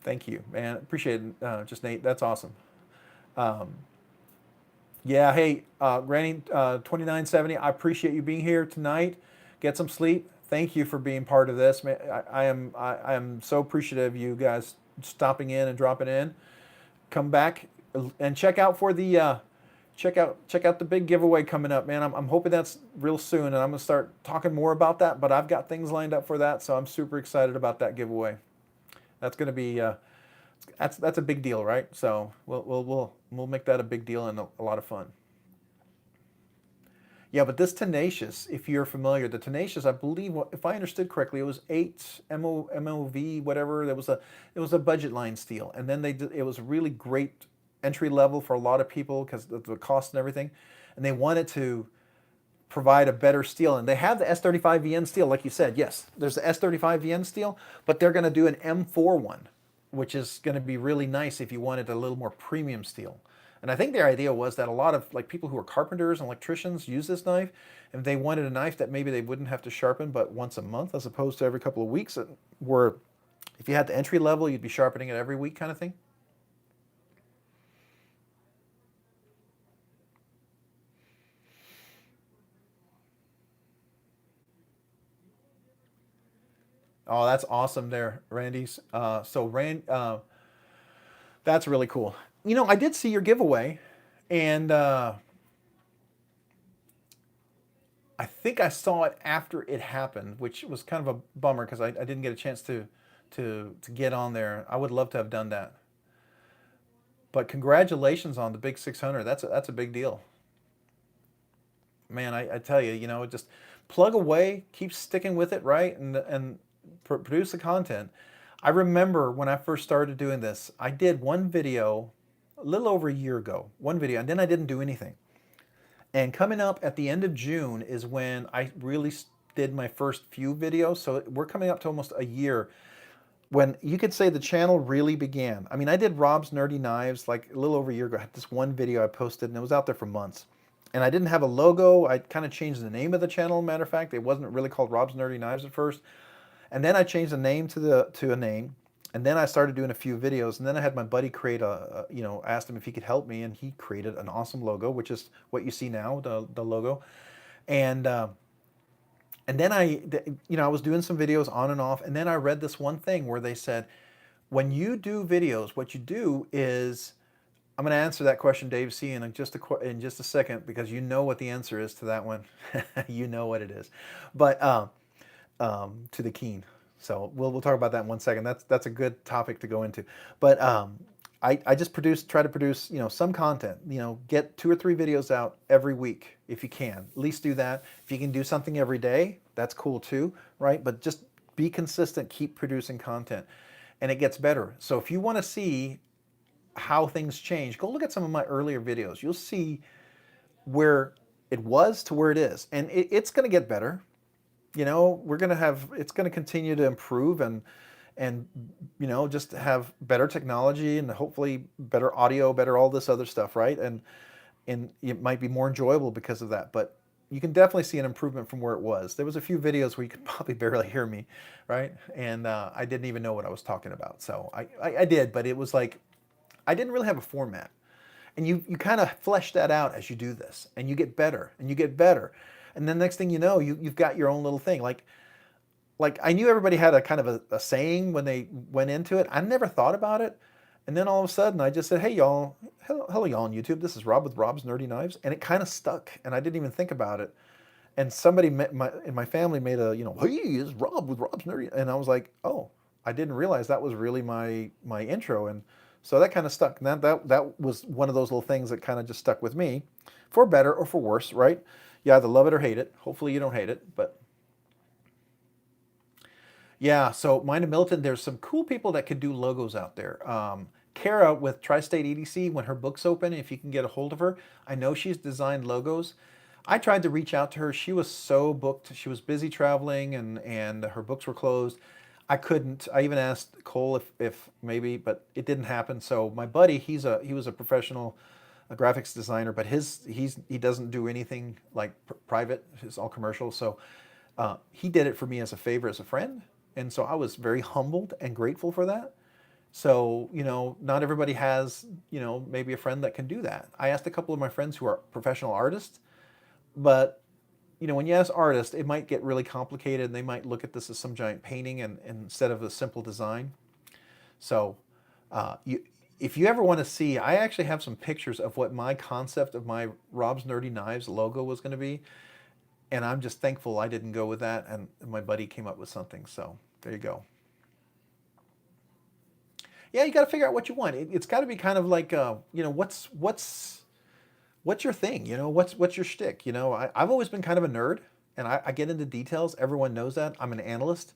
thank you, man, appreciate it. Just Nate, that's awesome. Yeah, hey, Granny 2970, I appreciate you being here tonight. Get some sleep. Thank you for being part of this, man. I am so appreciative of you guys stopping in and dropping in. Come back and check out for the check out the big giveaway coming up, man. I'm hoping that's real soon, and I'm gonna start talking more about that. But I've got things lined up for that, so I'm super excited about that giveaway. That's gonna be that's a big deal, right? So we'll make that a big deal and a lot of fun. Yeah, but this Tenacious, if you're familiar, the Tenacious, I believe, if I understood correctly, it was 8 MOV, whatever. It was a budget line steel, and then it was really great entry level for a lot of people because of the cost and everything, and they wanted to provide a better steel, and they have the S35VN steel, like you said. Yes, there's the S35VN steel, but they're going to do an M4 one, which is going to be really nice if you wanted a little more premium steel. And I think their idea was that a lot of like people who are carpenters and electricians use this knife, and they wanted a knife that maybe they wouldn't have to sharpen but once a month as opposed to every couple of weeks, where if you had the entry level, you'd be sharpening it every week kind of thing. Oh, that's awesome there, Randy's. That's really cool. You know, I did see your giveaway, and I think I saw it after it happened, which was kind of a bummer because I didn't get a chance to get on there. I would love to have done that. But congratulations on the big 600. That's a big deal. Man, I tell you, you know, just plug away, keep sticking with it, right? And produce the content. I remember when I first started doing this, I did one video a little over a year ago, one video, and then I didn't do anything. And coming up at the end of June is when I really did my first few videos. So we're coming up to almost a year when you could say the channel really began. I mean, I did Rob's Nerdy Knives like a little over a year ago. I had this one video I posted, and it was out there for months. And I didn't have a logo. I kind of changed the name of the channel, matter of fact. It wasn't really called Rob's Nerdy Knives at first. And then I changed the name to a name. And then I started doing a few videos, and then I had my buddy create asked him if he could help me, and he created an awesome logo, which is what you see now, the logo. And then I was doing some videos on and off, and then I read this one thing where they said, when you do videos, what you do is, I'm going to answer that question, Dave C, in just a second, because you know what the answer is to that one. You know what it is. But to the Keen. So we'll talk about that in 1 second. That's a good topic to go into. But I just try to produce some content. Get 2 or 3 videos out every week if you can. At least do that. If you can do something every day, that's cool too, right? But just be consistent. Keep producing content, and it gets better. So if you want to see how things change, go look at some of my earlier videos. You'll see where it was to where it is, and it's going to get better. It's going to continue to improve, and and just have better technology and hopefully better audio, better all this other stuff, right? And it might be more enjoyable because of that. But you can definitely see an improvement from where it was. There was a few videos where you could probably barely hear me, right? And I didn't even know what I was talking about. So I did, but it was like I didn't really have a format. And you kind of flesh that out as you do this, and you get better and you get better. And then next thing you know, you've got your own little thing. Like I knew everybody had a kind of a saying when they went into it. I never thought about it. And then all of a sudden I just said, hey y'all, hello y'all on YouTube. This is Rob with Rob's Nerdy Knives. And it kind of stuck and I didn't even think about it. And somebody in my family made a, hey, is Rob with Rob's Nerdy. And I was like, oh, I didn't realize that was really my intro. And so that kind of stuck. And that was one of those little things that kind of just stuck with me, for better or for worse, right? You either love it or hate it. Hopefully you don't hate it, but yeah, so Mind of Militant, there's some cool people that could do logos out there. Kara with Tri-State EDC, when her book's open, if you can get a hold of her, I know she's designed logos. I tried to reach out to her. She was so booked. She was busy traveling and her books were closed. I couldn't. I even asked Cole if maybe, but it didn't happen. So my buddy, he was a professional graphics designer, but he doesn't do anything like private. It's all commercial. So he did it for me as a favor, as a friend. And so I was very humbled and grateful for that. So, not everybody has, maybe a friend that can do that. I asked a couple of my friends who are professional artists, but, when you ask artists, it might get really complicated and they might look at this as some giant painting and instead of a simple design. So, if you ever want to see, I actually have some pictures of what my concept of my Rob's Nerdy Knives logo was going to be. And I'm just thankful I didn't go with that, and my buddy came up with something. So there you go. Yeah, you got to figure out what you want. It's got to be kind of like, what's your thing? What's your shtick? I've always been kind of a nerd, and I get into details. Everyone knows that. I'm an analyst.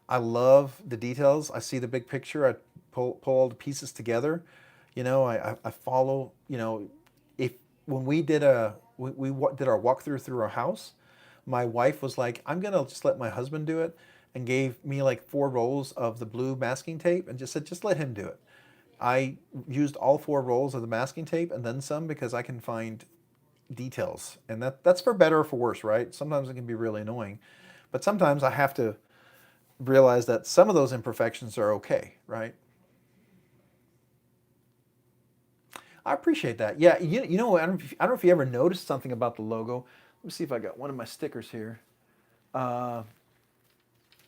I love the details. I see the big picture. I pull all the pieces together. I follow. If when we did our walkthrough through our house, my wife was like, I'm gonna just let my husband do it, and gave me like 4 rolls of the blue masking tape and just said, just let him do it. I used all 4 rolls of the masking tape and then some because I can find details. And that's for better or for worse, right? Sometimes it can be really annoying. But sometimes I have to realize that some of those imperfections are okay, right? I appreciate that. Yeah, I don't know if you ever noticed something about the logo. Let me see if I got one of my stickers here.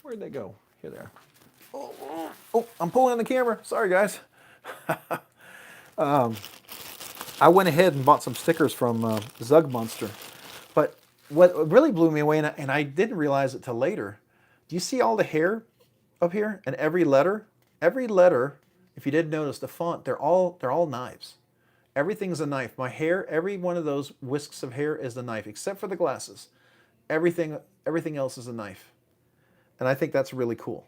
Where'd they go? Here they are. Oh, I'm pulling on the camera. Sorry, guys. I went ahead and bought some stickers from Zug Monster. But what really blew me away, and I didn't realize it till later, do you see all the hair up here? And every letter, if you didn't notice the font, they're all knives. Everything's a knife. My hair, every one of those whisks of hair is a knife, except for the glasses. Everything else is a knife. And I think that's really cool.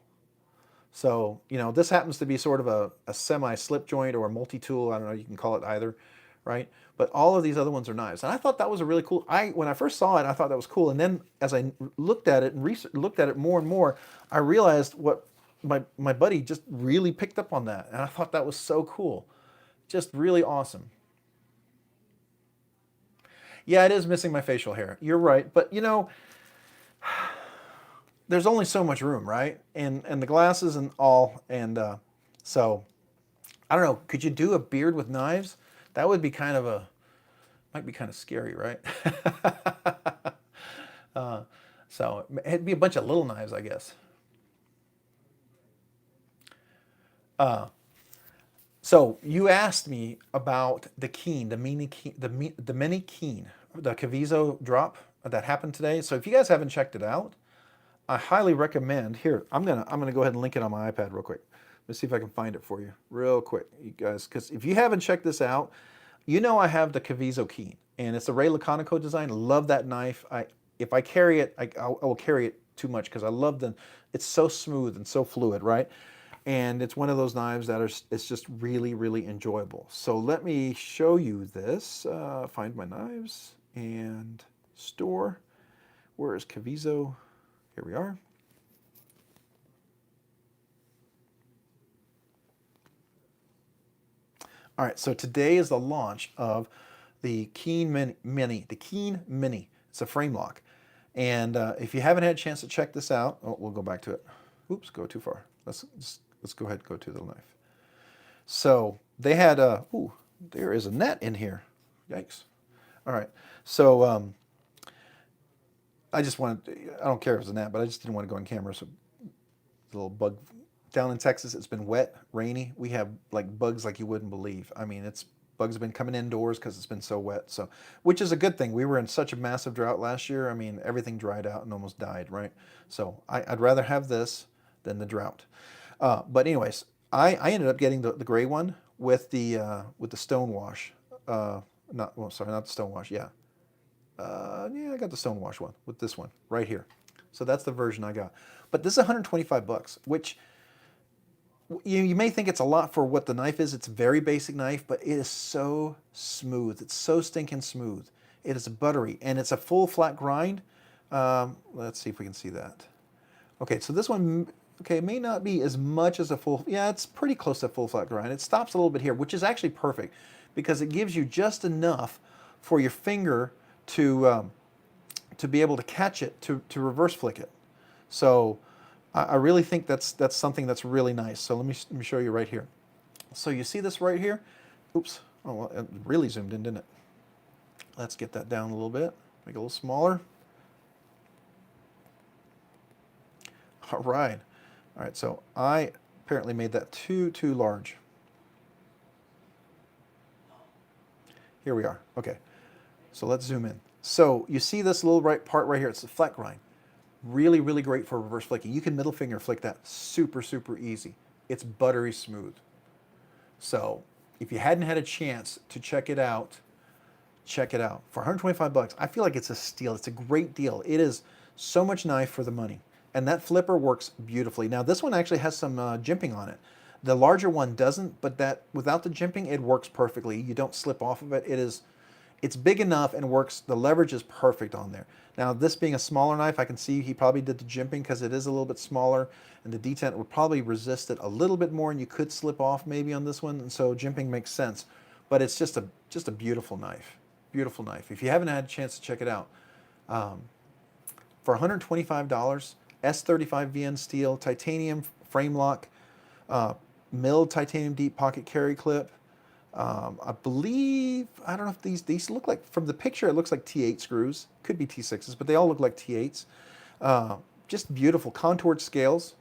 So, this happens to be sort of a semi-slip joint or a multi-tool. I don't know, you can call it either, right? But all of these other ones are knives. And I thought that was a really cool, when I first saw it, I thought that was cool. And then as I looked at it and looked at it more and more, I realized what my buddy just really picked up on that. And I thought that was so cool. Just really awesome. Yeah, it is missing my facial hair. You're right. But, there's only so much room, right? And the glasses and all, and so I don't know. Could you do a beard with knives? That would be might be kind of scary, right? So it'd be a bunch of little knives, I guess. So you asked me about the Keen, the mini Keen, the mini Keen, the Cavizo drop that happened today. So if you guys haven't checked it out, I highly recommend. Here, I'm gonna go ahead and link it on my iPad real quick. Let's see if I can find it for you real quick, you guys. Because if you haven't checked this out, I have the Cavizo Keen, and it's a Ray Laconico design. Love that knife. If I carry it, I will carry it too much because I love it's so smooth and so fluid, right? And it's one of those knives that it's just really, really enjoyable. So let me show you this. Find my knives and store. Where is Cavizo? Here we are. All right, so today is the launch of the Keen Mini. The Keen Mini. It's a frame lock. And if you haven't had a chance to check this out, oh, we'll go back to it. Oops, go too far. Let's go ahead and go to the knife. So they had ooh, there is a net in here. Yikes. All right, so I just wanted, I don't care if it's a net, but I just didn't want to go on camera. So a little bug down in Texas. It's been wet, rainy. We have like bugs like you wouldn't believe. I mean, bugs have been coming indoors because it's been so wet. So, which is a good thing. We were in such a massive drought last year. I mean, everything dried out and almost died, right? So I'd rather have this than the drought. But anyways, I ended up getting the gray one with the stone wash. Not well, sorry, not the stone wash. Yeah, yeah, I got the stone wash one with this one right here. So that's the version I got. But this is 125 bucks, which you may think it's a lot for what the knife is. It's a very basic knife, but it is so smooth. It's so stinking smooth. It is buttery, and it's a full flat grind. Let's see if we can see that. Okay, so this one, okay, may not be as much as a full, yeah, it's pretty close to a full flat grind. It stops a little bit here, which is actually perfect because it gives you just enough for your finger to be able to catch it, to reverse flick it. So I really think that's something that's really nice. So let me show you right here. So you see this right here? Oops. Oh, well, it really zoomed in, didn't it? Let's get that down a little bit. Make it a little smaller. All right. All right, so I apparently made that too large. Here we are. Okay. So let's zoom in. So you see this little part right here? It's the flat grind. Really, really great for reverse flicking. You can middle finger flick that super, super easy. It's buttery smooth. So if you hadn't had a chance to check it out, check it out. For 125 bucks, I feel like it's a steal. It's a great deal. It is so much knife for the money. And that flipper works beautifully. Now this one actually has some jimping on it. The larger one doesn't, but that without the jimping, it works perfectly. You don't slip off of it. It's big enough and works. The leverage is perfect on there. Now this being a smaller knife, I can see he probably did the jimping because it is a little bit smaller and the detent would probably resist it a little bit more and you could slip off maybe on this one, and so jimping makes sense. But it's just a beautiful knife. Beautiful knife. If you haven't had a chance to check it out, for $125, S35 VN steel, titanium frame lock, milled titanium deep pocket carry clip. I believe, I don't know if these look like, from the picture it looks like T8 screws. Could be T6s, but they all look like T8s. Just beautiful contoured scales.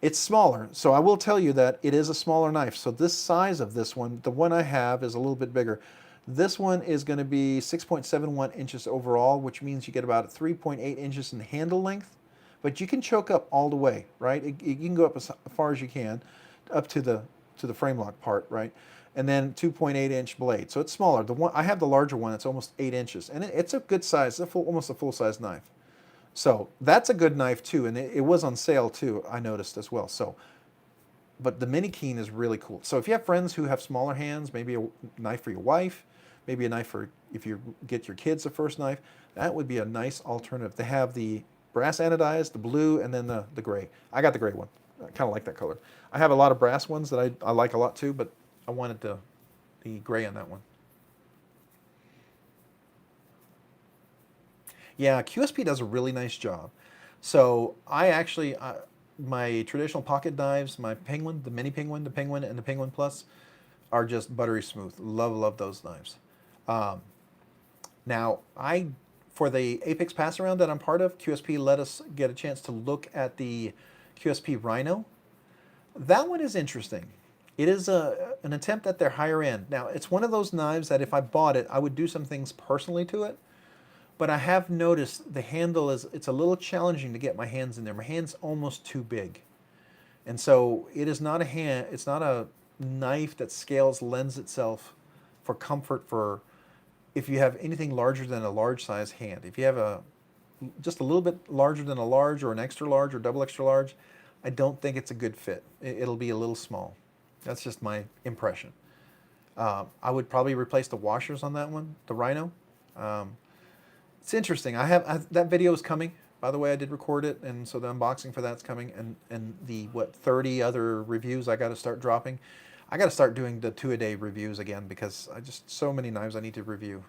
It's smaller, so I will tell you that it is a smaller knife. So this size of this one, the one I have is a little bit bigger. This one is going to be 6.71 inches overall, which means you get about 3.8 inches in handle length. But you can choke up all the way, right? You can go up as far as you can, up to the frame lock part, right? And then 2.8 inch blade. So it's smaller. The one I have, the larger one, it's almost 8 inches. And it's a good size, almost a full size knife. So that's a good knife too. And it was on sale too, I noticed as well. So, but the Mini Keen is really cool. So if you have friends who have smaller hands, maybe a knife for your wife, maybe a knife for if you get your kids the first knife, that would be a nice alternative. They have the brass anodized, the blue, and then the gray. I got the gray one. I kind of like that color. I have a lot of brass ones that I like a lot too, but I wanted the gray on that one. Yeah, QSP does a really nice job. So I actually, my traditional pocket knives, my Penguin, the Mini Penguin, the Penguin, and the Penguin Plus are just buttery smooth. Love those knives. Now, for the Apex Pass Around that I'm part of, QSP let us get a chance to look at the QSP Rhino. That one is interesting. It is an attempt at their higher end. Now, it's one of those knives that if I bought it, I would do some things personally to it. But I have noticed the handle it's a little challenging to get my hands in there. My hand's almost too big. And so it's not a knife that lends itself for comfort for if you have anything larger than a large size hand. If you have just a little bit larger than a large or an extra large or double extra large, I don't think it's a good fit. It'll be a little small. That's just my impression. I would probably replace the washers on that one, the Rhino. It's interesting. That video is coming. By the way, I did record it, and so the unboxing for that's coming, and the 30 other reviews I got to start dropping. I got to start doing the 2-a-day reviews again because I just so many knives I need to review.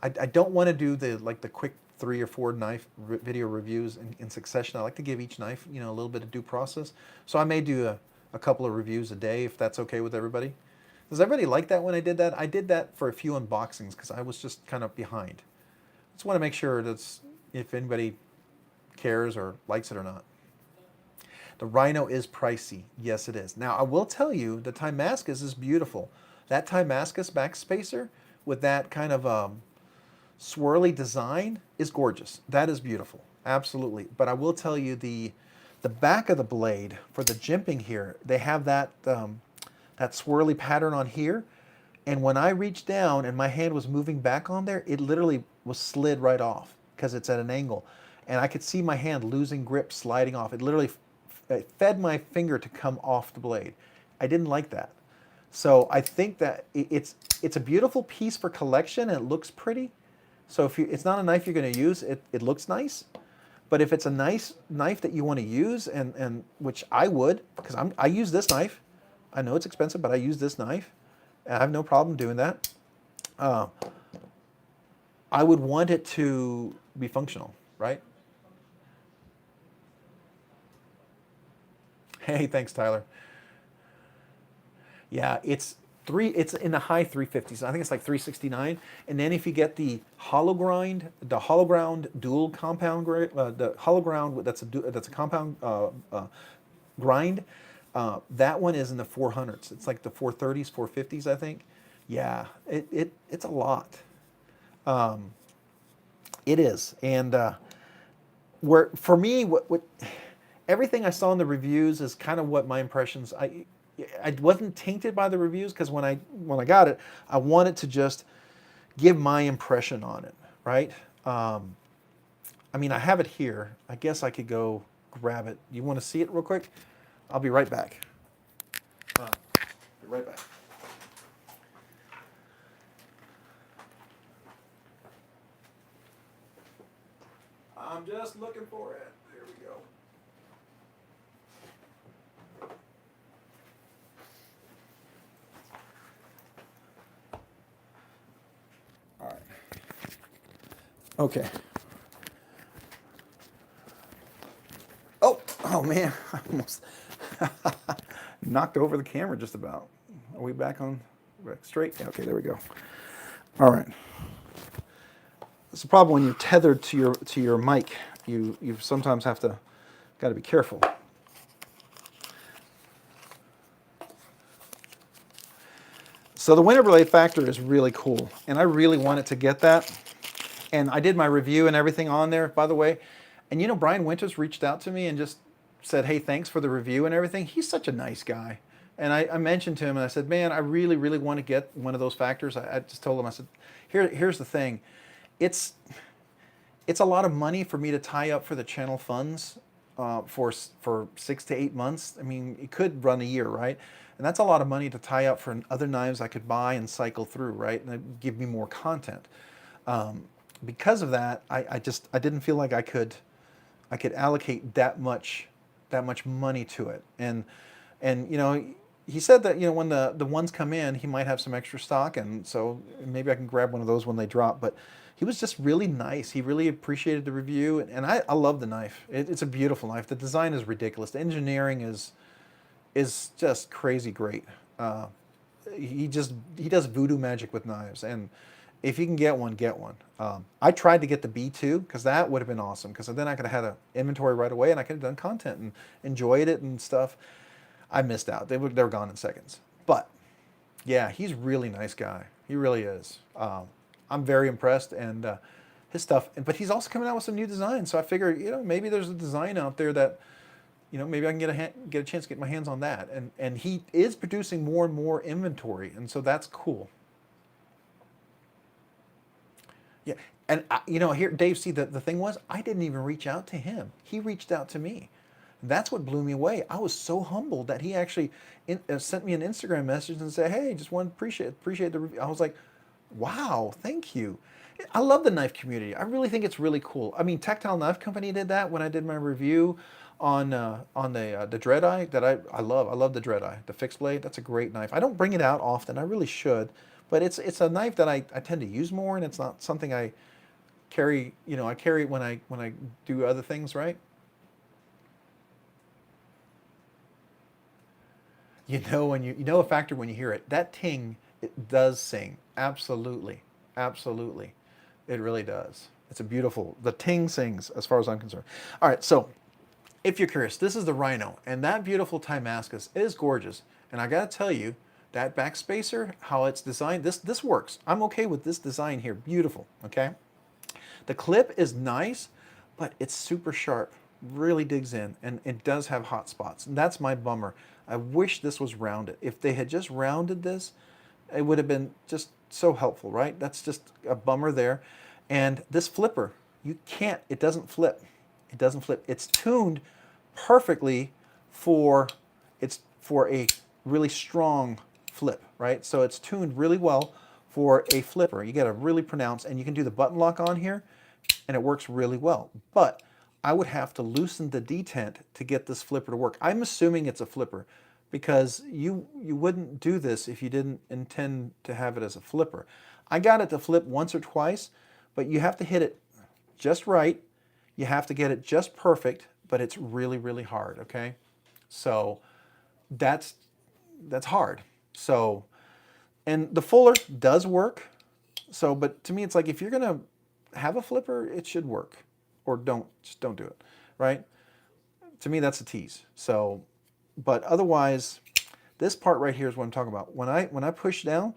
I don't want to do the quick 3 or 4 knife video reviews in succession. I like to give each knife a little bit of due process. So I may do a couple of reviews a day if that's okay with everybody. Does everybody like that when I did that? I did that for a few unboxings because I was just kind of behind. Just want to make sure that's if anybody cares or likes it or not. The Rhino is pricey. Yes, it is. Now, I will tell you, the Timascus is beautiful. That Timascus backspacer with that kind of swirly design is gorgeous. That is beautiful. Absolutely. But I will tell you, the back of the blade for the jimping here, they have that, that swirly pattern on here. And when I reached down and my hand was moving back on there, it literally was slid right off because it's at an angle. And I could see my hand losing grip, sliding off. It literally fed my finger to come off the blade. I didn't like that. So I think that it's a beautiful piece for collection and it looks pretty. So if it's not a knife you're going to use, it looks nice. But if it's a nice knife that you want to use, and which I would, because I use this knife. I know it's expensive, but I use this knife. And I have no problem doing that. I would want it to be functional, right? Hey, thanks, Tyler. Yeah, it's in the high 350s. I think it's like 369. And then if you get the hollow ground dual compound, the hollow ground that's a compound grind, that one is in the 400s. It's like the 430s, 450s, I think. Yeah, it's a lot. It is, and where for me, what everything I saw in the reviews is kind of what my impressions. I wasn't tainted by the reviews because when I got it, I wanted to just give my impression on it, right? I mean, I have it here. I guess I could go grab it. You want to see it real quick? I'll be right back. Be right back. I'm just looking for it. There we go. All right. Okay. Oh man, I almost knocked over the camera just about. Are we back straight? Yeah, okay, there we go. All right. It's the problem when you're tethered to your mic. You sometimes got to be careful. So the winter blade factor is really cool, and I really wanted to get that. And I did my review and everything on there, by the way. And Brian Winters reached out to me and just said, hey, thanks for the review and everything. He's such a nice guy. And I mentioned to him, and I said, man, I really, really want to get one of those factors. I just told him, I said, here's the thing. It's a lot of money for me to tie up for the channel funds for 6 to 8 months. I mean, it could run a year, right? And that's a lot of money to tie up for other knives I could buy and cycle through, right? And it'd give me more content. Because of that, I didn't feel like I could allocate that much money to it. And he said that when the ones come in, he might have some extra stock, and so maybe I can grab one of those when they drop. But he was just really nice. He really appreciated the review, and I love the knife. It's a beautiful knife. The design is ridiculous. The engineering is just crazy great. He does voodoo magic with knives, and if you can get one, get one. I tried to get the B2 because that would have been awesome, because then I could have had an inventory right away and I could have done content and enjoyed it and stuff. I missed out. They were gone in seconds. But yeah, he's a really nice guy. He really is. I'm very impressed, and his stuff. But he's also coming out with some new designs. So I figure, maybe there's a design out there that, maybe I can get a chance to get my hands on that. And he is producing more and more inventory, and so that's cool. Yeah, and here, Dave, see, the thing was, I didn't even reach out to him. He reached out to me. That's what blew me away. I was so humbled that he actually sent me an Instagram message and said, hey, just want to appreciate the review. I was like, wow, thank you. I love the knife community. I really think it's really cool. I mean, Tactile Knife Company did that when I did my review on the Dread Eye that I love. I love the Dread Eye, the fixed blade. That's a great knife. I don't bring it out often. I really should, but it's a knife that I tend to use more, and it's not something I carry. You know, I carry it when I do other things, right? You know a factor when you hear it. That ting, it does sing. Absolutely, absolutely, it really does. It's a beautiful. The ting sings, as far as I'm concerned. All right, so if you're curious, this is the Rhino, and that beautiful Timascus is gorgeous. And I gotta tell you, that backspacer, how it's designed, this works. I'm okay with this design here. Beautiful. Okay. The clip is nice, but it's super sharp. Really digs in, and it does have hot spots. And that's my bummer. I wish this was rounded. If they had just rounded this, it would have been just so helpful, right? That's just a bummer there. And this flipper, you can't, it doesn't flip. It doesn't flip. It's tuned perfectly for, it's for a really strong flip, right? So it's tuned really well for a flipper. You got to really pronounce, and you can do the button lock on here, and it works really well. But I would have to loosen the detent to get this flipper to work. I'm assuming it's a flipper because you wouldn't do this if you didn't intend to have it as a flipper. I got it to flip once or twice, but you have to hit it just right. You have to get it just perfect, but it's really, really hard, okay? So that's hard. So, and the fuller does work. So, but to me, it's like if you're gonna have a flipper, it should work, or just don't do it, right? To me, that's a tease. So, but otherwise, this part right here is what I'm talking about. When I push down,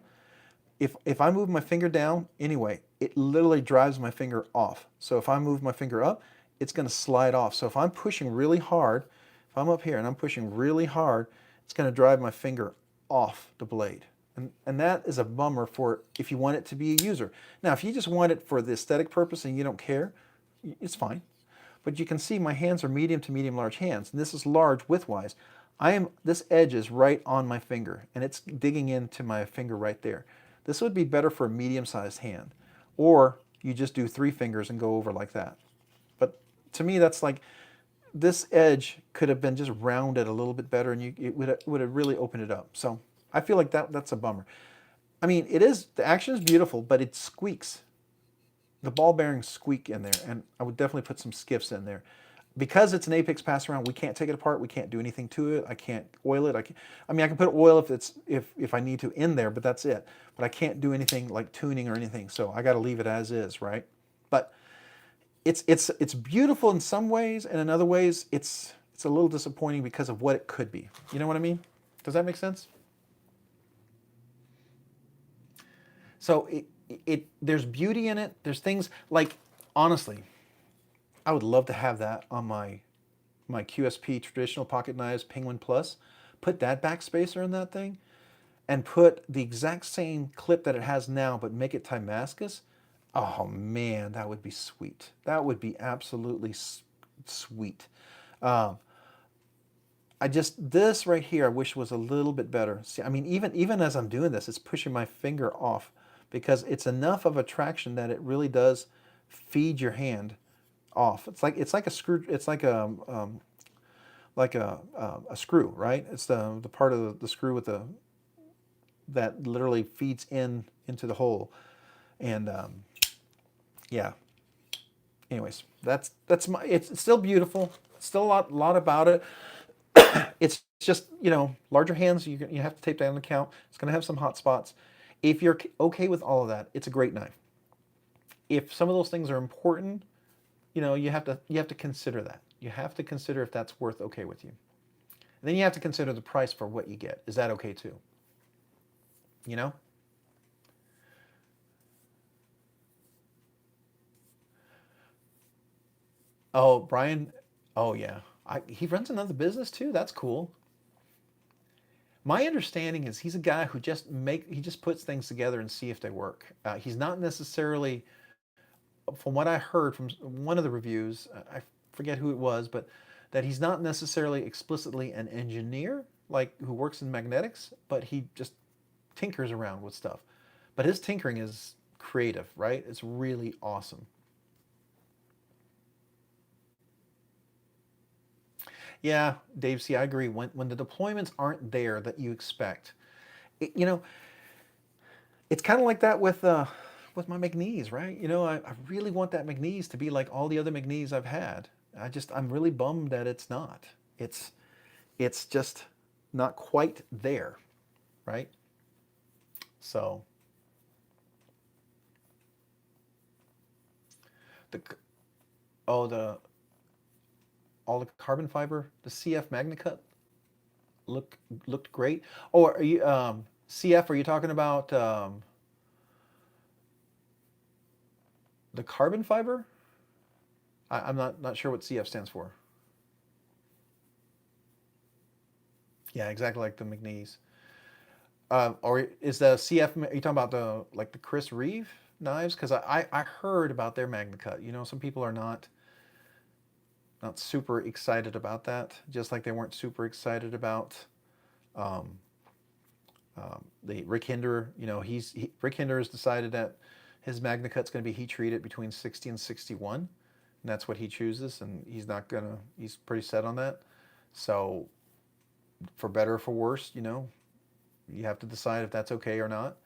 if I move my finger down anyway, it literally drives my finger off. So if I move my finger up, it's going to slide off. So if I'm pushing really hard, if I'm up here and I'm pushing really hard, it's going to drive my finger off the blade. And that is a bummer for if you want it to be a user. Now, if you just want it for the aesthetic purpose and you don't care, it's fine. But you can see my hands are medium to medium large hands, and this is large widthwise. This edge is right on my finger, and it's digging into my finger right there. This would be better for a medium-sized hand, or you just do 3 fingers and go over like that. But to me, that's like, this edge could have been just rounded a little bit better, and it would have really opened it up. So I feel like that's a bummer. I mean, the action is beautiful, but it squeaks. The ball bearings squeak in there, and I would definitely put some skiffs in there. Because it's an Apex pass around, we can't take it apart. We can't do anything to it. I can't oil it. I mean, I can put oil if I need to in there, but that's it. But I can't do anything like tuning or anything. So I got to leave it as is, right? But it's beautiful in some ways, and in other ways, it's a little disappointing because of what it could be. You know what I mean? Does that make sense? So there's beauty in it. There's things like, honestly, I would love to have that on my QSP traditional pocket knives Penguin Plus. Put that backspacer in that thing, and put the exact same clip that it has now, but make it Timascus. Oh man, that would be sweet. That would be absolutely sweet. This right here, I wish was a little bit better. See, I mean, even as I'm doing this, it's pushing my finger off because it's enough of a traction that it really does feed your hand off. It's like a screw. It's like a screw, right? It's the part of the screw with that literally feeds into the hole, and yeah. Anyways, that's my. It's still beautiful. Still a lot about it. It's just, larger hands. You have to tape down the count. It's going to have some hot spots. If you're okay with all of that, it's a great knife. If some of those things are important, you have to consider that. You have to consider if that's okay with you. And then you have to consider the price for what you get. Is that okay too? Oh, Brian. Oh yeah. He runs another business too. That's cool. My understanding is he's a guy who just puts things together and see if they work. He's not necessarily, from what I heard from one of the reviews, I forget who it was, but that he's not necessarily explicitly an engineer, like who works in magnetics, but he just tinkers around with stuff. But his tinkering is creative, right? It's really awesome. Yeah, Dave, see, I agree. When the deployments aren't there that you expect, you know, it's kind of like that with my McNeese, right? I really want that McNeese to be like all the other McNeese I've had. I'm really bummed that it's not. It's it's just not quite there, right? So the oh the all the carbon fiber, the CF MagnaCut look looked great. Oh, are you CF? Are you talking about the carbon fiber? I'm not sure what CF stands for. Yeah, exactly like the McNeese. Or is the CF? Are you talking about the Chris Reeve knives? Because I heard about their MagnaCut. Some people are not super excited about that. Just like they weren't super excited about um, the Rick Hinder. Rick Hinder has decided that his MagnaCut's going to be heat treated between 60 and 61, and that's what he chooses, and he's not gonna. He's pretty set on that. So for better or for worse, you have to decide if that's okay or not.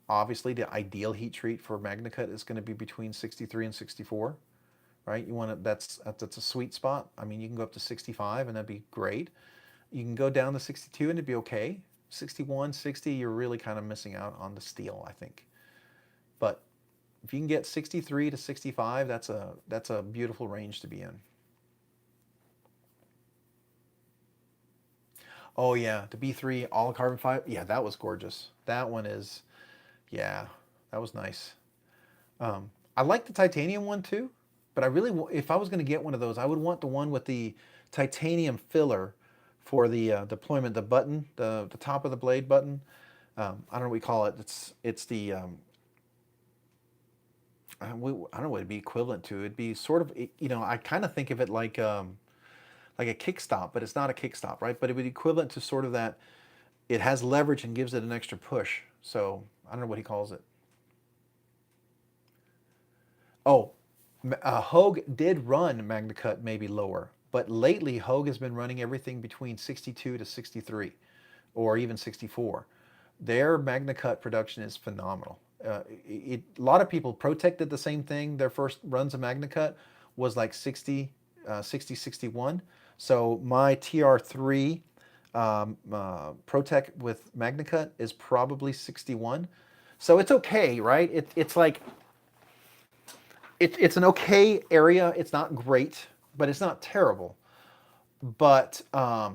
Obviously, the ideal heat treat for MagnaCut is going to be between 63 and 64, right? You want to, that's a sweet spot. I mean, you can go up to 65 and that'd be great. You can go down to 62 and it'd be okay. 61, 60, you're really kind of missing out on the steel, I think. But if you can get 63 to 65, that's a beautiful range to be in. Oh yeah, the B3 all carbon fiber. Yeah, that was gorgeous. That one is, yeah, that was nice. I like the titanium one too, but if I was going to get one of those, I would want the one with the titanium filler for the deployment, the button, the top of the blade button. I don't know what we call it. It's the I don't know what it'd be equivalent to. It'd be sort of, I kind of think of it like a kickstop, but it's not a kickstop, right? But it would be equivalent to sort of that. It has leverage and gives it an extra push. So I don't know what he calls it. Oh, Hogue did run MagnaCut maybe lower, but lately Hogue has been running everything between 62 to 63, or even 64. Their MagnaCut production is phenomenal. A lot of people, ProTech did the same thing. Their first runs of MagnaCut was like 60, 60, 61. So my TR3 ProTech with MagnaCut is probably 61. So it's okay, right? It's like it's an okay area. It's not great, but it's not terrible. But yeah,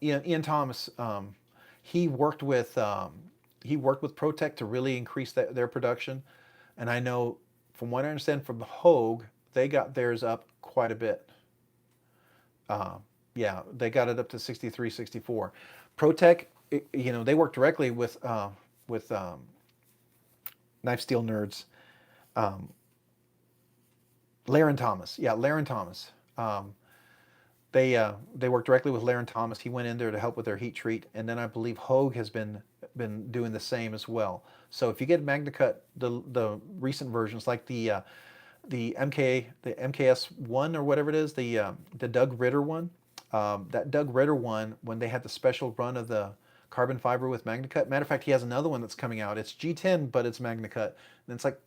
Ian Thomas, he worked with ProTech to really increase their production, and I know from what I understand from Hogue, they got theirs up quite a bit. Uh, yeah, they got it up to 63, 64. ProTech, they work directly with Knife Steel Nerds. Um, Laren Thomas, yeah, Laren Thomas. They work directly with Laren Thomas. He went in there to help with their heat treat, and then I believe Hogue has been doing the same as well. So if you get MagnaCut, the recent versions like the MKS one or whatever it is, the Doug Ritter one, that Doug Ritter one when they had the special run of the carbon fiber with MagnaCut. Matter of fact, he has another one that's coming out. It's G10, but it's MagnaCut, and it's like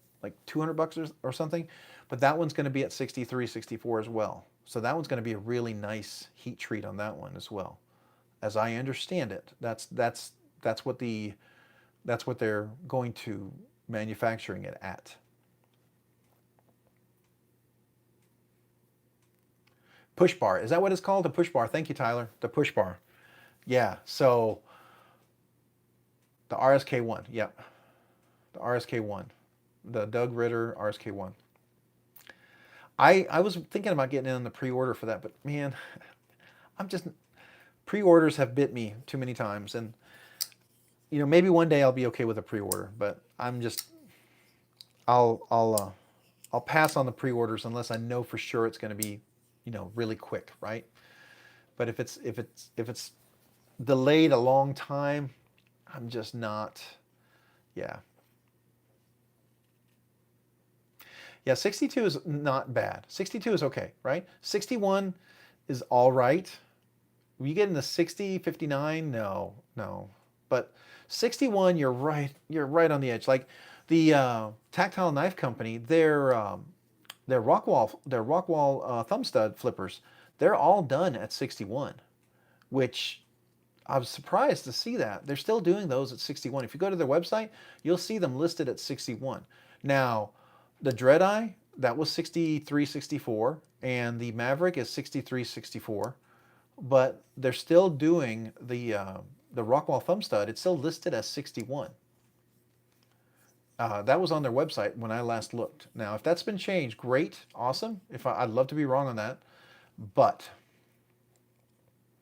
$200 or something. But that one's going to be at 63, 64 as well. So that one's going to be a really nice heat treat on that one as well. As I understand it, that's what they're going to manufacturing it at. Push bar. Is that what it's called? The push bar. Thank you, Tyler. The push bar. Yeah. So the RSK1. Yep. The RSK1. The Doug Ritter RSK1. I was thinking about getting in on the pre-order for that, but man, I'm just pre-orders have bit me too many times, and maybe one day I'll be okay with a pre-order, but I'll pass on the pre-orders unless I know for sure it's going to be really quick, right? But if it's delayed a long time, I'm just not. Yeah. Yeah, 62 is not bad. 62 is okay, right? 61 is all right. When you get into 60, 59, no, no. But 61, you're right on the edge. Like the Tactile Knife Company, their Rockwall thumb stud flippers, they're all done at 61, which I was surprised to see that. They're still doing those at 61. If you go to their website, you'll see them listed at 61. Now, the Dreadeye, that was 63, 64, and the Maverick is 63, 64. But they're still doing the Rockwall thumb stud. It's still listed as 61. That was on their website when I last looked. Now, if that's been changed, great, awesome. I'd love to be wrong on that, but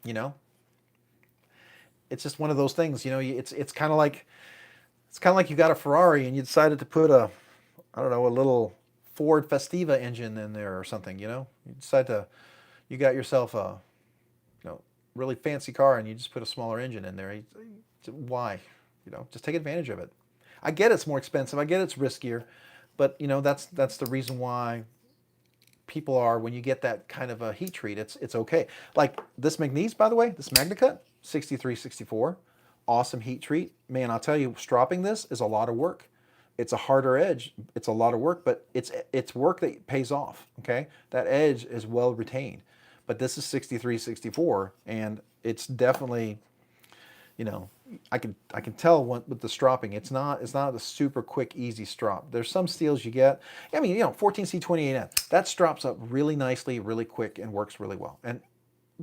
you know, it's just one of those things. You know, it's kind of like you got a Ferrari and you decided to put I don't know, a little Ford Festiva engine in there or something. You know, you got yourself a really fancy car and you just put a smaller engine in there. Why? Just take advantage of it. I get it's more expensive. I get it's riskier, but that's the reason why people are, when you get that kind of a heat treat, it's okay. Like this Magnese, by the way, this MagnaCut 63, 64, awesome heat treat. Man, I'll tell you, stropping this is a lot of work. It's a harder edge. It's a lot of work, but it's work that pays off. Okay, that edge is well retained. But this is 63, 64, and it's definitely, I can tell with the stropping, it's not a super quick, easy strop. There's some steels you get. I mean, 14C28N, that strops up really nicely, really quick, and works really well.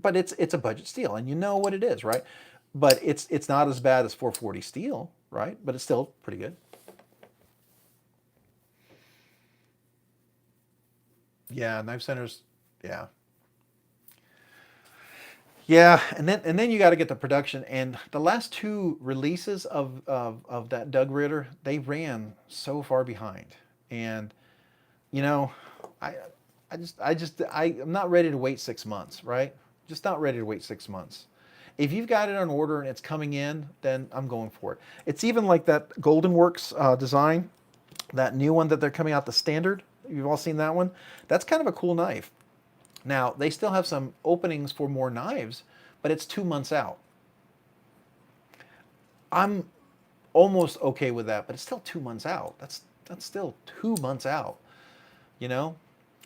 But it's a budget steel, and you know what it is, right? But it's not as bad as 440 steel, right? But it's still pretty good. Yeah, knife centers, yeah. Yeah, and then you got to get the production. And the last two releases of that Doug Ritter, they ran so far behind. And you know, I I'm not ready to wait 6 months, right? Just not ready to wait 6 months. If you've got it on order and it's coming in, then I'm going for it. It's even like that Golden Works design, that new one that they're coming out, the standard. You've all seen that one. That's kind of a cool knife. Now, they still have some openings for more knives, but it's 2 months out. I'm almost okay with that, but it's still 2 months out. That's still 2 months out, you know?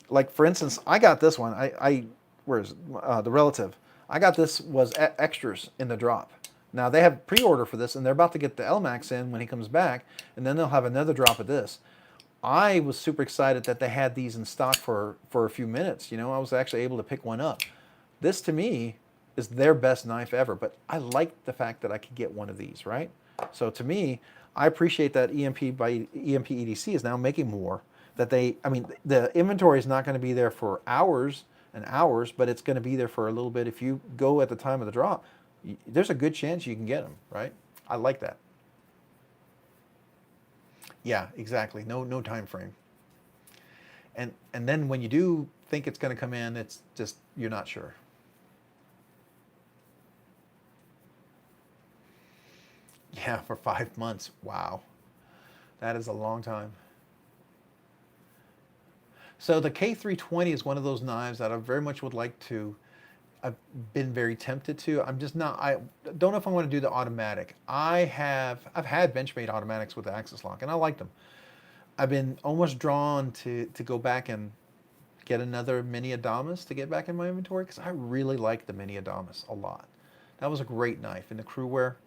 Like, for instance, I got this one. Where's the relative? I got this, was extras in the drop. Now, they have pre-order for this, and they're about to get the LMAX in when he comes back, and then they'll have another drop of this. I was super excited that they had these in stock for a few minutes. I was actually able to pick one up. This, to me, is their best knife ever, but I like the fact that I could get one of these, right? So to me, I appreciate that EMP by EMP EDC is now making more. The inventory is not going to be there for hours and hours, but it's going to be there for a little bit. If you go at the time of the drop, there's a good chance you can get them, right? I like that. Yeah, exactly. No time frame. And then when you do think it's going to come in, it's just you're not sure. Yeah, for 5 months. Wow. That is a long time. So the K320 is one of those knives that I very much would like to. I've been very tempted to. I'm just not. I don't know if I want to do the automatic. I've had Benchmade automatics with the Axis lock, and I like them. I've been almost drawn to go back and get another Mini Adamas to get back in my inventory because I really like the Mini Adamas a lot. That was a great knife in the crew wear.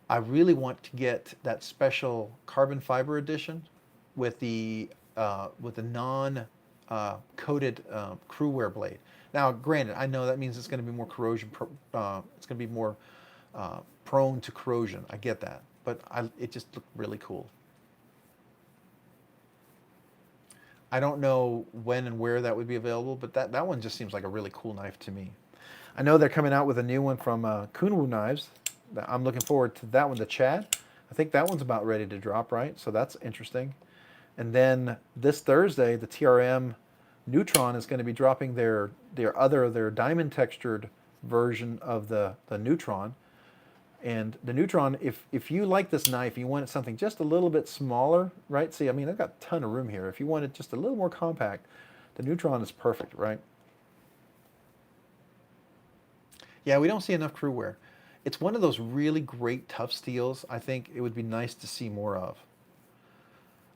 I really want to get that special carbon fiber edition with the non coated crew wear blade. Now, granted, I know that means it's going to be more corrosion. It's going to be more prone to corrosion. I get that, but it just looked really cool. I don't know when and where that would be available, but that one just seems like a really cool knife to me. I know they're coming out with a new one from Kunwu Knives. I'm looking forward to that one, the Chad. I think that one's about ready to drop, right? So that's interesting. And then this Thursday, the TRM Neutron is going to be dropping their diamond textured version of the Neutron. And the Neutron, if you like this knife, you want something just a little bit smaller, right? See, I mean, I've got a ton of room here. If you want it just a little more compact, the Neutron is perfect, right? Yeah, we don't see enough crew wear. It's one of those really great tough steels. I think it would be nice to see more of.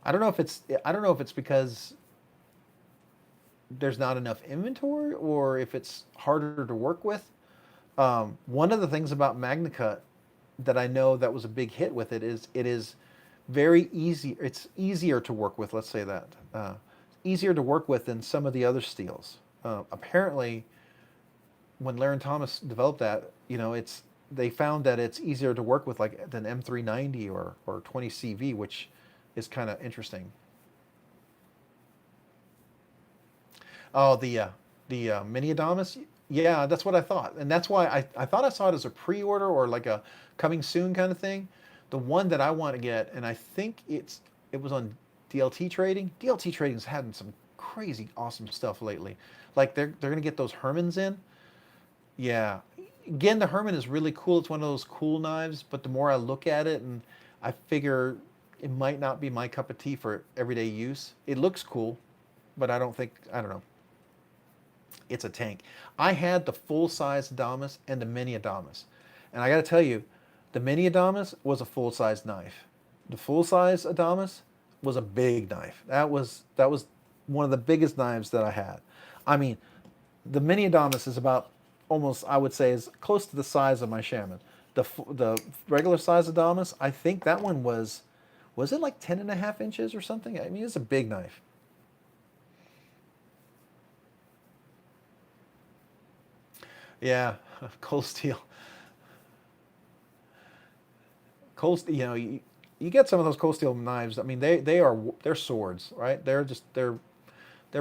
I don't know if it's because there's not enough inventory or if it's harder to work with. One of the things about MagnaCut that I know that was a big hit with it is very easy. It's easier to work with. Let's say that easier to work with than some of the other steels. Apparently, when Laren Thomas developed that, they found that it's easier to work with like than M390 or 20 CV, which is kind of interesting. Oh, the Mini Adamas. Yeah, that's what I thought, and that's why I thought I saw it as a pre-order or like a coming soon kind of thing. The one that I want to get, and I think it was on DLT Trading. DLT Trading's had some crazy awesome stuff lately. Like they're gonna get those Hermans in. Yeah. Again, the Herman is really cool. It's one of those cool knives, but the more I look at it and I figure it might not be my cup of tea for everyday use. It looks cool, but I don't know. It's a tank. I had the full-size Adamas and the mini Adamas. And I got to tell you, the mini Adamas was a full-size knife. The full-size Adamas was a big knife. That was one of the biggest knives that I had. I mean, the mini Adamas is about almost, I would say, is close to the size of my Shaman. The regular size Adamas, I think that one was it like 10 and a half inches or something? I mean, it's a big knife. Yeah, cold steel. You get some of those cold steel knives. I mean, they're swords, right? They're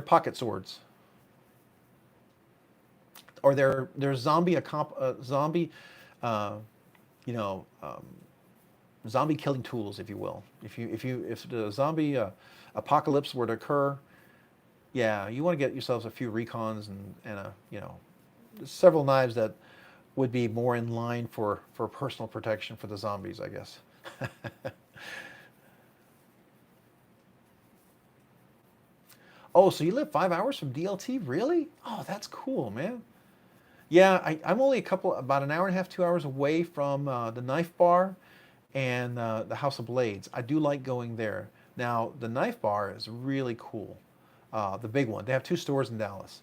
pocket swords, or they're zombie, uh, you know, zombie killing tools, if you will. If the zombie apocalypse were to occur, yeah, you want to get yourselves a few recons and several knives that would be more in line for personal protection for the zombies, I guess. Oh, so you live 5 hours from DLT? Really? Oh, that's cool, man. Yeah, I'm only about an hour and a half, 2 hours away from the Knife Bar and the House of Blades. I do like going there. Now, the Knife Bar is really cool. The big one. They have two stores in Dallas.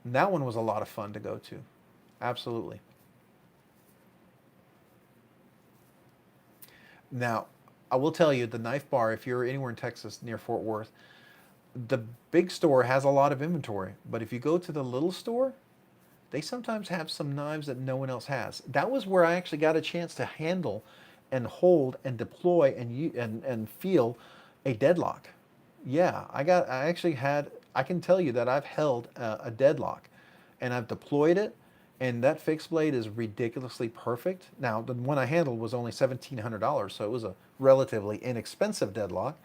And that one was a lot of fun to go to. Absolutely. Now, I will tell you, the Knife Bar, if you're anywhere in Texas near Fort Worth, the big store has a lot of inventory. But if you go to the little store, they sometimes have some knives that no one else has. That was where I actually got a chance to handle and hold and deploy and feel a deadlock. Yeah, I actually had, I can tell you that I've held a deadlock and I've deployed it, and that fixed blade is ridiculously perfect. Now, the one I handled was only $1,700, so it was a relatively inexpensive deadlock,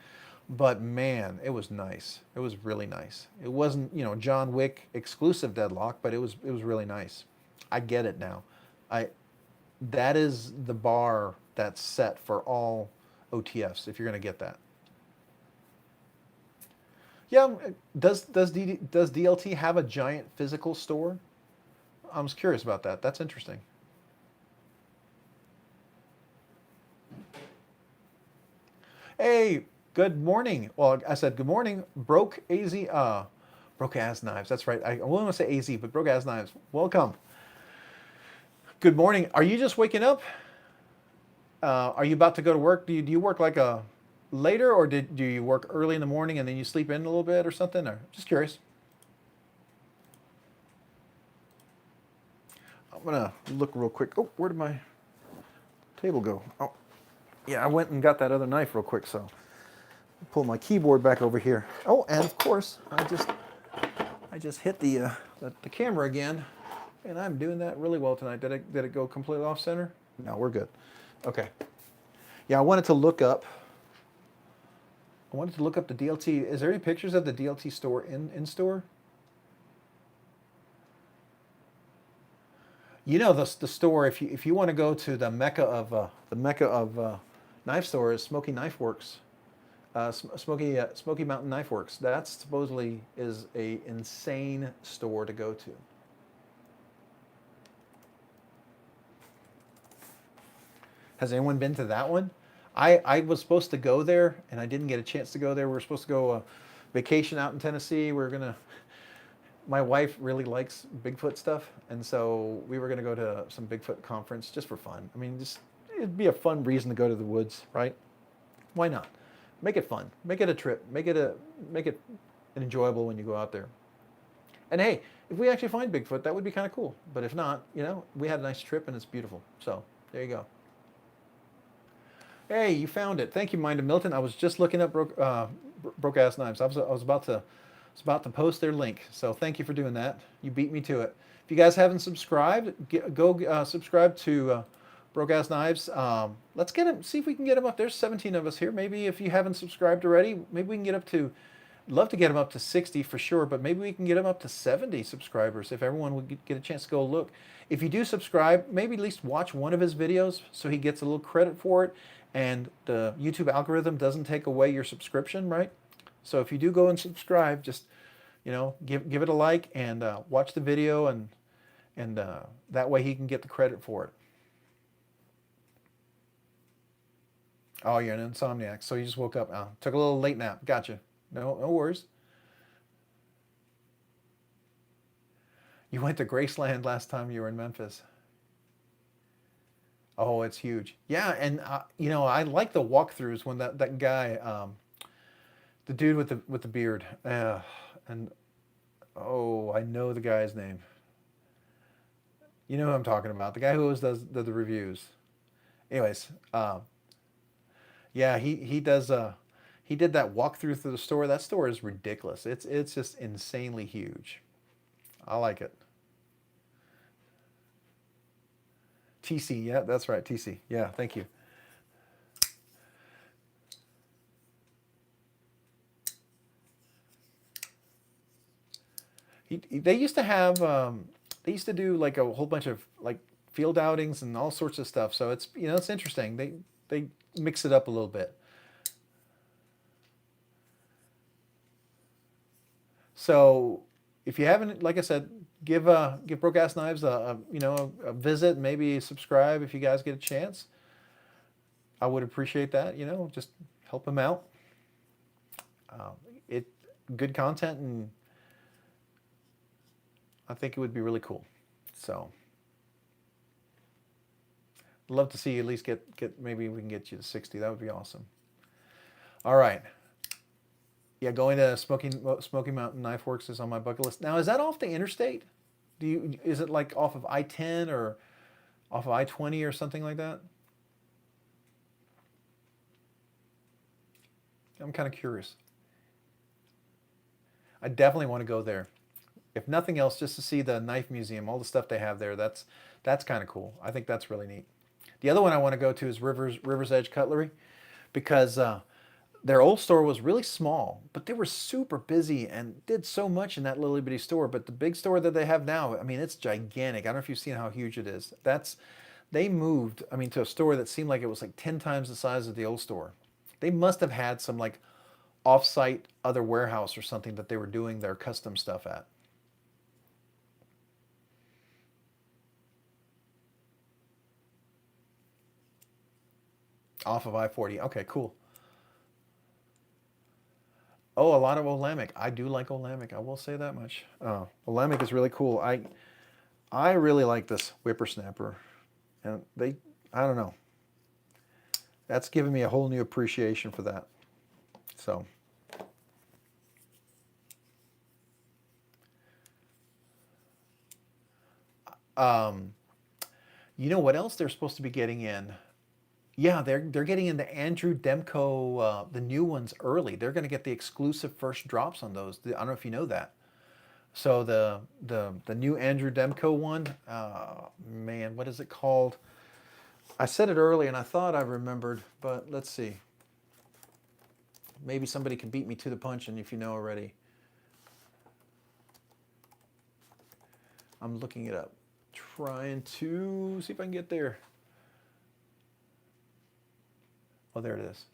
but man, it was nice. It was really nice. It wasn't, John Wick exclusive deadlock, but it was really nice. I get it now. I That is the bar that's set for all OTFs if you're going to get that. Yeah, does DLT have a giant physical store? I was curious about that. That's interesting. Hey, good morning. Well, I said good morning. Broke As Knives. That's right. I wouldn't want to say AZ, but Broke As Knives. Welcome. Good morning. Are you just waking up? Are you about to go to work? Do you work like a later, or do you work early in the morning and then you sleep in a little bit or something? Or just curious. I'm gonna look real quick. Oh, where did my table go? Oh, yeah, I went and got that other knife real quick, so pull my keyboard back over here. Oh, and of course, I just hit the camera again, and I'm doing that really well tonight. Did it go completely off center? No, we're good. Okay. Yeah, I wanted to look up the DLT. Is there any pictures of the DLT store in store? You know the store. If you want to go to the mecca of knife stores, Smoky Knife Works, Smoky Mountain Knife Works. That supposedly is a insane store to go to. Has anyone been to that one? I was supposed to go there and I didn't get a chance to go there. We were supposed to go vacation out in Tennessee. We were gonna. My wife really likes Bigfoot stuff, and so we were gonna go to some Bigfoot conference just for fun. I mean, just it'd be a fun reason to go to the woods, right? Why not? Make it fun. Make it a trip. Make it enjoyable when you go out there. And hey, if we actually find Bigfoot, that would be kind of cool. But if not, you know, we had a nice trip and it's beautiful. So there you go. Hey, you found it. Thank you, Mind of Milton. I was just looking up broke ass knives. I was about to post their link. So thank you for doing that. You beat me to it. If you guys haven't subscribed, go subscribe to Broke Ass Knives. Let's get them. See if we can get them up. There's 17 of us here. Maybe if you haven't subscribed already, maybe we can get up to. Love to get them up to 60 for sure, but maybe we can get them up to 70 subscribers if everyone would get a chance to go look. If you do subscribe, maybe at least watch one of his videos so he gets a little credit for it, and the YouTube algorithm doesn't take away your subscription, right? So if you do go and subscribe, just give it a like and watch the video, and that way he can get the credit for it. Oh, you're an insomniac, so you just woke up. Took a little late nap. Gotcha. No worries. You went to Graceland last time you were in Memphis. Oh, it's huge. Yeah, and I like the walkthroughs when that guy, the dude with the beard, and oh, I know the guy's name. You know who I'm talking about. The guy who always does the reviews. Anyways, yeah, he does. He did that walkthrough through the store. That store is ridiculous. It's just insanely huge. I like it. TC, yeah, that's right, TC. Yeah, thank you. They used to have, they used to do like a whole bunch of like field outings and all sorts of stuff. So it's it's interesting. They mix it up a little bit. So if you haven't, like I said, give Broke Ass Knives a visit, maybe subscribe if you guys get a chance. I would appreciate that. Just help them out. It good content, and I think it would be really cool. So I'd love to see you at least get maybe we can get you to 60. That would be awesome. All right. Yeah, going to Smoky Mountain Knife Works is on my bucket list. Now, is that off the interstate? Is it like off of I-10 or off of I-20 or something like that? I'm kind of curious. I definitely want to go there. If nothing else, just to see the knife museum, all the stuff they have there. That's kind of cool. I think that's really neat. The other one I want to go to is River's Edge Cutlery, because their old store was really small, but they were super busy and did so much in that little bitty store. But the big store that they have now, I mean, it's gigantic. I don't know if you've seen how huge it is. They moved, I mean, to a store that seemed like it was like 10 times the size of the old store. They must have had some like off-site other warehouse or something that they were doing their custom stuff at. Off of I-40. Okay, cool. Oh, a lot of Olamic. I do like Olamic. I will say that much. Olamic is really cool. I really like this whippersnapper, and I don't know. That's given me a whole new appreciation for that. So. You know what else they're supposed to be getting in? Yeah, they're getting into Andrew Demko, the new ones early. They're going to get the exclusive first drops on those. I don't know if you know that. So the new Andrew Demko one, man, what is it called? I said it early and I thought I remembered, but let's see. Maybe somebody can beat me to the punch, and if you know already. I'm looking it up. Trying to see if I can get there. Oh, there it is.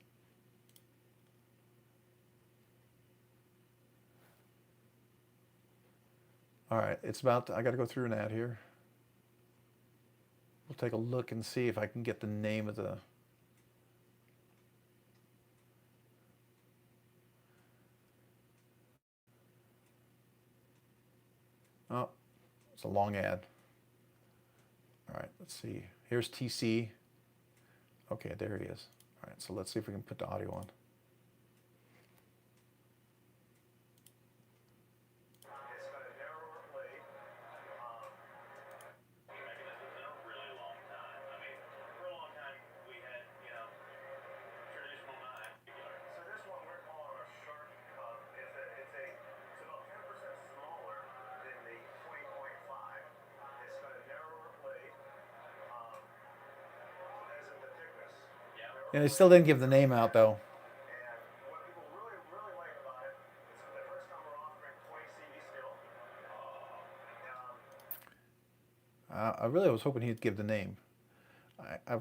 All right, it's about to, I got to go through an ad here. We'll take a look and see if I can get the name of the. Oh, it's a long ad. All right, let's see. Here's TC. Okay, there he is. All right, so let's see if we can put the audio on. Yeah, they still didn't give the name out though. I really was hoping he'd give the name. I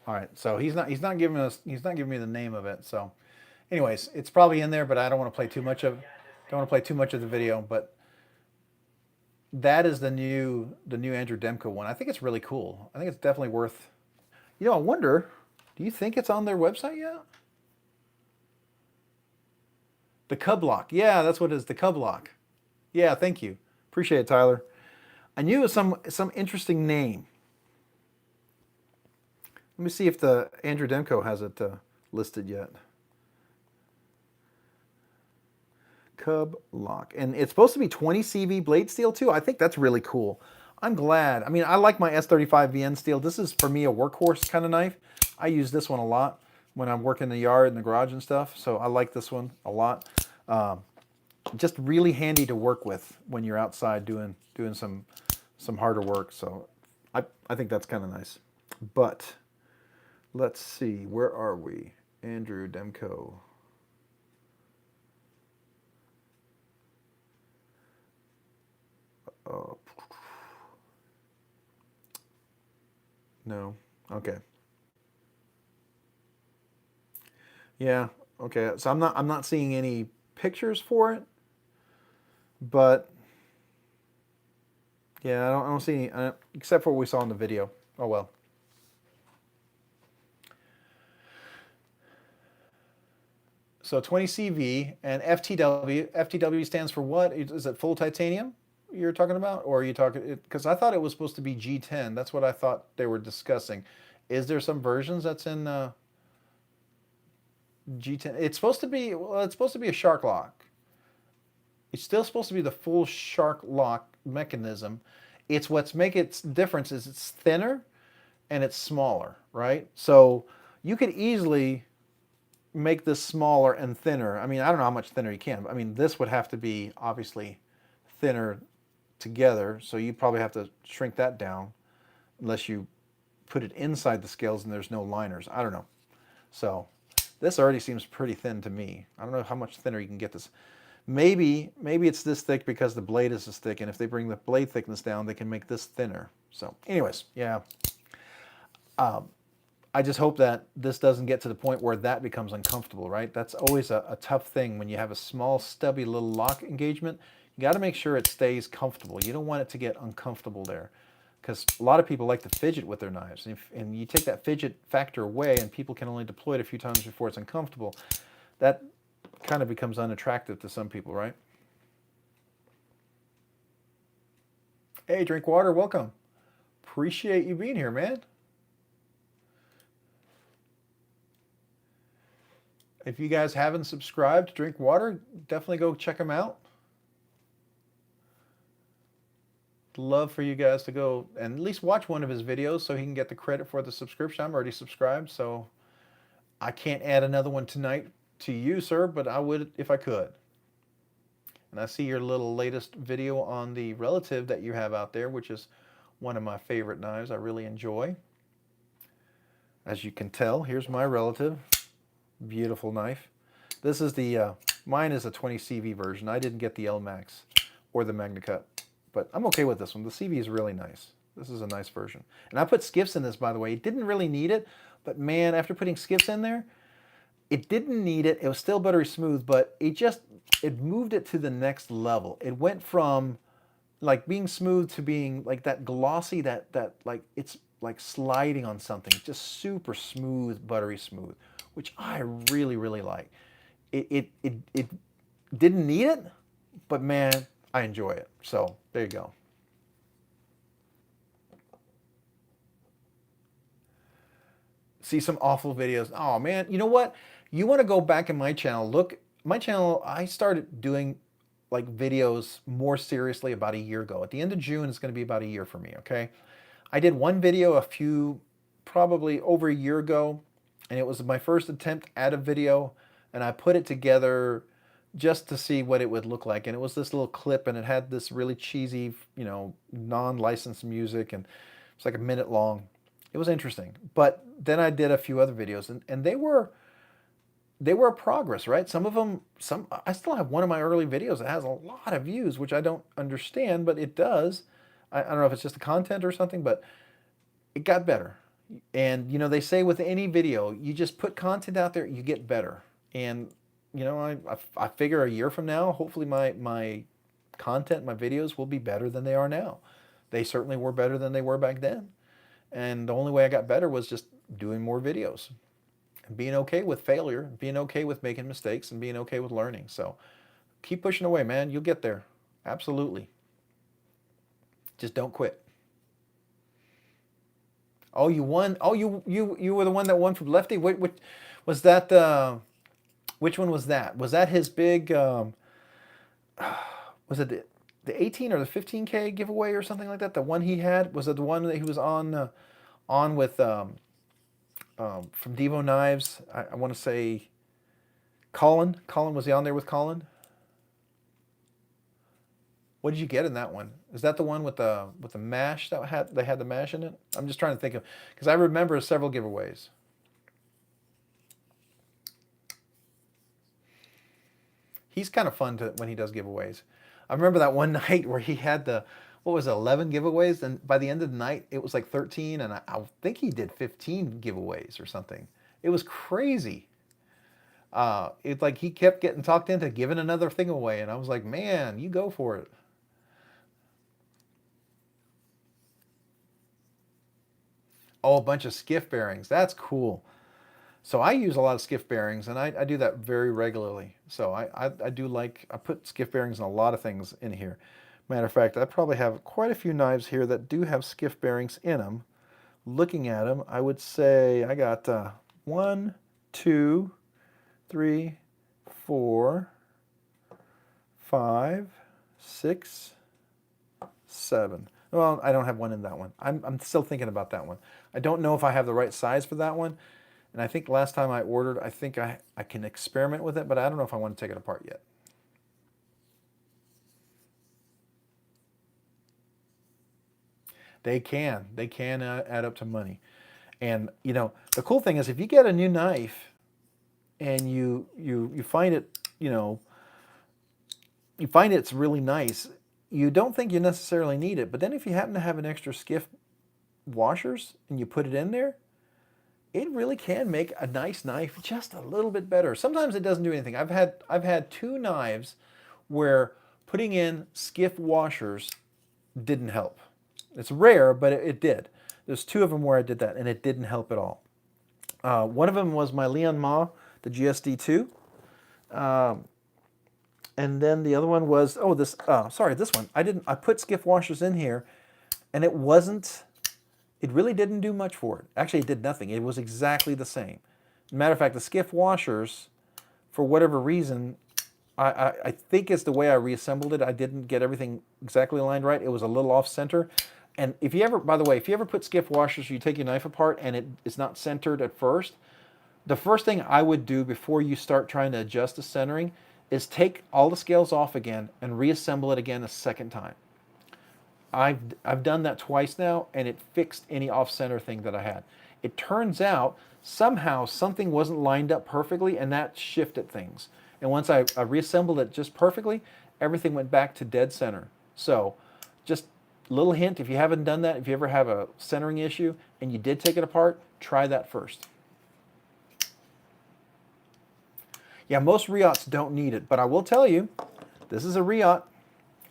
All right, so he's not giving me the name of it. So, anyways, it's probably in there, but I don't want to play too much of the video. But that is the new Andrew Demko one. I think it's really cool. I think it's definitely worth. You know, I wonder. Do you think it's on their website yet? The Cub Lock. Yeah, that's what it is. The Cub Lock. Yeah, thank you. Appreciate it, Tyler. I knew it was some interesting name. Let me see if the Andrew Demko has it listed yet. Cub Lock. And it's supposed to be 20 CV blade steel too. I think that's really cool. I'm glad. I mean, I like my S35 VN steel. This is, for me, a workhorse kind of knife. I use this one a lot when I'm working in the yard and the garage and stuff. So I like this one a lot. Just really handy to work with when you're outside doing some harder work. So I think that's kind of nice. But let's see, where are we? Andrew Demko. No. Okay. Yeah. Okay. So I'm not seeing any pictures for it, but yeah, I don't see any except for what we saw in the video. Oh well. So 20 CV and FTW. FTW stands for what? Is it full titanium you're talking about? Or are you talking, because I thought it was supposed to be G10. That's what I thought they were discussing. Is there some versions that's in G10? It's supposed to be, well, it's supposed to be a shark lock. It's still supposed to be the full shark lock mechanism. It's what's make its difference is it's thinner and it's smaller, right? So you could easily make this smaller and thinner. I mean, I don't know how much thinner you can. I mean, this would have to be obviously thinner together, so you probably have to shrink that down unless you put it inside the scales and there's no liners. I don't know. So this already seems pretty thin to me. I don't know how much thinner you can get this. Maybe it's this thick because the blade is this thick, and if they bring the blade thickness down, they can make this thinner. So anyways, yeah. I just hope that this doesn't get to the point where that becomes uncomfortable, right? That's always a tough thing when you have a small, stubby little lock engagement. You got to make sure it stays comfortable. You don't want it to get uncomfortable there, because a lot of people like to fidget with their knives. And you take that fidget factor away and people can only deploy it a few times before it's uncomfortable. That kind of becomes unattractive to some people, right? Hey, Drink Water, welcome. Appreciate you being here, man. If you guys haven't subscribed to Drink Water, definitely go check them out. Love for you guys to go and at least watch one of his videos so he can get the credit for the subscription. I'm already subscribed, so I can't add another one tonight to you, sir, but I would if I could. And I see your little latest video on the Relative that you have out there, which is one of my favorite knives I really enjoy. As you can tell, here's my Relative. Beautiful knife. This is the, mine is a 20 CV version. I didn't get the L Max or the MagnaCut, but I'm okay with this one. The CV is really nice. This is a nice version. And I put skiffs in this, by the way. It didn't really need it, but man, after putting skiffs in there, it didn't need it. It was still buttery smooth, but it moved it to the next level. It went from like being smooth to being like that glossy, that like it's like sliding on something. Just super smooth, buttery smooth, which I really, really like. It didn't need it, but man, I enjoy it. So there you go. See some awful videos. Oh man, you know what? You want to go back in my channel, look, my channel, I started doing like videos more seriously about a year ago. At the end of June, it's going to be about a year for me, okay? I did one video probably over a year ago, and it was my first attempt at a video, and I put it together just to see what it would look like. And it was this little clip, and it had this really cheesy, you know, non-licensed music, and it's like a minute long. It was interesting. But then I did a few other videos, and they were a progress, right? Some of them, I still have one of my early videos that has a lot of views, which I don't understand, but it does. I don't know if it's just the content or something, but it got better. And, you know, they say with any video, you just put content out there, you get better. And, you know, I figure a year from now, hopefully my content, my videos will be better than they are now. They certainly were better than they were back then. And the only way I got better was just doing more videos and being okay with failure, being okay with making mistakes, and being okay with learning. So keep pushing away, man. You'll get there. Absolutely. Just don't quit. Oh, you won. Oh, you were the one that won from Lefty. Which was that? Which one was that? Was that his big? Was it the 18 or the 15K giveaway or something like that? The one he had, was it the one that he was on with from Devo Knives? I want to say Colin. Colin, was he on there with Colin? What did you get in that one? Is that the one with the mash that they had the mash in it? I'm just trying to think of, because I remember several giveaways. He's kind of fun when he does giveaways. I remember that one night where he had what was it, 11 giveaways, and by the end of the night it was like 13, and I think he did 15 giveaways or something. It was crazy. It's like he kept getting talked into giving another thing away, and I was like, man, you go for it. Oh, a bunch of skiff bearings. That's cool. So I use a lot of skiff bearings, and I do that very regularly. So I do like, I put skiff bearings in a lot of things in here. Matter of fact, I probably have quite a few knives here that do have skiff bearings in them. Looking at them, I would say I got 1, 2, 3, 4, 5, 6, 7. Well, I don't have one in that one. I'm still thinking about that one. I don't know if I have the right size for that one. And I think last time I ordered, I think I can experiment with it, but I don't know if I want to take it apart yet. They can add up to money. And, you know, the cool thing is if you get a new knife and you find it, you know, you find it's really nice, you don't think you necessarily need it. But then if you happen to have an extra skiff washers and you put it in there, it really can make a nice knife just a little bit better. Sometimes it doesn't do anything. I've had 2 knives where putting in skiff washers didn't help. It's rare, but it did. There's 2 of them where I did that, and it didn't help at all. One of them was my Lian Ma, the GSD2. And then the other one was, this one. I put skiff washers in here, and it really didn't do much for it. Actually, it did nothing. It was exactly the same. Matter of fact, the skiff washers, for whatever reason, I think it's the way I reassembled it. I didn't get everything exactly aligned right. It was a little off center. And if you ever, by the way, if you ever put skiff washers, you take your knife apart and it's not centered at first, the first thing I would do before you start trying to adjust the centering is take all the scales off again and reassemble it again a second time. I've done that twice now, and it fixed any off-center thing that I had. It turns out somehow something wasn't lined up perfectly, and that shifted things. And once I reassembled it just perfectly, everything went back to dead center. So just a little hint, if you haven't done that, if you ever have a centering issue and you did take it apart, try that first. Yeah, most Riots don't need it, but I will tell you, this is a Riot.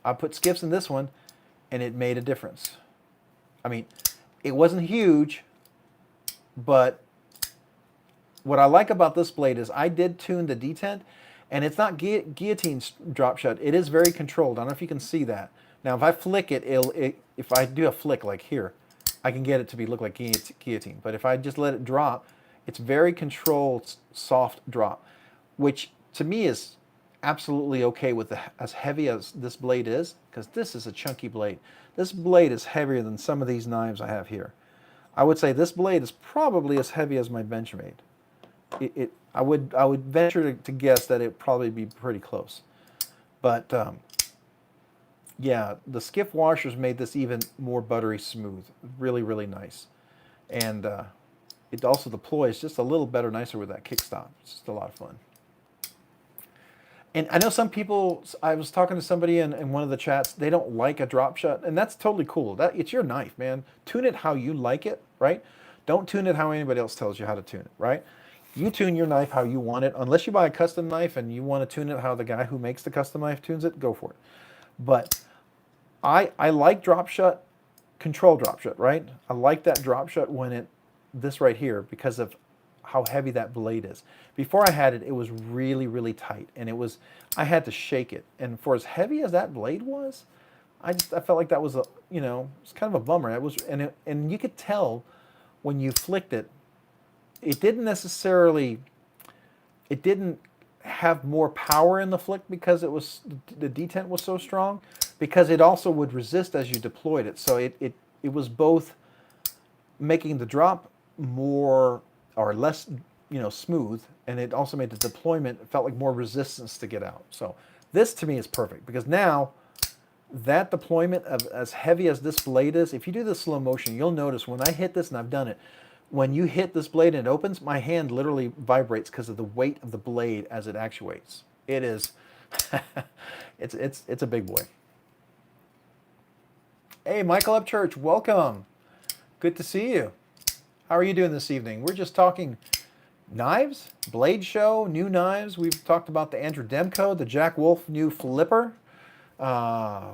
I put skiffs in this one, and it made a difference. I mean, it wasn't huge, but what I like about this blade is I did tune the detent, and it's not guillotine drop shot. It is very controlled. I don't know if you can see that. Now, if I flick it, if I do a flick like here, I can get it to look like guillotine. But if I just let it drop, it's very controlled, soft drop, which to me is absolutely okay with as heavy as this blade is, because this is a chunky blade. This blade is heavier than some of these knives I have here. I would say this blade is probably as heavy as my Benchmade. I would venture to guess that it'd probably be pretty close. But yeah, the skiff washers made this even more buttery smooth. Really, really nice. And it also, the ploy is just a little better, nicer with that kickstop. It's just a lot of fun. And I know some people, I was talking to somebody in one of the chats, they don't like a drop shot, and that's totally cool. It's your knife, man. Tune it how you like it, right? Don't tune it how anybody else tells you how to tune it, right? You tune your knife how you want it. Unless you buy a custom knife and you want to tune it how the guy who makes the custom knife tunes it, go for it. But I like drop shot, control drop shot, right? I like that drop shot when this right here, because of how heavy that blade is. Before I had it, it was really, really tight, and I had to shake it. And for as heavy as that blade was, I felt like that was it's kind of a bummer. And you could tell when you flicked it, it didn't have more power in the flick because the detent was so strong, because it also would resist as you deployed it. So it was both making the drop more or less smooth, and it also made the deployment, it felt like more resistance to get out. So this to me is perfect, because now that deployment of as heavy as this blade is, if you do the slow motion, you'll notice when I hit this, and I've done it, when you hit this blade and it opens, my hand literally vibrates because of the weight of the blade as it actuates. It is, it's a big boy. Hey, Michael Upchurch, welcome. Good to see you. How are you doing this evening? We're just talking knives, blade show, new knives. We've talked about the Andrew Demko, the Jack Wolf new flipper.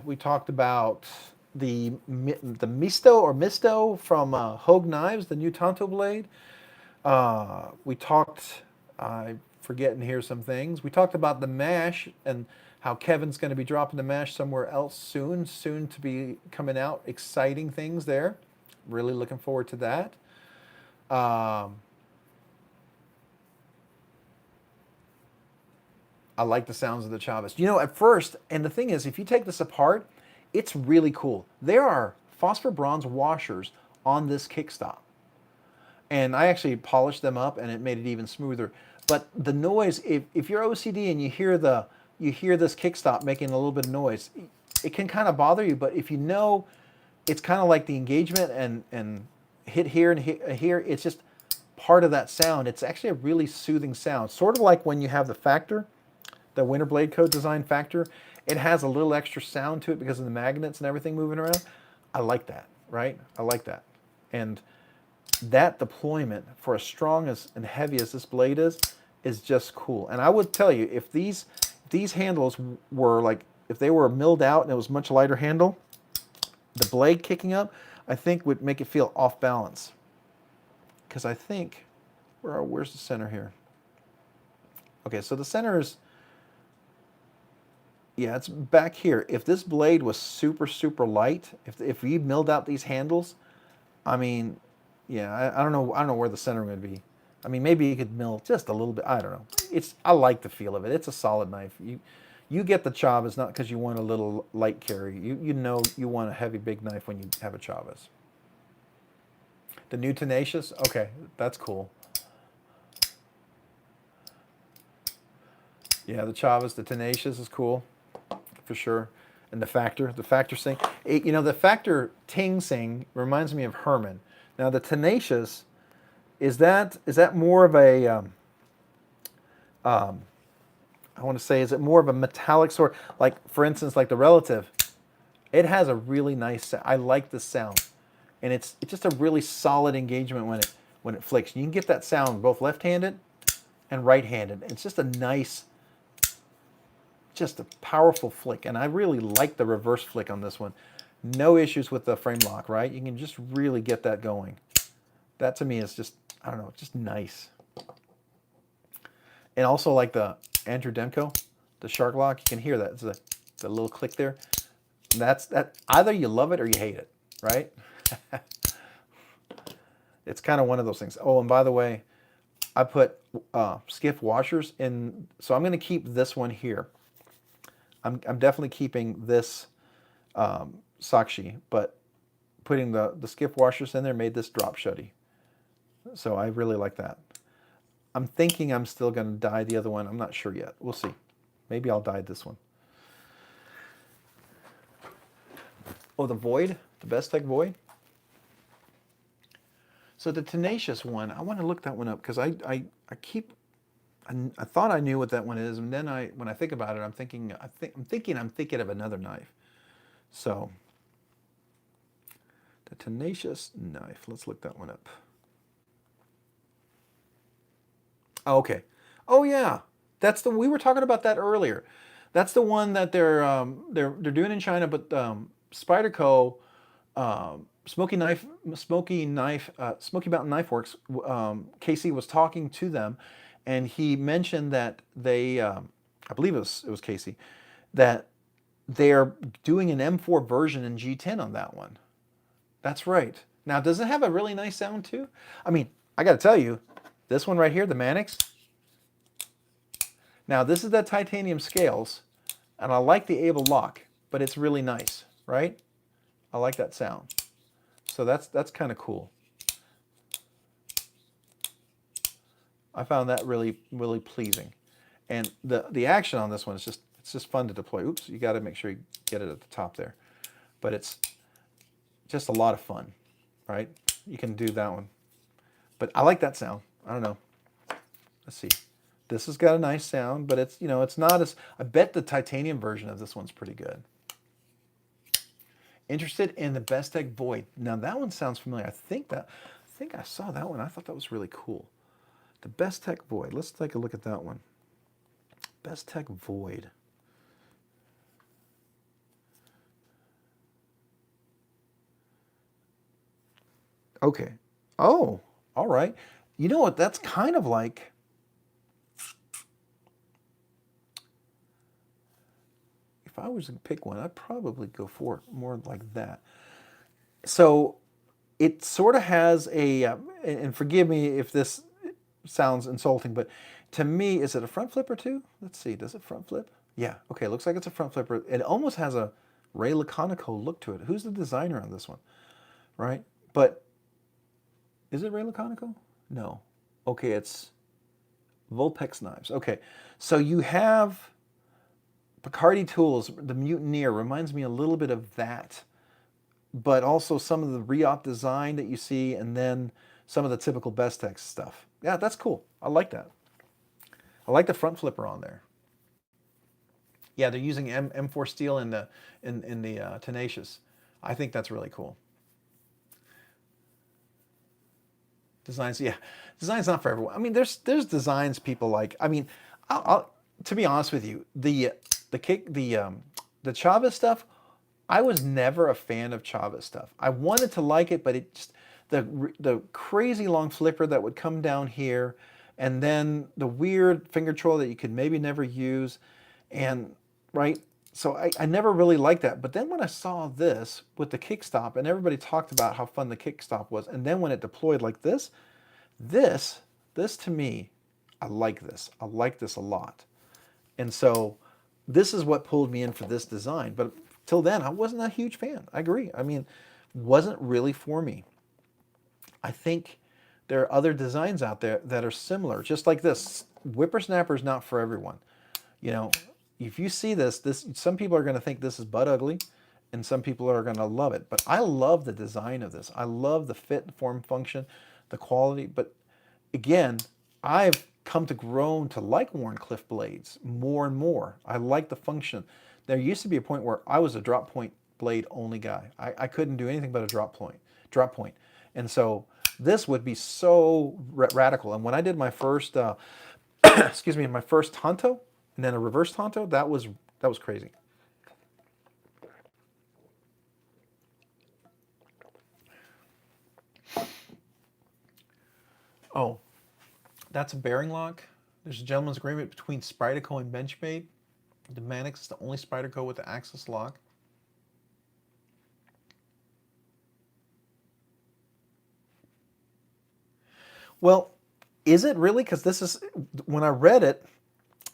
We talked about the Misto from Hogue Knives, the new Tanto blade. We talked, I'm forgetting here some things. We talked about the Mash and how Kevin's going to be dropping the Mash somewhere else soon to be coming out. Exciting things there. Really looking forward to that. I like the sounds of the Chavez. At first, and the thing is, if you take this apart, it's really cool. There are phosphor bronze washers on this kickstop. And I actually polished them up, and it made it even smoother. But the noise, if you're OCD and you hear this kickstop making a little bit of noise, it can kind of bother you. But if you know, it's kind of like the engagement and hit here and hit here, it's just part of that sound. It's actually a really soothing sound. Sort of like when you have the Factor, the Winter Blade Co. design Factor, it has a little extra sound to it because of the magnets and everything moving around. I like that, right? I like that. And that deployment for as strong and heavy as this blade is just cool. And I would tell you, if these handles were like, if they were milled out and it was much lighter handle, the blade kicking up, I think would make it feel off balance. Because I think, where's the center here? Okay, so the center is, yeah, it's back here. If this blade was super, super light, if we milled out these handles, I mean, yeah, I don't know where the centering would be. I mean, maybe you could mill just a little bit. I don't know. I like the feel of it. It's a solid knife. You get the Chavez not because you want a little light carry. You know you want a heavy, big knife when you have a Chavez. The new Tenacious? Okay, that's cool. Yeah, the Chavez, the Tenacious is cool, for sure. And the Factor Sing. The Factor Ting Sing reminds me of Herman. Now the Tenacious, is that more of a, I want to say, is it more of a metallic sort? Like, for instance, like the Relative, it has a really nice, I like the sound. And it's just a really solid engagement when it flicks. You can get that sound both left-handed and right-handed. It's just a nice, just a powerful flick. And I really like the reverse flick on this one. No issues with the frame lock, right? You can just really get that going. That to me is just, I don't know, just nice. And also like the Andrew Demko, the Shark Lock, you can hear that. It's the little click there. That either you love it or you hate it, right? It's kind of one of those things. Oh, and by the way, I put skiff washers in, so I'm going to keep this one here. I'm definitely keeping this Sakshi, but putting the skiff washers in there made this drop shutty. So I really like that. I'm thinking I'm still going to dye the other one. I'm not sure yet. We'll see. Maybe I'll dye this one. Oh, the Void, the Bestech Void. So the Tenacious one, I want to look that one up because I thought I knew what that one is, and then when I think about it, I'm thinking of another knife. So the Tenacious knife. Let's look that one up. Oh, okay. Oh yeah, we were talking about that earlier. That's the one that they're doing in China, but Spyderco, Smoky Mountain Knife Works, Casey was talking to them, and he mentioned that they, I believe it was Casey, that they're doing an M4 version in G10 on that one. That's right. Now, does it have a really nice sound too? I mean, I got to tell you, this one right here, the Mannix. Now, this is the titanium scales, and I like the Able lock, but it's really nice, right? I like that sound. So that's kind of cool. I found that really, really pleasing. And the action on this one is just fun to deploy. Oops, you got to make sure you get it at the top there. But it's just a lot of fun, right? You can do that one. But I like that sound. I don't know. Let's see. This has got a nice sound, but it's, it's not as, I bet the titanium version of this one's pretty good. Interested in the Bestech Void. Now that one sounds familiar. I think I saw that one. I thought that was really cool. The Bestech Void. Let's take a look at that one. Bestech Void. Okay. Oh, all right. You know what? That's kind of like, if I was to pick one, I'd probably go for it more like that. So it sort of has a, and forgive me if this sounds insulting, but to me, is it a front flipper too? Let's see, does it front flip? Yeah, okay, looks like it's a front flipper. It almost has a Ray Laconico look to it. Who's the designer on this one, right? But is it Ray Laconico? No. Okay, it's Vulpex Knives. Okay, so you have Picardy Tools, the Mutineer reminds me a little bit of that, but also some of the Riot design that you see, and then some of the typical Bestech stuff. Yeah, that's cool. I like that. I like the front flipper on there. Yeah, they're using M4 steel in the Tenacious. I think that's really cool. Designs, yeah, design's not for everyone. I mean, there's designs people like. I mean, to be honest with you, the Chavez stuff, I was never a fan of Chavez stuff. I wanted to like it, but it just the crazy long flipper that would come down here, and then the weird finger troll that you could maybe never use, and right. So I never really liked that. But then when I saw this with the kickstop, and everybody talked about how fun the kickstop was, and then when it deployed like this to me, I like this. I like this a lot. And so this is what pulled me in for this design. But till then, I wasn't a huge fan. I agree. I mean, wasn't really for me. I think there are other designs out there that are similar, just like this. Whippersnapper is not for everyone. You know, if you see this some people are going to think this is butt ugly, and some people are going to love it. But I love the design of this. I love the fit, form, function, the quality. But again, I've come to grown to like Wharncliffe blades more and more. I like the function. There used to be a point where I was a drop point blade only guy. I couldn't do anything but a drop point. And so this would be so radical. And when I did my first, excuse me, my first Tonto and then a reverse Tonto, that was crazy. Oh, that's a bearing lock. There's a gentleman's agreement between Spyderco and Benchmade. The Manix is the only Spyderco with the axis lock. Well, is it really? Because this is, when I read it,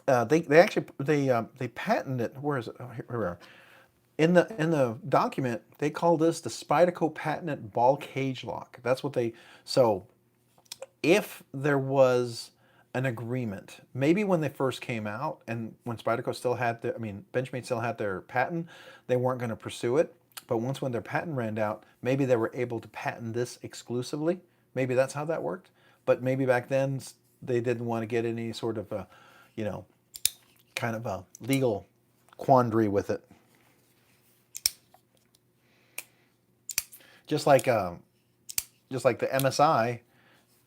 they actually they patented it. Where is it? Oh, here we are. In the document, they call this the Spyderco patented ball cage lock. That's what they. So if there was an agreement, maybe when they first came out and when Spyderco still had their, I mean, Benchmade still had their patent, they weren't going to pursue it. But once when their patent ran out, maybe they were able to patent this exclusively. Maybe that's how that worked. But maybe back then they didn't want to get any sort of a, you know, kind of a legal quandary with it. Just like the MSI,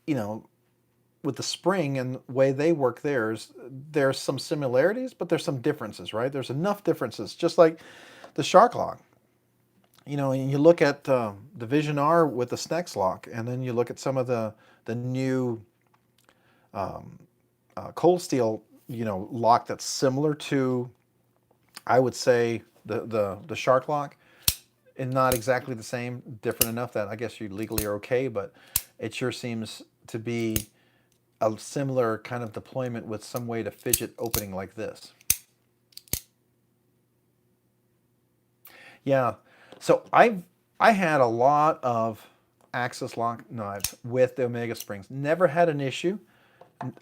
you know, with the spring and the way they work theirs, there's some similarities, but there's some differences, right? There's enough differences, just like the Shark lock. You know, and you look at the Vision R with the Snex lock, and then you look at some of the new Cold Steel, you know, lock that's similar to, I would say, the Shark lock, and not exactly the same, different enough that I guess you legally are okay, but it sure seems to be a similar kind of deployment with some way to fidget opening like this. Yeah, so I had a lot of axis lock knives with the Omega springs. Never had an issue.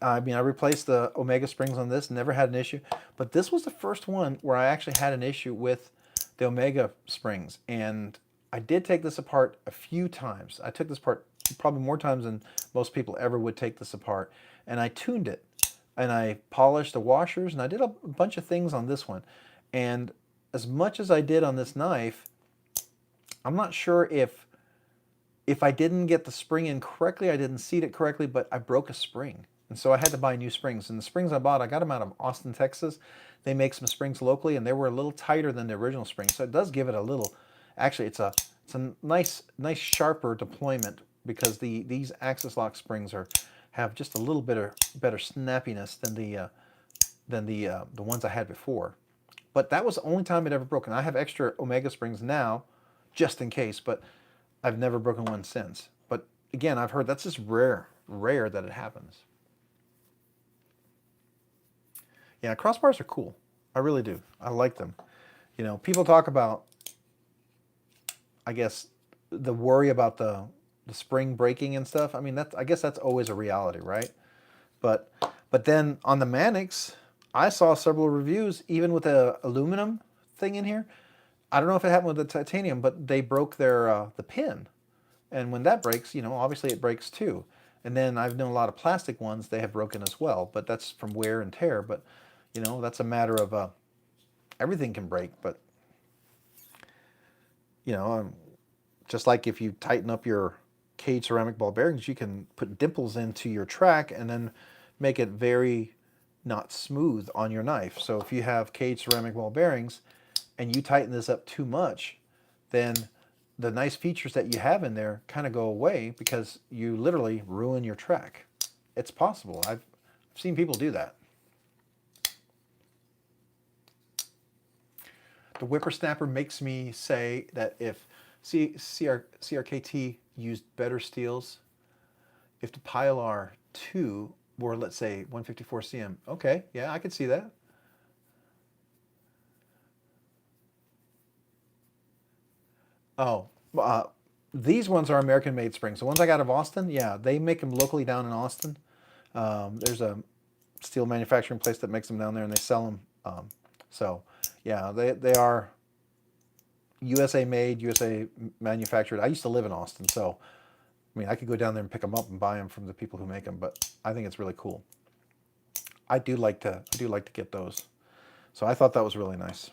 I mean, I replaced the Omega springs on this, never had an issue. But this was the first one where I actually had an issue with the Omega springs. And I did take this apart a few times. I took this apart probably more times than most people ever would take this apart. And I tuned it. And I polished the washers. And I did a bunch of things on this one. And as much as I did on this knife, I'm not sure if I didn't get the spring in correctly, I didn't seat it correctly, but I broke a spring. And so I had to buy new springs. And the springs I bought, I got them out of Austin, Texas. They make some springs locally, and they were a little tighter than the original springs. So it does give it a little, actually it's a nice sharper deployment, because these axis lock springs have just a little bit better snappiness than the ones I had before. But that was the only time it ever broken. I have extra Omega springs now, just in case, but I've never broken one since. But again, I've heard that's just rare that it happens. Yeah, crossbars are cool. I really do. I like them. You know, people talk about, I guess, the worry about the spring breaking and stuff. I mean, I guess that's always a reality, right? But then on the Manix, I saw several reviews, even with the aluminum thing in here. I don't know if it happened with the titanium, but they broke their the pin. And when that breaks, you know, obviously it breaks too. And then I've known a lot of plastic ones, they have broken as well, but that's from wear and tear. But, you know, that's a matter of everything can break. But, you know, just like if you tighten up your cage ceramic ball bearings, you can put dimples into your track and then make it very not smooth on your knife. So if you have cage ceramic ball bearings and you tighten this up too much, then the nice features that you have in there kind of go away, because you literally ruin your track. It's possible. I've seen people do that. The whippersnapper makes me say that if CRKT used better steels, if the Pilar 2 were, let's say, 154 cm, okay, yeah, I could see that. Oh, these ones are American-made springs. The ones I got out of Austin, yeah, they make them locally down in Austin. There's a steel manufacturing place that makes them down there, and they sell them. So yeah, they are USA made, USA manufactured. I used to live in Austin, so I mean, I could go down there and pick them up and buy them from the people who make them. But I think it's really cool. I do like to get those. So I thought that was really nice.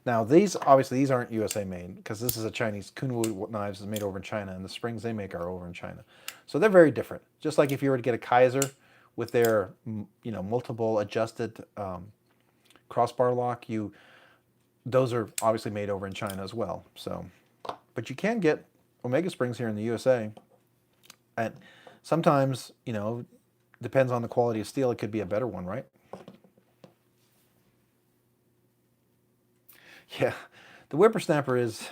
Now these aren't USA made because this is a Chinese. Kunwu knives is made over in China, and the springs they make are over in China. So they're very different. Just like if you were to get a Kaiser with their multiple adjusted crossbar lock, those are obviously made over in China as well. So, but you can get Omega springs here in the USA, and sometimes depends on the quality of steel. It could be a better one, right? Yeah, the whippersnapper is,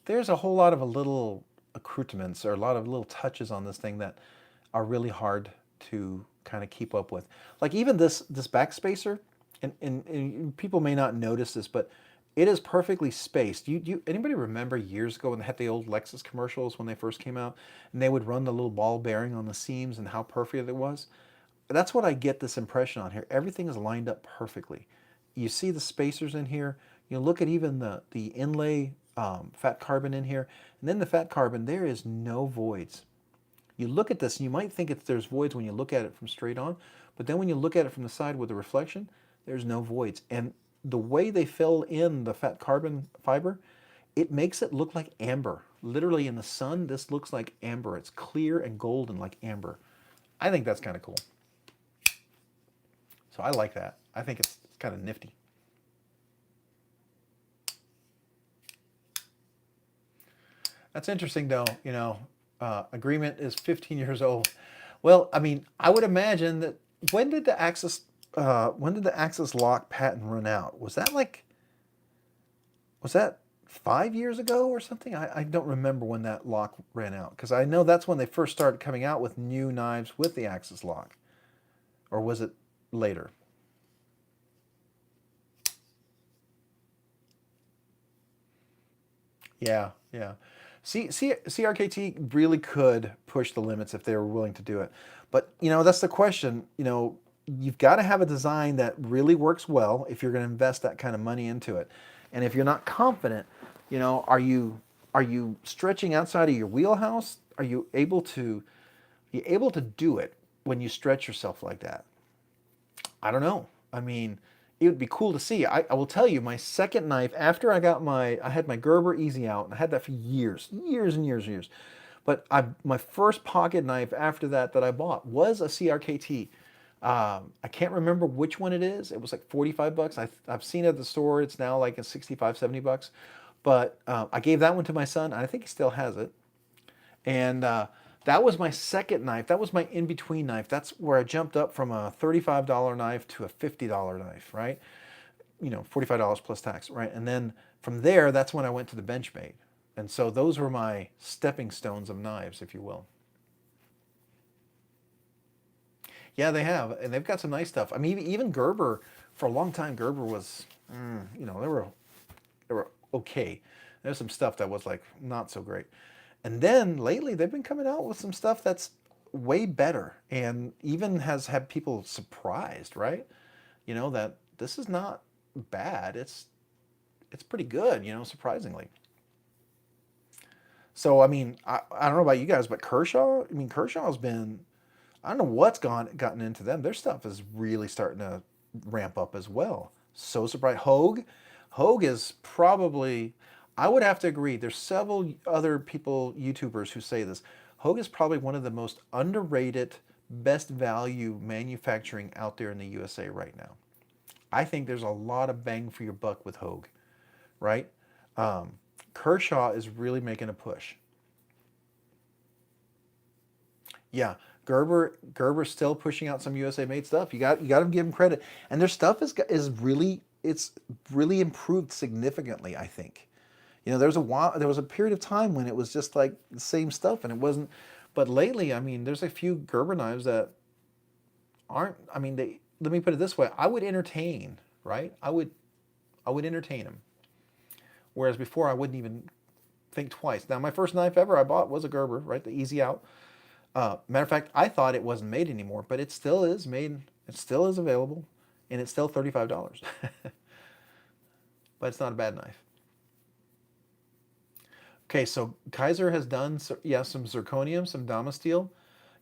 there's a whole lot of little accoutrements or a lot of little touches on this thing that are really hard to kind of keep up with. Like even this back spacer, and people may not notice this, but it is perfectly spaced. Anybody remember years ago when they had the old Lexus commercials when they first came out, and they would run the little ball bearing on the seams and how perfect it was? That's what I get this impression on here. Everything is lined up perfectly. You see the spacers in here. You look at even the inlay fat carbon in here, and then the fat carbon, there is no voids. You look at this and you might think there's voids when you look at it from straight on, but then when you look at it from the side with the reflection, there's no voids. And the way they fill in the fat carbon fiber, it makes it look like amber. Literally in the sun, this looks like amber. It's clear and golden like amber. I think that's kind of cool. So I like that. I think it's kind of nifty. That's interesting though, agreement is 15 years old. Well, I mean, I would imagine that when did the Axis lock patent run out? Was that 5 years ago or something? I don't remember when that lock ran out, because I know that's when they first started coming out with new knives with the Axis lock. Or was it later? Yeah, yeah. CRKT really could push the limits if they were willing to do it. But, that's the question. You've got to have a design that really works well if you're going to invest that kind of money into it. And if you're not confident, are you stretching outside of your wheelhouse? Are you able to do it when you stretch yourself like that? I don't know. I mean, it would be cool to see. I will tell you, my second knife, after I had my Gerber Easy Out, and I had that for years and years and years. But my first pocket knife after that I bought was a CRKT. I can't remember which one it is. It was like 45 bucks. I've seen it at the store. It's now like a 65, 70 bucks. But I gave that one to my son, and I think he still has it. And that was my second knife. That was my in-between knife. That's where I jumped up from a $35 knife to a $50 knife, right? $45 plus tax, right? And then from there, that's when I went to the Benchmade. And so those were my stepping stones of knives, if you will. Yeah, they have, and they've got some nice stuff. I mean, even Gerber, for a long time, Gerber was, they were okay. There's some stuff that was like not so great. And then lately, they've been coming out with some stuff that's way better, and even has had people surprised, right? That this is not bad. It's pretty good, surprisingly. So, I mean, I don't know about you guys, but Kershaw, Kershaw's been, I don't know what's gotten into them. Their stuff is really starting to ramp up as well. So surprised. Hogue is probably, I would have to agree. There's several other people, YouTubers, who say this. Hogue is probably one of the most underrated, best value manufacturing out there in the USA right now. I think there's a lot of bang for your buck with Hogue, right? Kershaw is really making a push. Yeah, Gerber's still pushing out some USA made stuff. You got to give them credit, and their stuff is really improved significantly, I think. There was a period of time when it was just like the same stuff, and it wasn't. But lately, I mean, there's a few Gerber knives that aren't. I mean, let me put it this way: I would entertain, right? I would entertain them. Whereas before, I wouldn't even think twice. Now, my first knife ever I bought was a Gerber, right? The Easy Out. Matter of fact, I thought it wasn't made anymore, but it still is made. It still is available, and it's still $35. But it's not a bad knife. Okay, so Kaiser has done yeah, some zirconium, some Damasteel.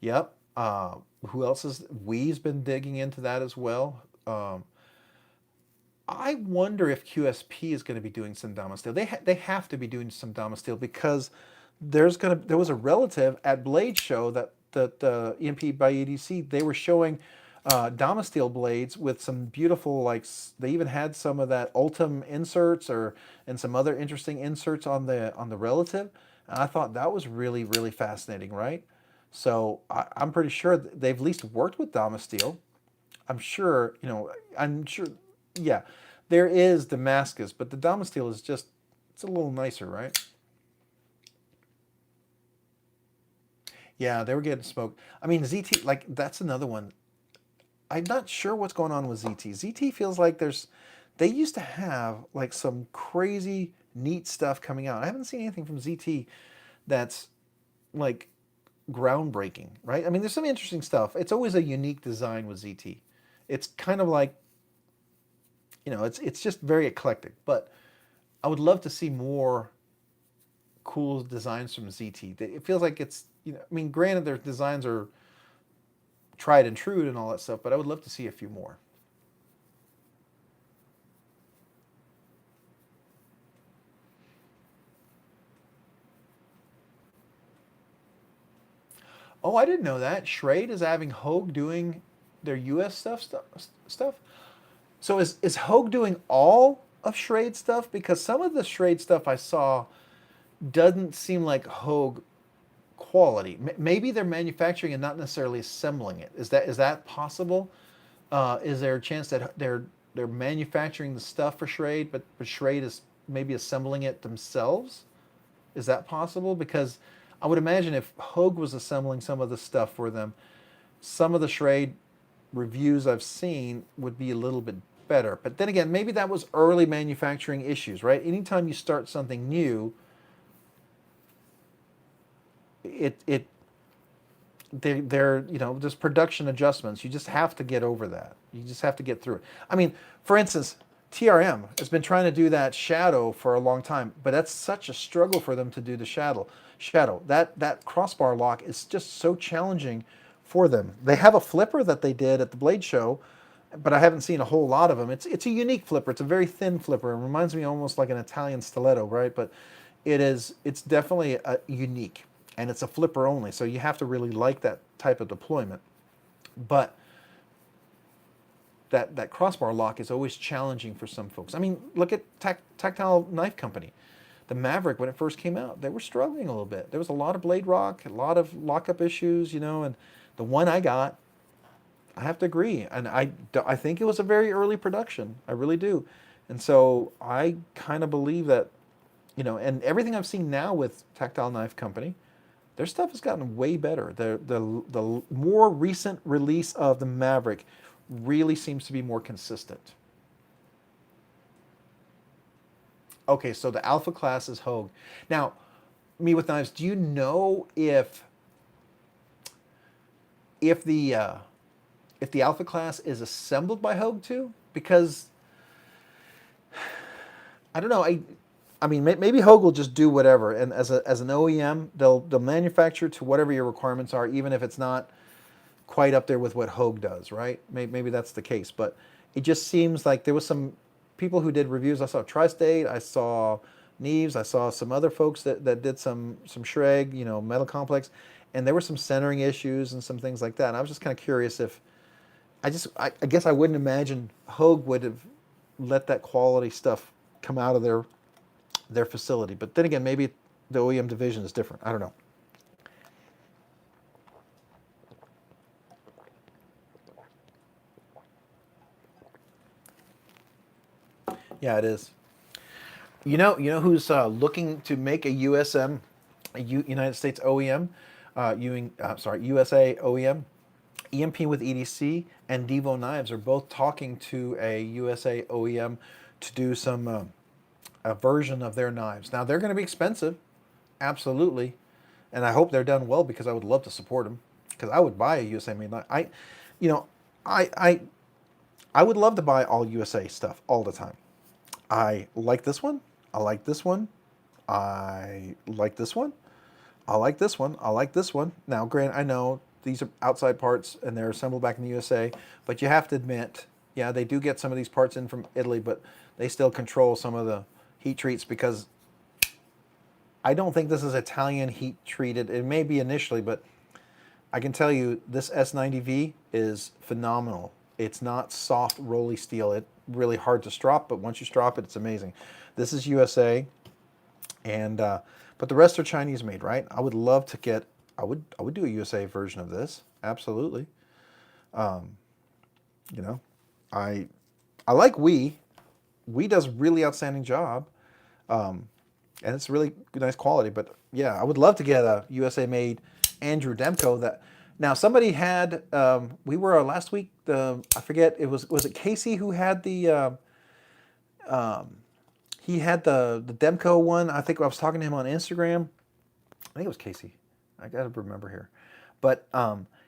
Yep. Who else is? Wee's been digging into that as well. I wonder if QSP is going to be doing some Damasteel. They have to be doing some Damasteel because there was a relative at Blade Show that EMP by EDC, they were showing Damasteel blades with some beautiful, like they even had some of that Ultim inserts and some other interesting inserts on the relative. And I thought that was really, really fascinating, right? So I'm pretty sure they've at least worked with Damasteel. I'm sure, yeah, there is Damascus, but the Damasteel is just, it's a little nicer, right? Yeah, they were getting smoked. I mean, ZT, like, that's another one. I'm not sure what's going on with ZT. ZT feels like they used to have like some crazy neat stuff coming out. I haven't seen anything from ZT that's like groundbreaking, right? I mean, there's some interesting stuff. It's always a unique design with ZT. It's kind of like, it's just very eclectic. But I would love to see more cool designs from ZT. It feels like it's, I mean, granted, their designs are tried and true and all that stuff, but I would love to see a few more. Oh, I didn't know that. Schrade is having Hogue doing their US stuff. So is Hogue doing all of Schrade stuff? Because some of the Schrade stuff I saw doesn't seem like Hogue quality. Maybe they're manufacturing and not necessarily assembling it. Is that possible? Is there a chance that they're manufacturing the stuff for Schrade, but Schrade is maybe assembling it themselves? Is that possible? Because I would imagine if Hogue was assembling some of the stuff for them, some of the Schrade reviews I've seen would be a little bit better. But then again, maybe that was early manufacturing issues, right? Anytime you start something new, it they're just production adjustments. You just have to get over that. You just have to get through it. I mean, for instance, TRM has been trying to do that shadow for a long time, but that's such a struggle for them to do the shadow. That crossbar lock is just so challenging for them. They have a flipper that they did at the Blade Show, but I haven't seen a whole lot of them. It's a unique flipper. It's a very thin flipper. It reminds me almost like an Italian stiletto, right? But it's definitely unique, and it's a flipper only, so you have to really like that type of deployment. But that crossbar lock is always challenging for some folks. I mean, look at Tactile Knife Company. The Maverick, when it first came out, they were struggling a little bit. There was a lot of blade rock, a lot of lockup issues, and the one I got, I have to agree. And I think it was a very early production. I really do. And so I kind of believe that, and everything I've seen now with Tactile Knife Company, their stuff has gotten way better. The more recent release of the Maverick really seems to be more consistent. Okay, so the Alpha class is Hogue. Now, me with knives, do you know if the Alpha class is assembled by Hogue too? Because I don't know. I mean, maybe Hogue will just do whatever, and as an OEM, they'll manufacture to whatever your requirements are, even if it's not quite up there with what Hogue does, right? Maybe that's the case, but it just seems like there was some people who did reviews. I saw Tri-State, I saw Neves, I saw some other folks that did some Schrag, Metal Complex, and there were some centering issues and some things like that. And I was just kind of curious if I guess I wouldn't imagine Hogue would have let that quality stuff come out of their facility. But then again, maybe the OEM division is different. I don't know. Yeah, it is. You know who's looking to make a USM, United States OEM, USA OEM, EMP with EDC and Devo Knives are both talking to a USA OEM to do some a version of their knives. Now they're going to be expensive, absolutely, and I hope they're done well because I would love to support them because I would buy a USA made knife. You know, I I would love to buy all USA stuff all the time. I like this one. I like this one. I like this one. I like this one. I like this one. Now, granted, I know these are outside parts and they're assembled back in the USA, but you have to admit, yeah, they do get some of these parts in from Italy, but they still control some of the heat treats because I don't think this is Italian heat treated. It may be initially, but I can tell you this S90V is phenomenal. It's not soft, rolly steel. It's really hard to strop, but once you strop it, it's amazing. This is USA, and but the rest are Chinese made, right? I would love to get. I would do a USA version of this. Absolutely. You know, I like We. We does really outstanding job, and it's really nice quality. But yeah, I would love to get a USA made Andrew Demko. That now somebody had. We were last week. I forget. It was it Casey who had the. He had the Demko one. I think I was talking to him on Instagram. I think it was Casey. I got to remember here, but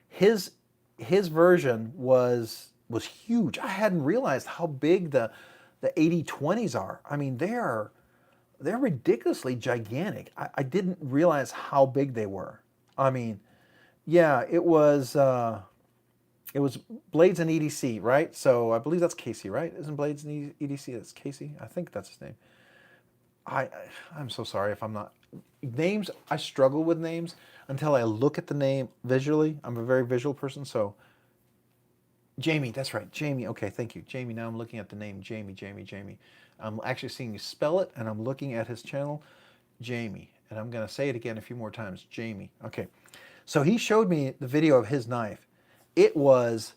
his version was huge. I hadn't realized how big the 8020s are. I mean, they're ridiculously gigantic. I didn't realize how big they were. I mean, yeah, it was Blades and EDC, right? So I believe that's Casey, right? Isn't Blades and EDC? That's Casey. I think that's his name. I'm so sorry if I'm not names. I struggle with names until I look at the name visually. I'm a very visual person, so Jamie, that's right, Jamie. Okay, thank you, Jamie. Now I'm looking at the name Jamie. I'm actually seeing you spell it, and I'm looking at his channel, Jamie. And I'm gonna say it again a few more times, Jamie. Okay, so he showed me the video of his knife. It was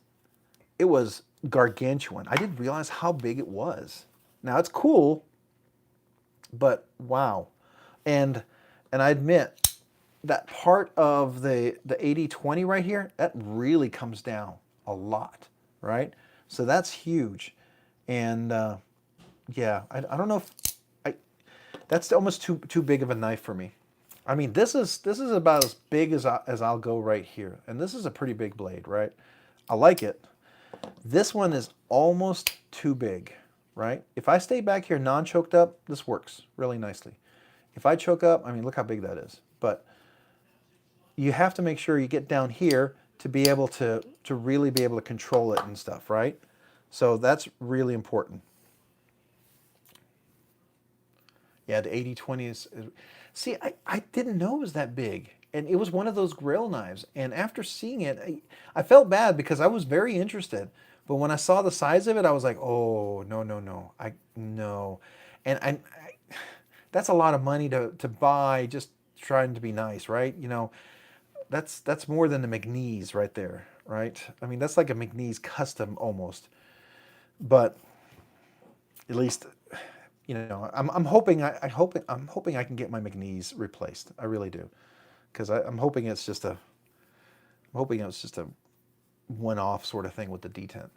gargantuan. I didn't realize how big it was. Now it's cool, but wow. And I admit that part of the 8020 right here, that really comes down a lot, right? So that's huge. And yeah, I don't know if that's almost too big of a knife for me. I mean, this is about as big as I'll go right here. And this is a pretty big blade, right? I like it. This one is almost too big, right? If I stay back here non-choked up, this works really nicely. If I choke up, I mean, look how big that is. But you have to make sure you get down here to be able to really be able to control it and stuff, right? So that's really important. Yeah, the 8020 is... See, I didn't know it was that big. And it was one of those grill knives. And after seeing it, I felt bad because I was very interested. But when I saw the size of it, I was like, oh, no. No. And that's a lot of money to buy just trying to be nice, right? You know, that's more than the McNeese right there, right? I mean, that's like a McNeese custom almost. But at least, you know, I'm hoping I can get my McNeese replaced. I really do, because I'm hoping it's just a one-off sort of thing with the detent.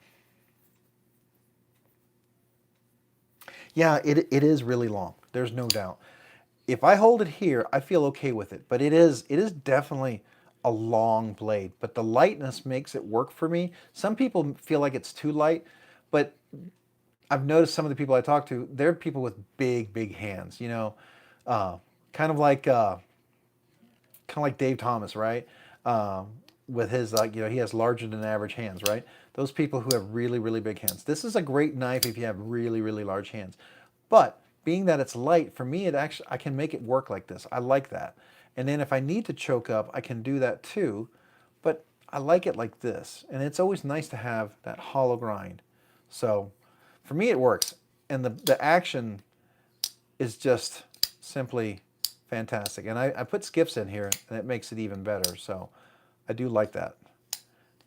Yeah, it is really long. There's no doubt. If I hold it here, I feel okay with it, but it is definitely a long blade. But the lightness makes it work for me. Some people feel like it's too light, but I've noticed some of the people I talk to, they're people with big hands. You know, kind of like Dave Thomas, right? With his, like, you know, he has larger than average hands, right? Those people who have really big hands. This is a great knife if you have really large hands. But being that it's light, for me, I can make it work like this. I like that. And then if I need to choke up, I can do that too. But I like it like this. And it's always nice to have that hollow grind. So for me, it works. And the action is just simply fantastic. And I put skips in here, and it makes it even better. So I do like that.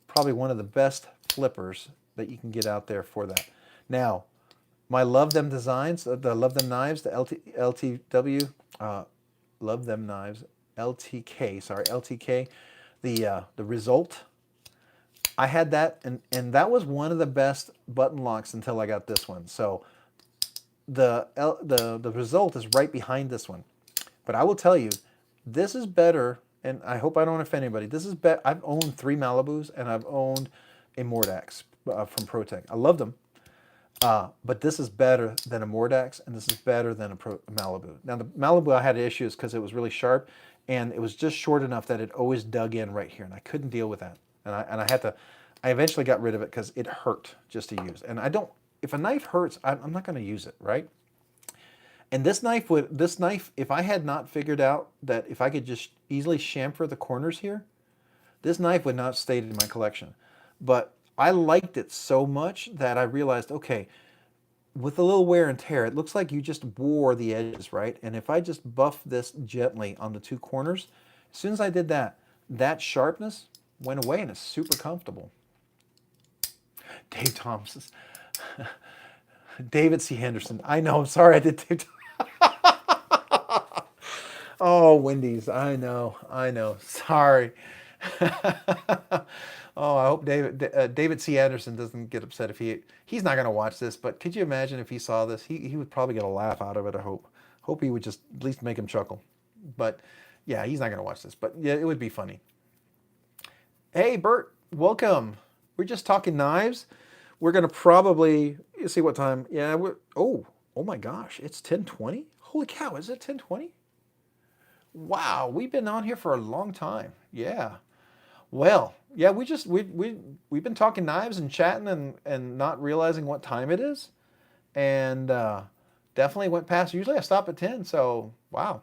Probably one of the best flippers that you can get out there for that. Now, my Love Them designs, the Love Them knives, the LTW, Love Them knives, LTK, the Result. I had that, and that was one of the best button locks until I got this one. So the Result is right behind this one. But I will tell you, this is better and I hope I don't offend anybody. This is I've owned 3 Malibus and I've owned a Mordax from ProTech. I love them, but this is better than a Mordax, and this is better than a Malibu. Now the Malibu I had issues because it was really sharp, and it was just short enough that it always dug in right here, and I couldn't deal with that. And I had to. I eventually got rid of it because it hurt just to use. And I don't. If a knife hurts, I'm not going to use it, right? And this knife, if I had not figured out that if I could just easily chamfer the corners here, this knife would not have stayed in my collection. But I liked it so much that I realized, okay, with a little wear and tear, it looks like you just wore the edges, right? And if I just buff this gently on the 2 corners, as soon as I did that, that sharpness went away and it's super comfortable. Dave Thompson. David C. Henderson. I know, I'm sorry I did Dave. Oh, Wendy's. I know. Sorry. Oh, I hope David C. Anderson doesn't get upset if he's not going to watch this. But could you imagine if he saw this? He would probably get a laugh out of it. I hope he would just at least make him chuckle. But yeah, he's not going to watch this. But yeah, it would be funny. Hey, Bert, welcome. We're just talking knives. We're going to probably see what time. Yeah. Oh my gosh, it's 10:20. Holy cow, is it 10:20? Wow, we've been on here for a long time. Yeah. Well, yeah, we've been talking knives and chatting and not realizing what time it is, and definitely went past. Usually I stop at 10, so wow.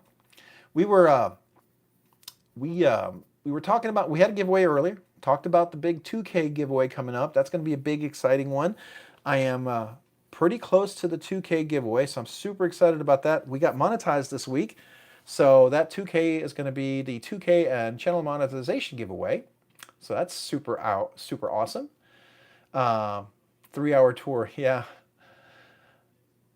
We were talking about, we had a giveaway earlier. Talked about the big 2K giveaway coming up. That's going to be a big, exciting one. I am pretty close to the 2K giveaway, so I'm super excited about that. We got monetized this week, so that 2K is going to be the 2K and channel monetization giveaway. So that's super awesome. 3-hour tour, yeah.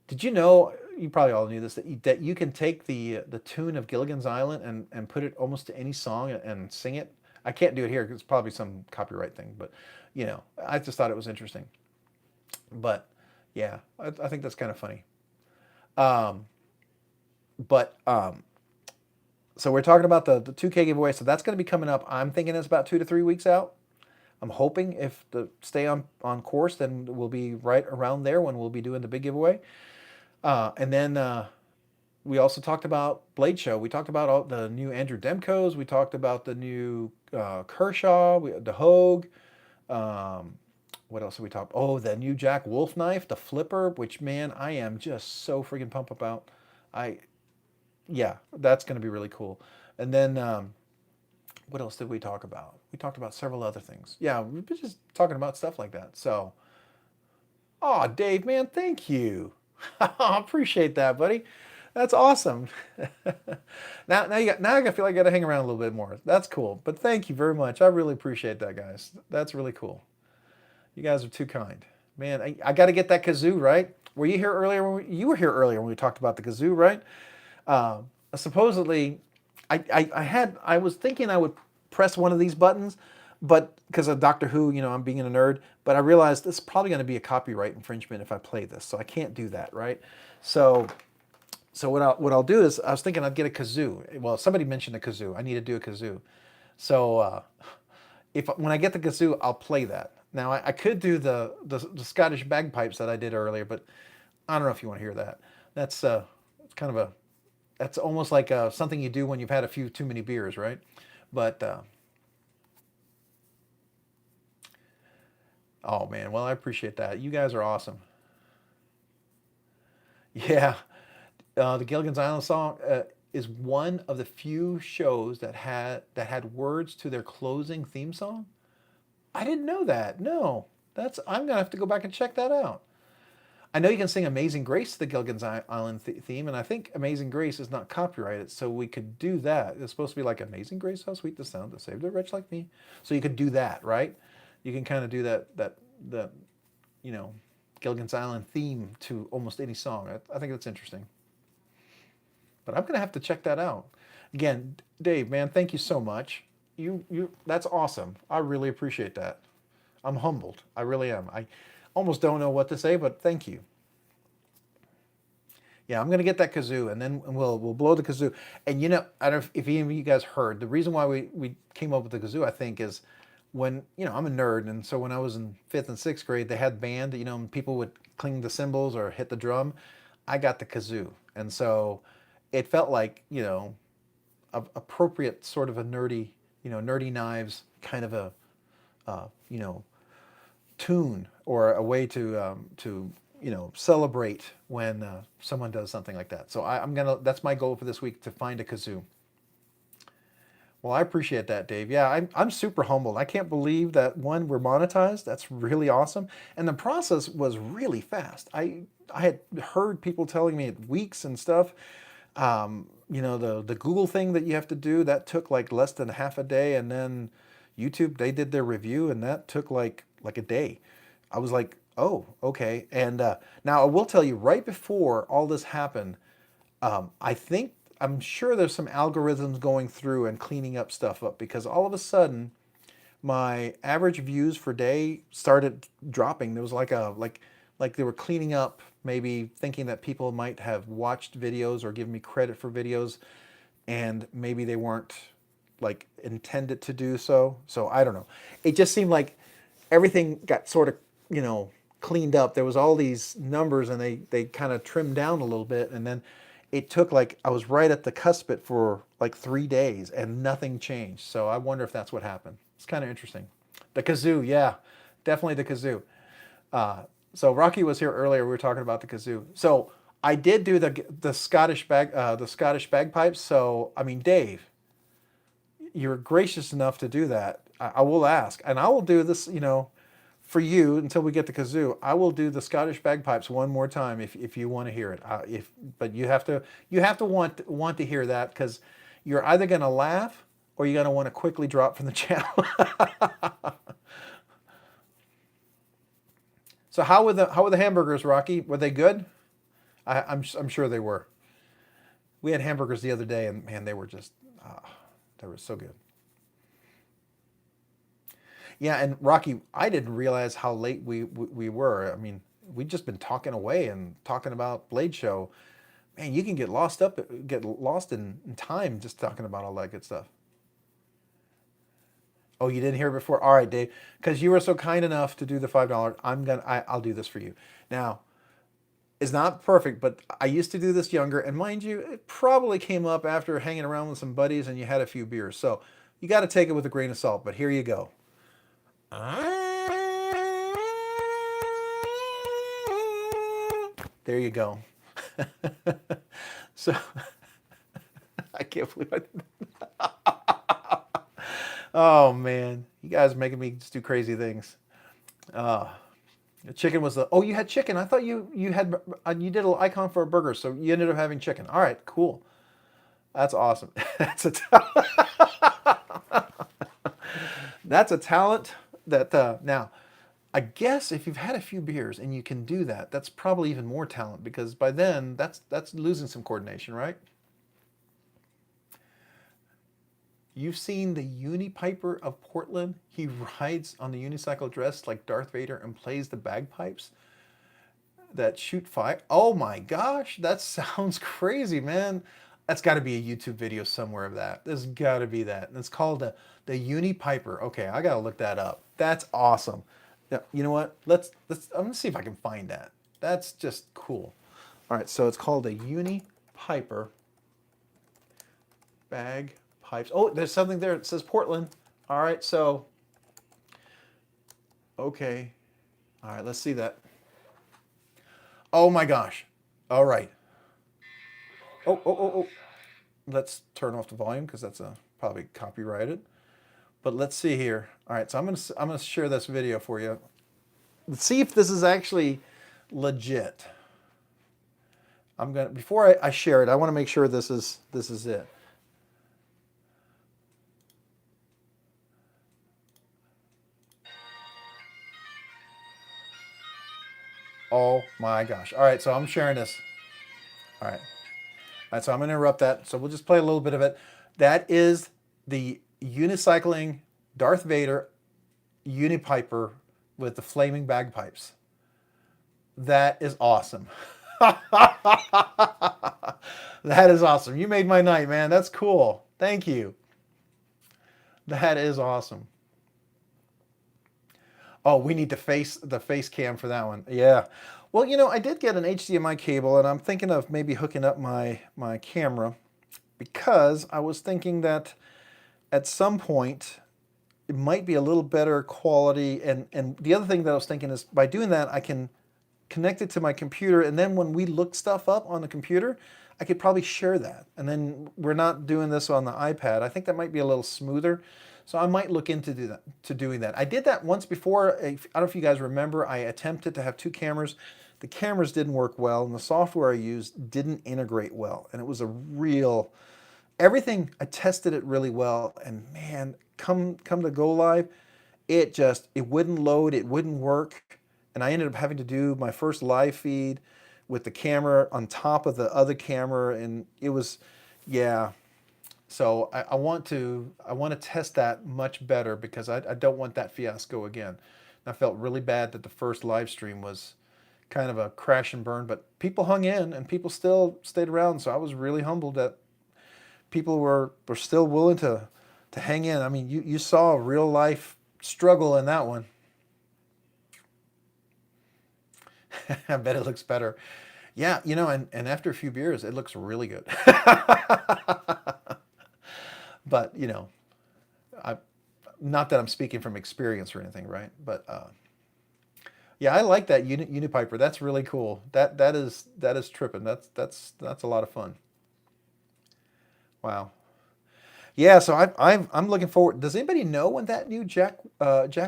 Did you know, you probably all knew this, that you can take the tune of Gilligan's Island and put it almost to any song and sing it? I can't do it here because it's probably some copyright thing, but you know, I just thought it was interesting. But yeah, I think that's kind of funny. So we're talking about the 2K giveaway. So that's going to be coming up. I'm thinking it's about 2 to 3 weeks out. I'm hoping if the stay on course, then we'll be right around there when we'll be doing the big giveaway. And then we also talked about Blade Show. We talked about all the new Andrew Demkos. We talked about the new Kershaw, the Hogue. What else did we talk? Oh, the new Jack Wolf knife, the Flipper, which, man, I am just so freaking pumped about. Yeah, that's going to be really cool. And then what else did we talk about? We talked about several other things. Yeah, we've been just talking about stuff like that. So, oh, Dave, man, thank you. I appreciate that, buddy. That's awesome. now I feel like I got to hang around a little bit more. That's cool. But thank you very much. I really appreciate that, guys. That's really cool. You guys are too kind. Man, I got to get that kazoo, right? Were you here earlier? You were here earlier when we talked about the kazoo, right? Supposedly, I was thinking I would press one of these buttons, but because of Doctor Who, you know, I'm being a nerd, but I realized this is probably going to be a copyright infringement if I play this, so I can't do that, right? So what I'll do is, I was thinking I'd get a kazoo. Well, somebody mentioned a kazoo. I need to do a kazoo. So when I get the kazoo, I'll play that. Now I could do the Scottish bagpipes that I did earlier, but I don't know if you want to hear that. That's it's kind of that's almost like something you do when you've had a few too many beers, right? But oh man, well, I appreciate that. You guys are awesome. Yeah, the Gilligan's Island song is one of the few shows that had words to their closing theme song. I didn't know that. No, I'm gonna have to go back and check that out. I know you can sing Amazing Grace to the Gilligan's Island theme, and I think Amazing Grace is not copyrighted, so we could do that. It's supposed to be like Amazing Grace, how sweet the sound that saved a wretch like me. So you could do that, right? You can kind of do that you know, Gilligan's Island theme to almost any song. I think that's interesting. But I'm gonna have to check that out. Again, Dave, man, thank you so much. That's awesome. I really appreciate that. I'm humbled. I really am. I almost don't know what to say, but thank you. Yeah, I'm gonna get that kazoo, and then we'll blow the kazoo. And you know, I don't know if any of you guys heard the reason why we came up with the kazoo. I think is when I'm a nerd, and so when I was in fifth and sixth grade, they had band. And people would cling the cymbals or hit the drum. I got the kazoo, and so it felt like appropriate sort of a nerdy nerdy knives kind of a uh, you know tune or a way to celebrate when someone does something like that. So I'm gonna that's my goal for this week, to find a kazoo. Well, I appreciate that, Dave. Yeah, I'm super humbled. I can't believe that we're monetized. That's really awesome, and the process was really fast. I had heard people telling me weeks and stuff. The Google thing that you have to do, that took like less than half a day, and then YouTube, they did their review, and that took like a day. I was like, oh, okay. And now I will tell you, right before all this happened, I'm sure there's some algorithms going through and cleaning up stuff up, because all of a sudden my average views for day started dropping. There was like they were cleaning up, maybe thinking that people might have watched videos or given me credit for videos, and maybe they weren't like intended to do so. So I don't know. It just seemed like everything got sort of cleaned up. There was all these numbers, and they kind of trimmed down a little bit, and then it took like I was right at the cusp it for like 3 days, and nothing changed. So I wonder if that's what happened. It's kind of interesting. The kazoo, yeah, definitely the kazoo. So Rocky was here earlier. We were talking about the kazoo. So I did do the Scottish bagpipes. So I mean, Dave, you're gracious enough to do that. I will ask, and I will do this. For you, until we get the kazoo, I will do the Scottish bagpipes one more time if you want to hear it. But you have to want to hear that, because you're either going to laugh or you're going to want to quickly drop from the channel. So how were the hamburgers, Rocky? Were they good? I'm sure they were. We had hamburgers the other day, and man, they were so good. Yeah, and Rocky, I didn't realize how late we were. I mean, we'd just been talking away and talking about Blade Show. Man, you can get lost in time just talking about all that good stuff. Oh, you didn't hear it before? All right, Dave, because you were so kind enough to do the $5. I'll do this for you. Now, it's not perfect, but I used to do this younger, and mind you, it probably came up after hanging around with some buddies and you had a few beers. So you got to take it with a grain of salt, but here you go. There you go. So I can't believe I did that. Oh man, you guys are making me just do crazy things. The chicken was oh, you had chicken. I thought you had you did a little icon for a burger, so you ended up having chicken. All right, cool. That's awesome. That's a talent that now, I guess if you've had a few beers and you can do that, that's probably even more talent, because by then that's losing some coordination, right? You've seen the Unipiper of Portland? He rides on the unicycle dressed like Darth Vader and plays the bagpipes that shoot fire. Oh my gosh, that sounds crazy, man. That's got to be a YouTube video somewhere of that. There's got to be that. And it's called the Unipiper. Okay, I got to look that up. That's awesome. Now, you know what? I'm gonna see if I can find that. That's just cool. All right, so it's called a Unipiper bagpipes. Oh, there's something there. It says Portland. All right, so okay. All right, let's see that. Oh my gosh. All right. Oh. Let's turn off the volume, because that's probably copyrighted. But let's see here. All right, so I'm gonna share this video for you. Let's see if this is actually legit. Before I share it, I want to make sure this is it. Oh my gosh. All right, so I'm sharing this. All right. All right, so I'm going to interrupt that. So we'll just play a little bit of it. That is the unicycling Darth Vader Unipiper with the flaming bagpipes. That is awesome. That is awesome. You made my night, man. That's cool. Thank you. That is awesome. Oh, we need the face cam for that one. Yeah. Well, I did get an HDMI cable, and I'm thinking of maybe hooking up my camera because I was thinking that at some point it might be a little better quality. And the other thing that I was thinking is by doing that, I can connect it to my computer, and then when we look stuff up on the computer, I could probably share that. And then we're not doing this on the iPad. I think that might be a little smoother. So I might look into doing that. I did that once before. I don't know if you guys remember. I attempted to have two cameras. The cameras didn't work well, and the software I used didn't integrate well. And it was a real everything. I tested it really well, and man, come to go live, it wouldn't load. It wouldn't work, and I ended up having to do my first live feed with the camera on top of the other camera, and it was, yeah. So I want to test that much better because I don't want that fiasco again. And I felt really bad that the first live stream was kind of a crash and burn, but people hung in and people still stayed around. So I was really humbled that people were still willing to hang in. I mean, you saw a real life struggle in that one. I bet it looks better. Yeah, and after a few beers, it looks really good. But, I not that I'm speaking from experience or anything, right? But yeah, I like that Unipiper. That's really cool. That is tripping. That's a lot of fun. Wow. Yeah, so I'm looking forward. Does anybody know when that new Jack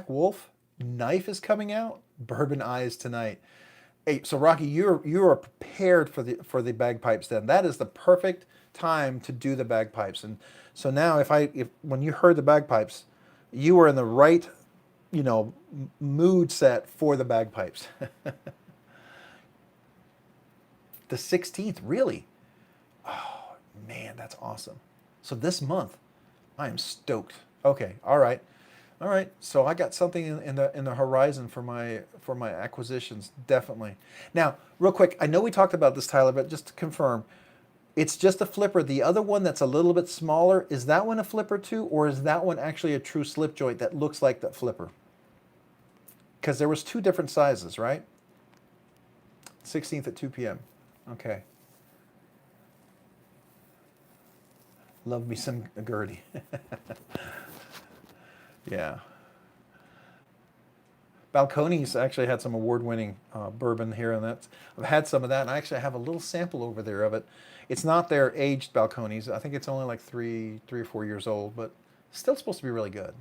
Wolf knife is coming out? Bourbon Eyes tonight. Hey, so Rocky, you are prepared for the bagpipes. Then that is the perfect time to do the bagpipes. And so now, if when you heard the bagpipes, you were in the right, mood set for the bagpipes. The 16th, really? Oh man, that's awesome. So this month, I am stoked. Okay, all right. All right, so I got something in the horizon for my acquisitions, definitely. Now, real quick, I know we talked about this, Tyler, but just to confirm, it's just a flipper. The other one that's a little bit smaller, is that one a flipper too, or is that one actually a true slip joint that looks like that flipper? Because there was two different sizes, right? 16th at 2 p.m. Okay. Love me some Gertie. Yeah. Balcones actually had some award-winning bourbon here, and I've had some of that, and I actually have a little sample over there of it. It's not their aged Balcones. I think it's only like three or 4 years old, but still supposed to be really good.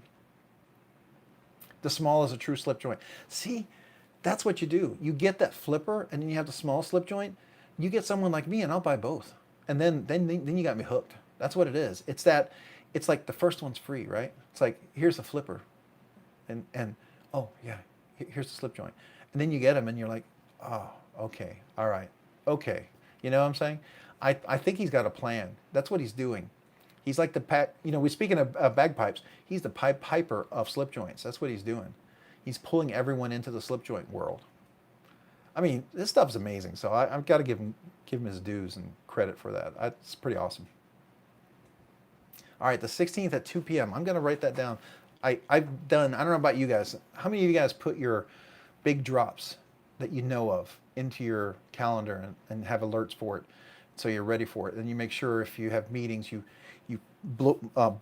The small is a true slip joint. See, that's what you do. You get that flipper, and then you have the small slip joint. You get someone like me, and I'll buy both, and then you got me hooked. That's what it is. It's like the first one's free, right? It's like, here's a flipper, and oh yeah, here's the slip joint, and then you get them, and you're like, oh, okay, all right, okay. You know what I'm saying? I think he's got a plan. That's what he's doing. He's like we're speaking of bagpipes. He's the Pied Piper of slip joints. That's what he's doing. He's pulling everyone into the slip joint world. I mean, this stuff's amazing. So I've got to give him his dues and credit for that. It's pretty awesome. All right, the 16th at 2 p.m. I'm going to write that down. I've done, I don't know about you guys, how many of you guys put your big drops that you know of into your calendar and have alerts for it so you're ready for it? And you make sure if you have meetings, you block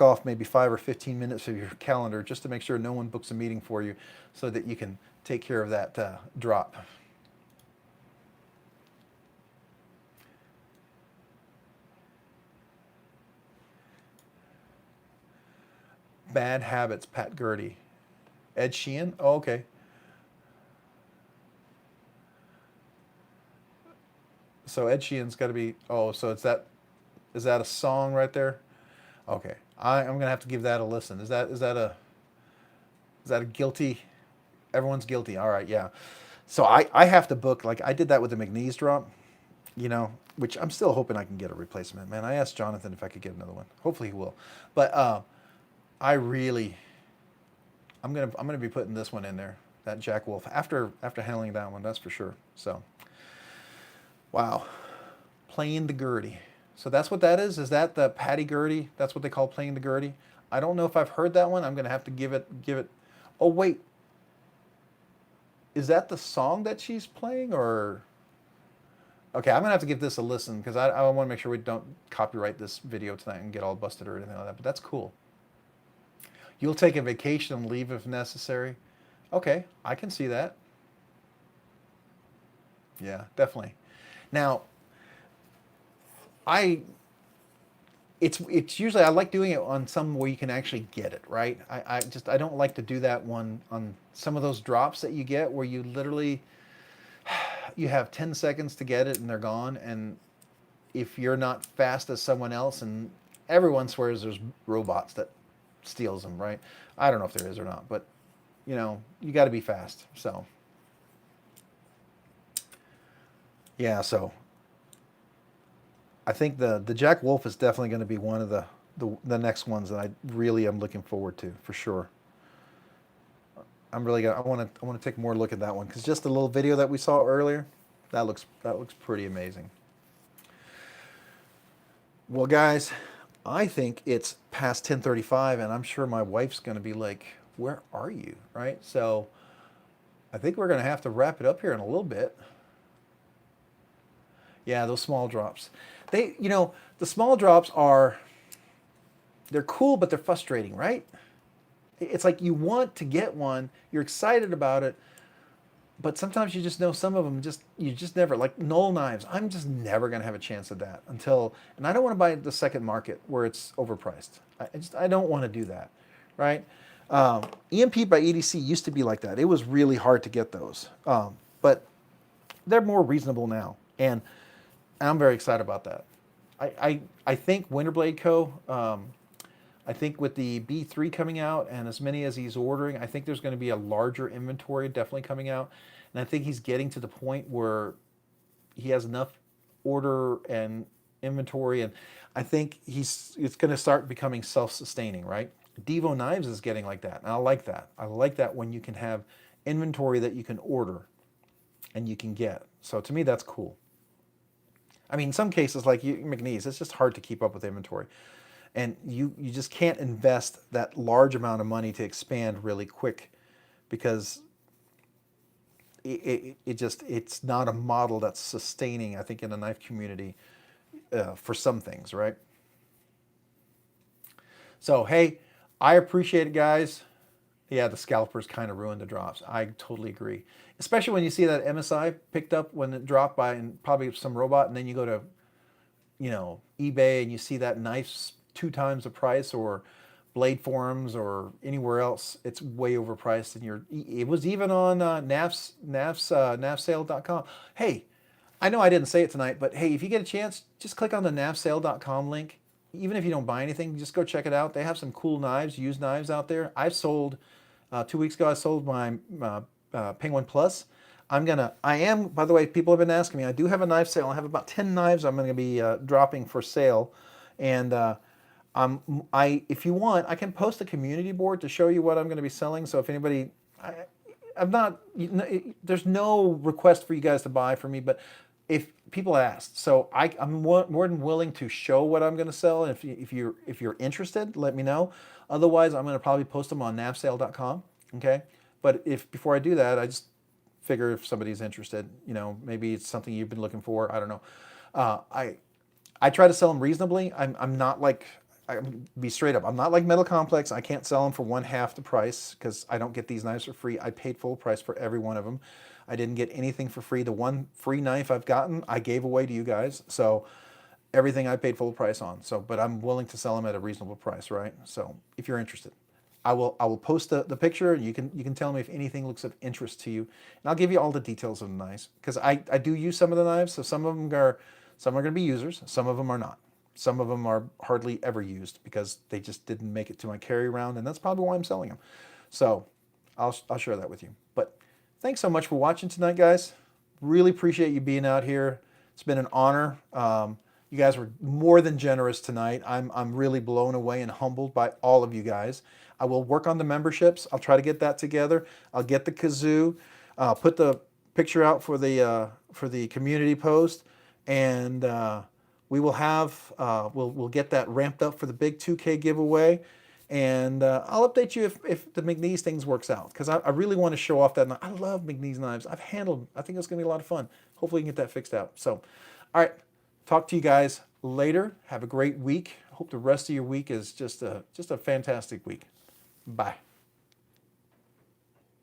off maybe 5 or 15 minutes of your calendar just to make sure no one books a meeting for you so that you can take care of that drop. Bad Habits, Pat Gertie. Ed Sheehan? Oh, okay. So Ed Sheehan's got to be, oh, so is that a song right there? Okay. I'm going to have to give that a listen. Is that a guilty? Everyone's guilty. All right, yeah. So I have to book, like I did that with the McNeese drop, which I'm still hoping I can get a replacement. Man, I asked Jonathan if I could get another one. Hopefully he will. But I'm gonna be putting this one in there. that Jack Wolf after handling that one, that's for sure. So, wow, playing the Gertie. So that's what that is. Is that the Patty Gertie? That's what they call playing the Gertie. I don't know if I've heard that one. I'm gonna have to give it. Oh wait, is that the song that she's playing or? Okay, I'm gonna have to give this a listen because I want to make sure we don't copyright this video tonight and get all busted or anything like that. But that's cool. You'll take a vacation and leave if necessary. Okay, I can see that. Yeah, definitely. Now, it's usually I like doing it on some where you can actually get it, right? I don't like to do that one on some of those drops that you get where you literally you have 10 seconds to get it and they're gone, and if you're not fast as someone else, and everyone swears there's robots that steals them, right? I don't know if there is or not, but you know, you got to be fast. So yeah, so I think the Jack Wolf is definitely going to be one of the next ones that I really am looking forward to for sure. I'm really gonna I want to take more look at that one because just the little video that we saw earlier, that looks pretty amazing. Well, guys, I think it's past 10:35, and I'm sure my wife's going to be like, "Where are you?" Right? So I think we're going to have to wrap it up here in a little bit. Yeah, those small drops. They, you know, the small drops they're cool, but they're frustrating, right? It's like you want to get one, you're excited about it, but sometimes you just know some of them you just never, like Knoll knives. I'm just never gonna have a chance at that and I don't want to buy the second market where it's overpriced. I don't want to do that, right? EMP by EDC used to be like that. It was really hard to get those, but they're more reasonable now, and I'm very excited about that. I think Winterblade Co. I think with the B3 coming out and as many as he's ordering, I think there's going to be a larger inventory definitely coming out. And I think he's getting to the point where he has enough order and inventory. And I think it's going to start becoming self-sustaining, right? Devo Knives is getting like that. And I like that. I like that when you can have inventory that you can order and you can get. So to me, that's cool. I mean, in some cases, like McNeese, it's just hard to keep up with inventory. And you just can't invest that large amount of money to expand really quick because it's not a model that's sustaining, I think, in the knife community for some things, right? So, hey, I appreciate it, guys. Yeah, the scalpers kind of ruined the drops. I totally agree. Especially when you see that MSI picked up when it dropped by and probably some robot, and then you go to, you know, eBay and you see that knife's 2 times the price, or Blade Forums or anywhere else, it's way overpriced. And it was even on nafsale.com. Hey, I know I didn't say it tonight, but hey, if you get a chance, just click on the nafsale.com link. Even if you don't buy anything, just go check it out. They have some cool knives, used knives out there. I've sold 2 weeks ago. I sold my Penguin Plus. I am, by the way, people have been asking me. I do have a knife sale. I have about 10 knives I'm going to be dropping for sale, and if you want, I can post a community board to show you what I'm going to be selling. So if anybody, there's no request for you guys to buy for me, but if people asked, so I'm more than willing to show what I'm going to sell. And if you're interested, let me know. Otherwise, I'm going to probably post them on nafsale.com. Okay, but before I do that, I just figure if somebody's interested, you know, maybe it's something you've been looking for. I don't know. I try to sell them reasonably. I'm not like. Be straight up. I'm not like Metal Complex. I can't sell them for 1/2 the price because I don't get these knives for free. I paid full price for every one of them. I didn't get anything for free. The one free knife I've gotten, I gave away to you guys. So everything I paid full price on. So, but I'm willing to sell them at a reasonable price, right? So if you're interested, I will post the picture. And you can tell me if anything looks of interest to you, and I'll give you all the details of the knives because I do use some of the knives. So some are going to be users. Some of them are not. Some of them are hardly ever used because they just didn't make it to my carry round, and that's probably why I'm selling them. So I'll share that with you. But thanks so much for watching tonight, guys. Really appreciate you being out here. It's been an honor. You guys were more than generous tonight. I'm really blown away and humbled by all of you guys. I will work on the memberships. I'll try to get that together. I'll get the kazoo. I'll put the picture out for the community post, and we will have we'll get that ramped up for the big 2K giveaway. And I'll update you if the McNeese things works out, because I really want to show off that. I love McNeese knives. I think it's going to be a lot of fun. Hopefully we can get that fixed out. So, all right, talk to you guys later. Have a great week. Hope the rest of your week is just a fantastic week. Bye.